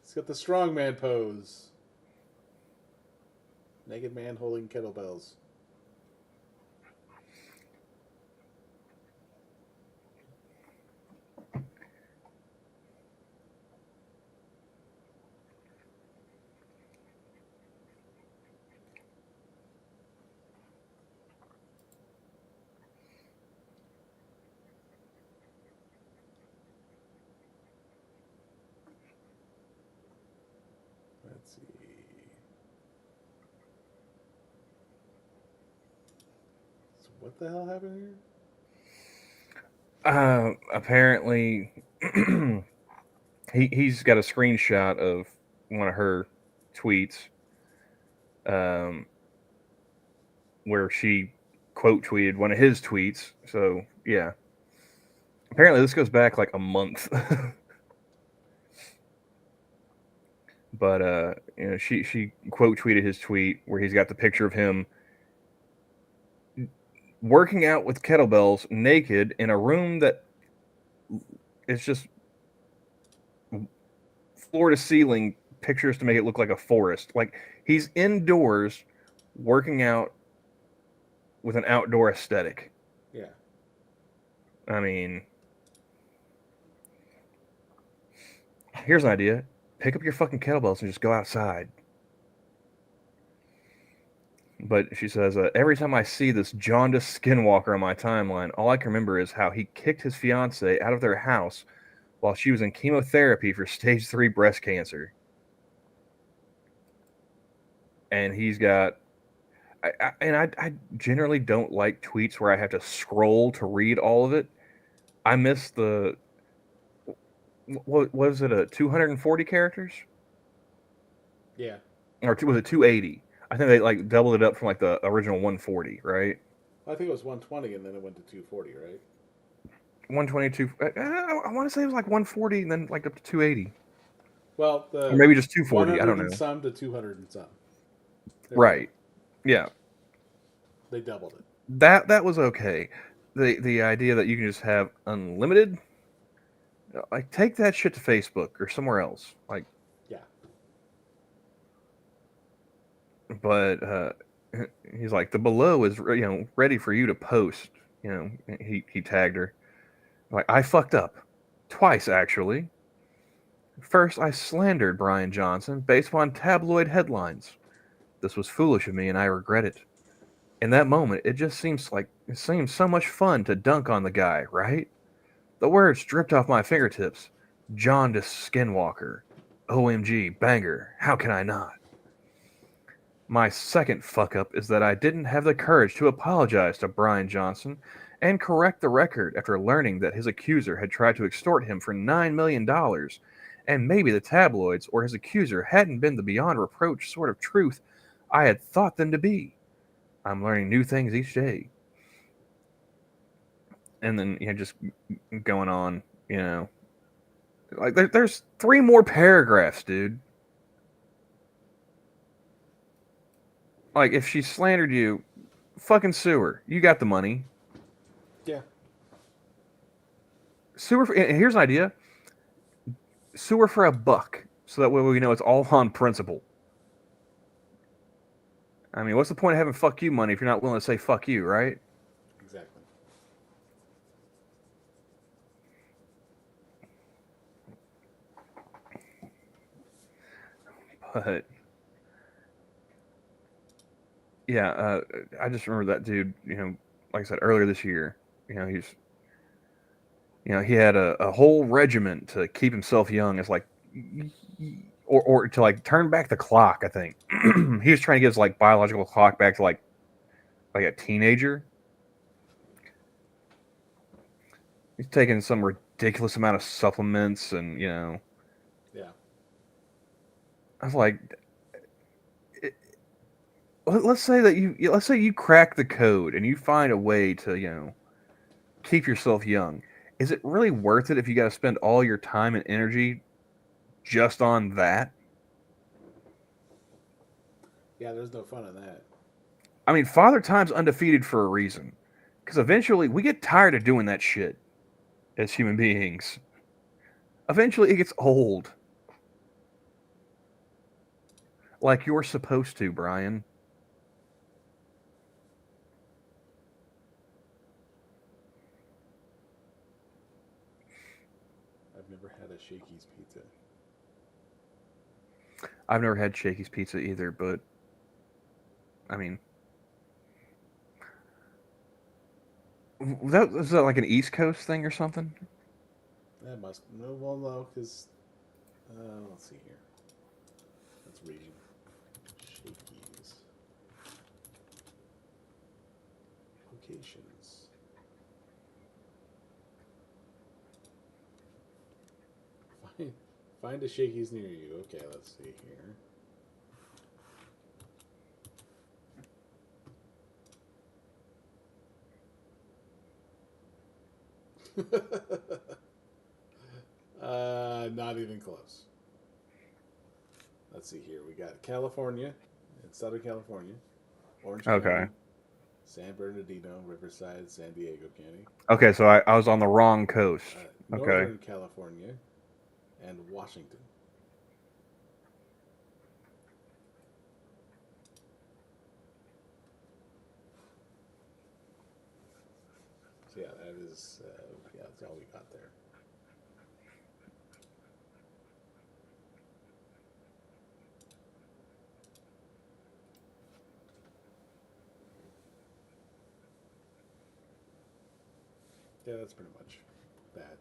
He's got the strongman pose. Naked man holding kettlebells. Let's see. So what the hell happened here? Apparently, he's got a screenshot of one of her tweets, where she quote tweeted one of his tweets. So yeah, apparently this goes back like a month. But she quote tweeted his tweet where he's got the picture of him working out with kettlebells naked in a room that is just floor to ceiling pictures to make it look like a forest. Like he's indoors working out with an outdoor aesthetic. Yeah. I mean, here's an idea. Pick up your fucking kettlebells and just go outside. But she says, every time I see this jaundiced skinwalker on my timeline, all I can remember is how he kicked his fiancée out of their house while she was in chemotherapy for stage 3 breast cancer. And he's got... I generally don't like tweets where I have to scroll to read all of it. I miss the... What was it, 240 characters? Yeah. Or was it 280? I think they like doubled it up from like the original 140, right? I think it was 120 and then it went to 240, right? 122. I want to say it was like 140 and then like up to 280. Well, Or maybe just 240. I don't know. And some to 200 and some. Right. Yeah. They doubled it. That was okay. The idea that you can just have unlimited, like take that shit to Facebook or somewhere else. Like, yeah. But he's like, the below is ready for you to post. He tagged her. Like, I fucked up twice actually. First, I slandered Brian Johnson based on tabloid headlines. This was foolish of me, and I regret it. In that moment, it seems so much fun to dunk on the guy, right? The words dripped off my fingertips. Jaundiced skinwalker. OMG, banger. How can I not? My second fuck up is that I didn't have the courage to apologize to Brian Johnson and correct the record after learning that his accuser had tried to extort him for $9 million, and maybe the tabloids or his accuser hadn't been the beyond reproach sort of truth I had thought them to be. I'm learning new things each day. And then, just going on, like there's 3 more paragraphs, dude. Like, if she slandered you, fucking sue her. You got the money. Yeah. Sue her. Here's an idea. Sue her for $1, so that way we know it's all on principle. I mean, what's the point of having fuck you money if you're not willing to say fuck you, right? Exactly. But yeah, I just remember that dude. Like I said earlier this year, he had a whole regiment to keep himself young. It's like, or to like turn back the clock. I think he was trying to get his like biological clock back to like a teenager. He's taking some ridiculous amount of supplements, and Yeah. I was like, let's say you crack the code and you find a way to keep yourself young. Is it really worth it if you got to spend all your time and energy just on that? Yeah, there's no fun in that. I mean, Father Time's undefeated for a reason. Because eventually we get tired of doing that shit as human beings. Eventually it gets old. Like you're supposed to, Brian. I've never had a Shakey's pizza. I've never had Shakey's Pizza either, but I mean, was that like an East Coast thing or something? That must no, well, no, because let's see here. That's region. Shakey's locations. Find find a Shakey's near you. Okay, let's see here. Not even close. Let's see here. We got California, in Southern California, Orange Okay. County, San Bernardino, Riverside, San Diego County, Okay, so I was on the wrong coast. Okay. Northern California, and Washington. So yeah, that is yeah, that's all we got there. Yeah, that's pretty much that.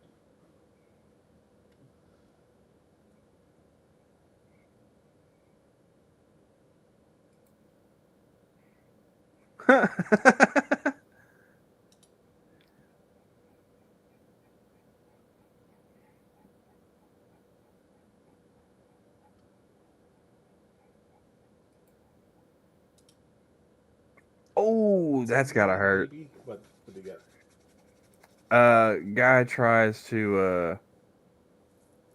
Oh, that's gotta Speed, hurt. baby. What do you got? Guy tries to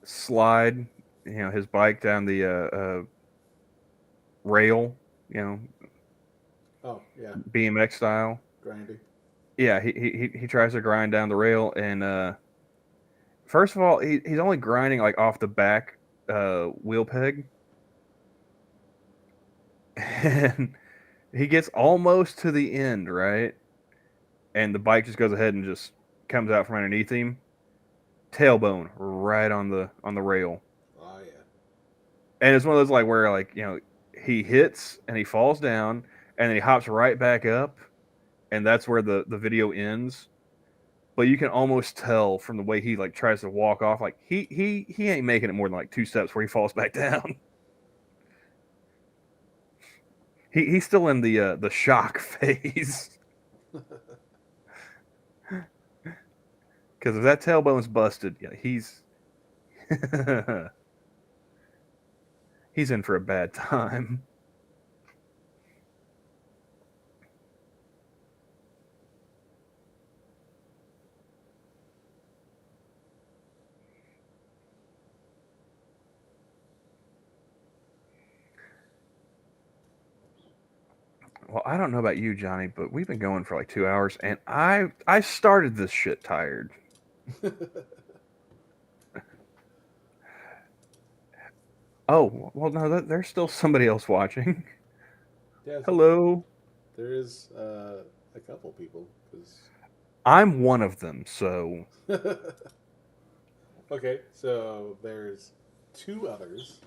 slide, his bike down the rail, you know, Oh yeah, BMX style. grinding. Yeah, he tries to grind down the rail, and first of all, he's only grinding like off the back wheel peg, and he gets almost to the end, right? And the bike just goes ahead and just comes out from underneath him, tailbone right on the rail. Oh yeah. And it's one of those like where like he hits and he falls down and then he hops right back up, and that's where the video ends. But you can almost tell from the way he like tries to walk off, like he ain't making it more than like two steps where he falls back down. He's still in the shock phase. Because if that tailbone's busted, yeah, he's in for a bad time. Well, I don't know about you, Johnny, but we've been going for like 2 hours, and I started this shit tired. Oh, well, no, there's still somebody else watching. Yeah, Hello. there is a couple people because. I'm one of them, so Okay, so there's two others.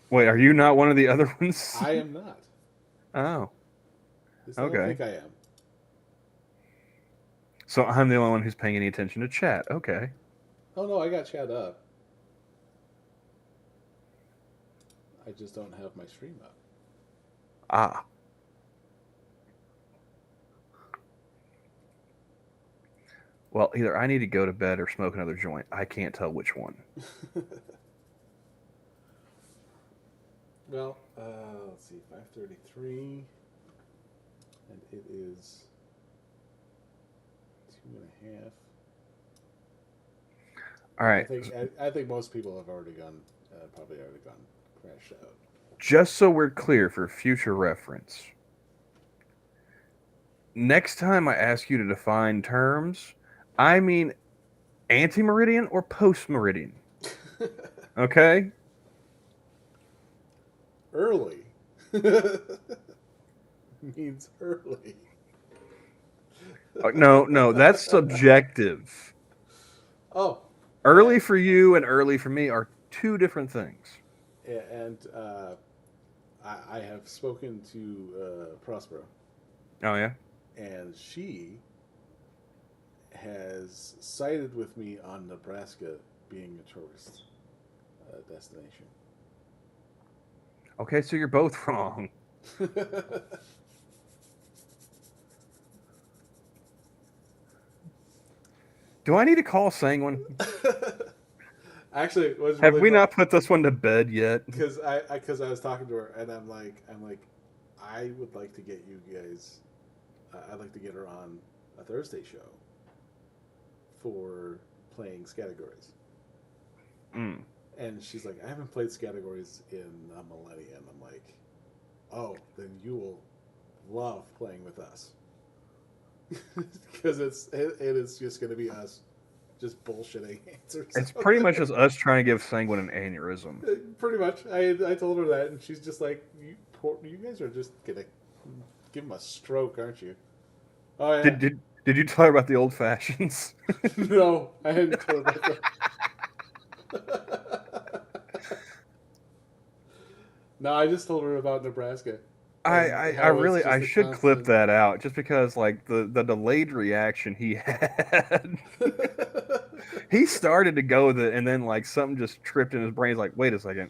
wait, are you not one of the other ones? I am not. Oh, At least I don't okay. think I am. So I'm the only one who's paying any attention to chat. Okay. Oh no, I got chat up. I just don't have my stream up. Ah. Well, either I need to go to bed or smoke another joint. I can't tell which one. Well, let's see, 5:33, and it is 2.5. All And I right. think I think most people have already gone, probably already gone crash out. Just so we're clear for future reference, next time I ask you to define terms, I mean anti-meridian or post-meridian. Okay? Early means early. No, no, that's subjective. Oh, Early for you and early for me are two different things. and I have spoken to Prospero, Oh yeah. and she has sided with me on Nebraska being a tourist destination. Okay, so you're both wrong. Do I need to call Sanguine? Actually, it was Have really we fun not put this one to bed yet? because I was talking to her and I'm like I would like to get you guys. I'd like to get her on a Thursday show for playing categories. Mm. And she's like, I haven't played categories in a millennium. I'm like, oh, then you will love playing with us because it is just going to be us just bullshitting answers. It's pretty much just us trying to give Sanguine an aneurysm. Pretty much. I told her that, and she's just like, you guys are just gonna give him a stroke, aren't you? Oh yeah. Did you tell her about the old fashions? No, I hadn't told her about that. No, I just told her about Nebraska. And I how it's really just I a should clip constant. that out just because like the delayed reaction he had. He started to go with it and then like something just tripped in his brain. He's like, wait a second.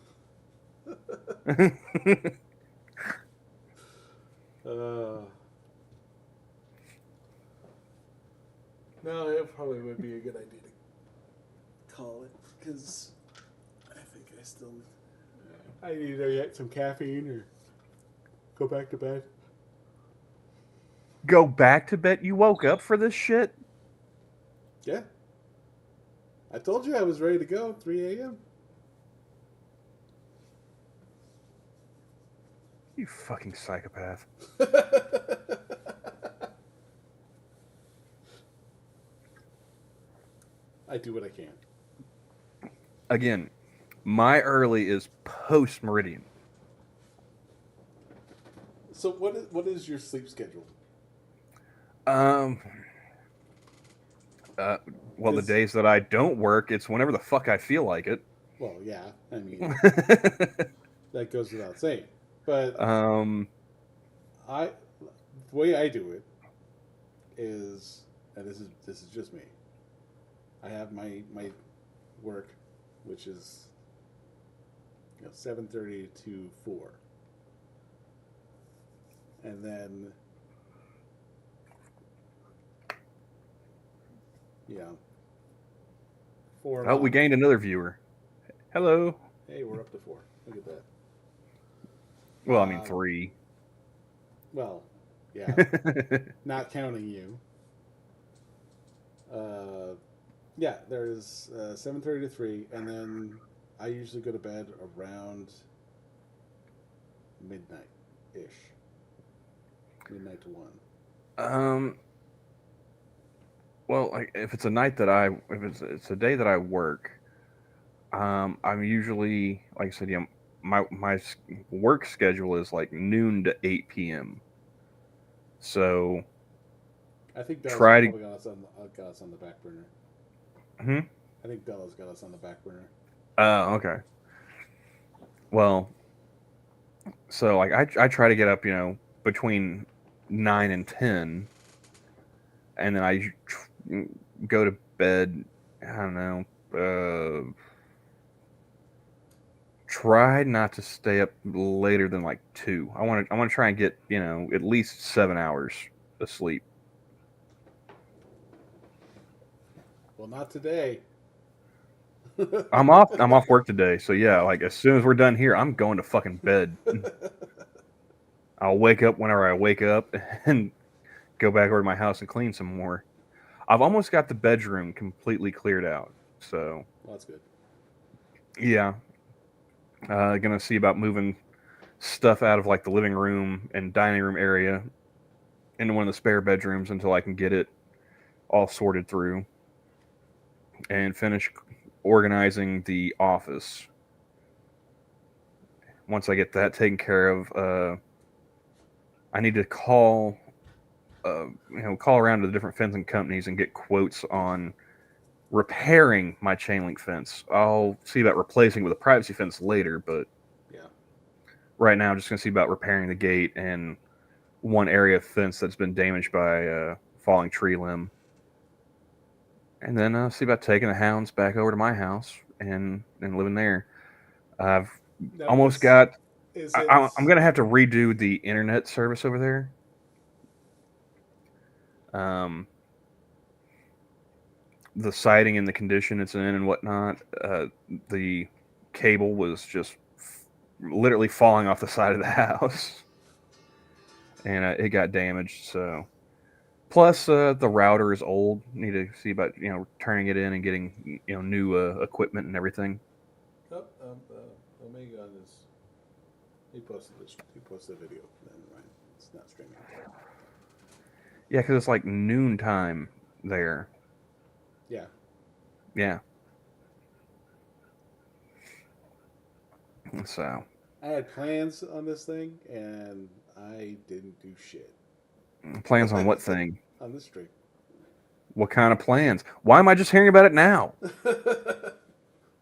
uh, no, it probably would be a good idea to call it because I think I still I need to get some caffeine or go back to bed. Go back to bed. You woke up for this shit? Yeah, I told you I was ready to go. 3 a.m. You fucking psychopath. I do what I can. Again, my early is post meridian. So what is your sleep schedule? Um uh well the 'Cause- days that I don't work, it's whenever the fuck I feel like it. well, yeah, I mean that goes without saying. But um I, the way I do it is, and this is just me. I have my work, which is 7:30 to 4, and then yeah, 4 oh, we o'clock. gained another viewer. Hello. Hey, we're up to 4. Look at that. Well, I mean Um, 3. well, yeah, not counting you. Uh, yeah, there's 7:30 to 3, and then I usually go to bed around midnight ish, midnight to 1. um well, like if it's a night that if it's a day that I work, I'm usually like I said, my work schedule is like noon to 8 p.m. So I think Bella's try to probably got us on the back burner. hmm? I think Bella's got us on the back burner. Okay. Well, so like I try to get up, between 9 and 10, and then I go to bed. I don't know. Try not to stay up later than like 2. I want to try and get at least 7 hours of sleep. Well, not today. I'm off work today, so yeah. Like as soon as we're done here, I'm going to fucking bed. I'll wake up whenever I wake up and go back over to my house and clean some more. I've almost got the bedroom completely cleared out. So Well, that's good. yeah, gonna see about moving stuff out of like the living room and dining room area into one of the spare bedrooms until I can get it all sorted through and finish organizing the office. Once I get that taken care of, I need to call around to the different fencing companies and get quotes on repairing my chain link fence. I'll see about replacing it with a privacy fence later, but Yeah. right now I'm just going to see about repairing the gate and one area of fence that's been damaged by a falling tree limb. And then see about taking the hounds back over to my house and living there. I've Now, almost got. is it I'm going to have to redo the internet service over there. Um, the siding and the condition it's in and whatnot. The cable was just literally falling off the side of the house, and it got damaged. So, plus the router is old. Need to see about turning it in and getting new equipment and everything. oh, Omega is he posted this. He posted a video. Never mind. It's not streaming. Yeah, because it's like noontime there. Yeah. Yeah. So I had plans on this thing, and I didn't do shit. plans on what thing? On this stream. What kind of plans? Why am I just hearing about it now?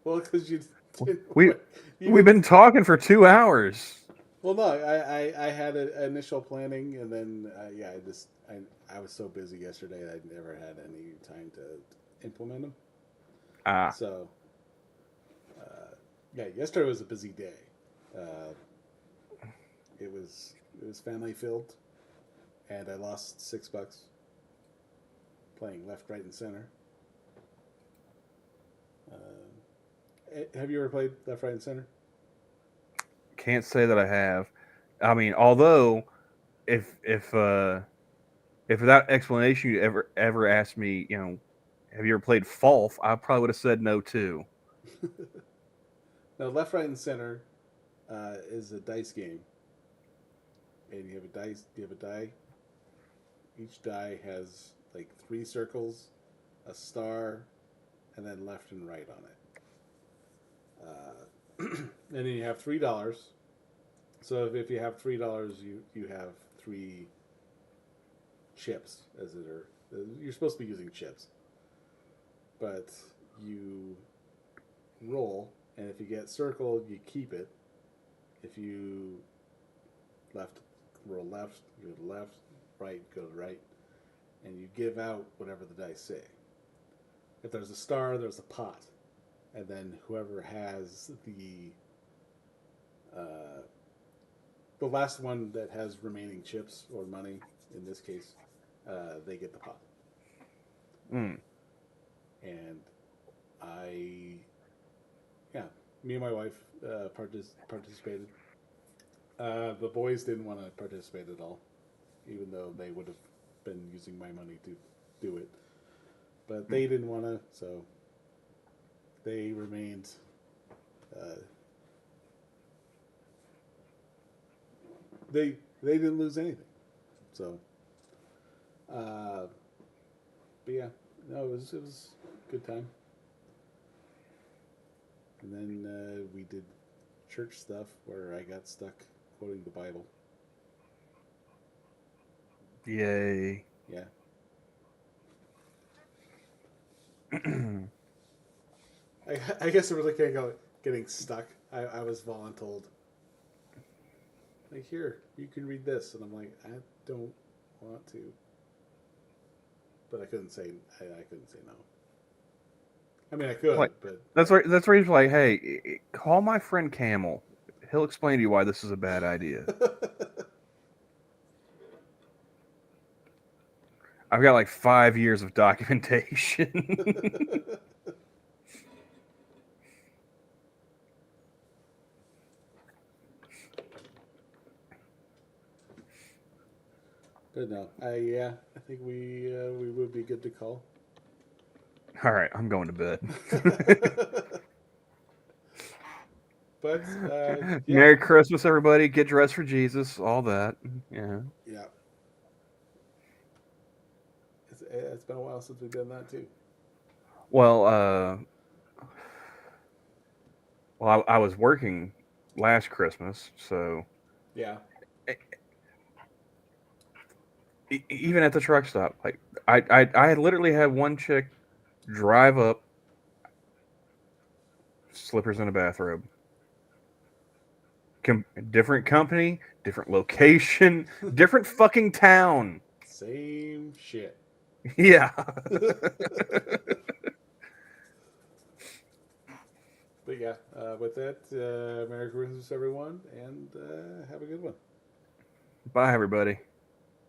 Well, because you didn't. We You we've didn't. been talking for 2 hours. Well, no, I had an initial planning, and then yeah, I was so busy yesterday I never had any time to implement them. Ah, So yeah, yesterday was a busy day. Uh, it was family filled, and I lost $6 playing left, right, and center. Have you ever played left, right, and center? can't say that I have. I mean, although if without explanation you ever asked me, have you ever played Falf? I probably would have said no too. No, left, right, and center is a dice game, and you have a dice. You have a die. Each die has like three circles, a star, and then left and right on it. And then you have $3. So if you have $3, you have three chips, as it are. You're supposed to be using chips, but you roll, and if you get circle, you keep it. If you left, roll left, you go to left, right, go to right, and you give out whatever the dice say. If there's a star, there's a pot, and then whoever has uh, the last one that has remaining chips or money, in this case, they get the pot. Mm. And I, yeah, me and my wife participated. The boys didn't want to participate at all, even though they would have been using my money to do it. But they didn't want to, so they remained. Uh, they didn't lose anything, so. But yeah, no, it was a good time. And then we did church stuff where I got stuck quoting the Bible. Yay. Yeah. I guess I really can't go getting stuck. I was voluntold. Like, here, you can read this. And I'm like, I don't want to. But I couldn't say no. I mean, I could, Like but that's where he's like, hey, call my friend Camel. He'll explain to you why this is a bad idea. I've got like 5 years of documentation. but no, I think we would be good to call. All right, I'm going to bed. But yeah, Merry Christmas, everybody. Get dressed for Jesus. All that. Yeah. yeah. It's been a while since we've done that too. Well, I was working last Christmas, so Yeah. even at the truck stop, like I literally had one chick drive up, slippers and a bathrobe. Different company, different location, different fucking town. Same shit. Yeah. But yeah, with that, Merry Christmas, everyone, and have a good one. Bye, everybody.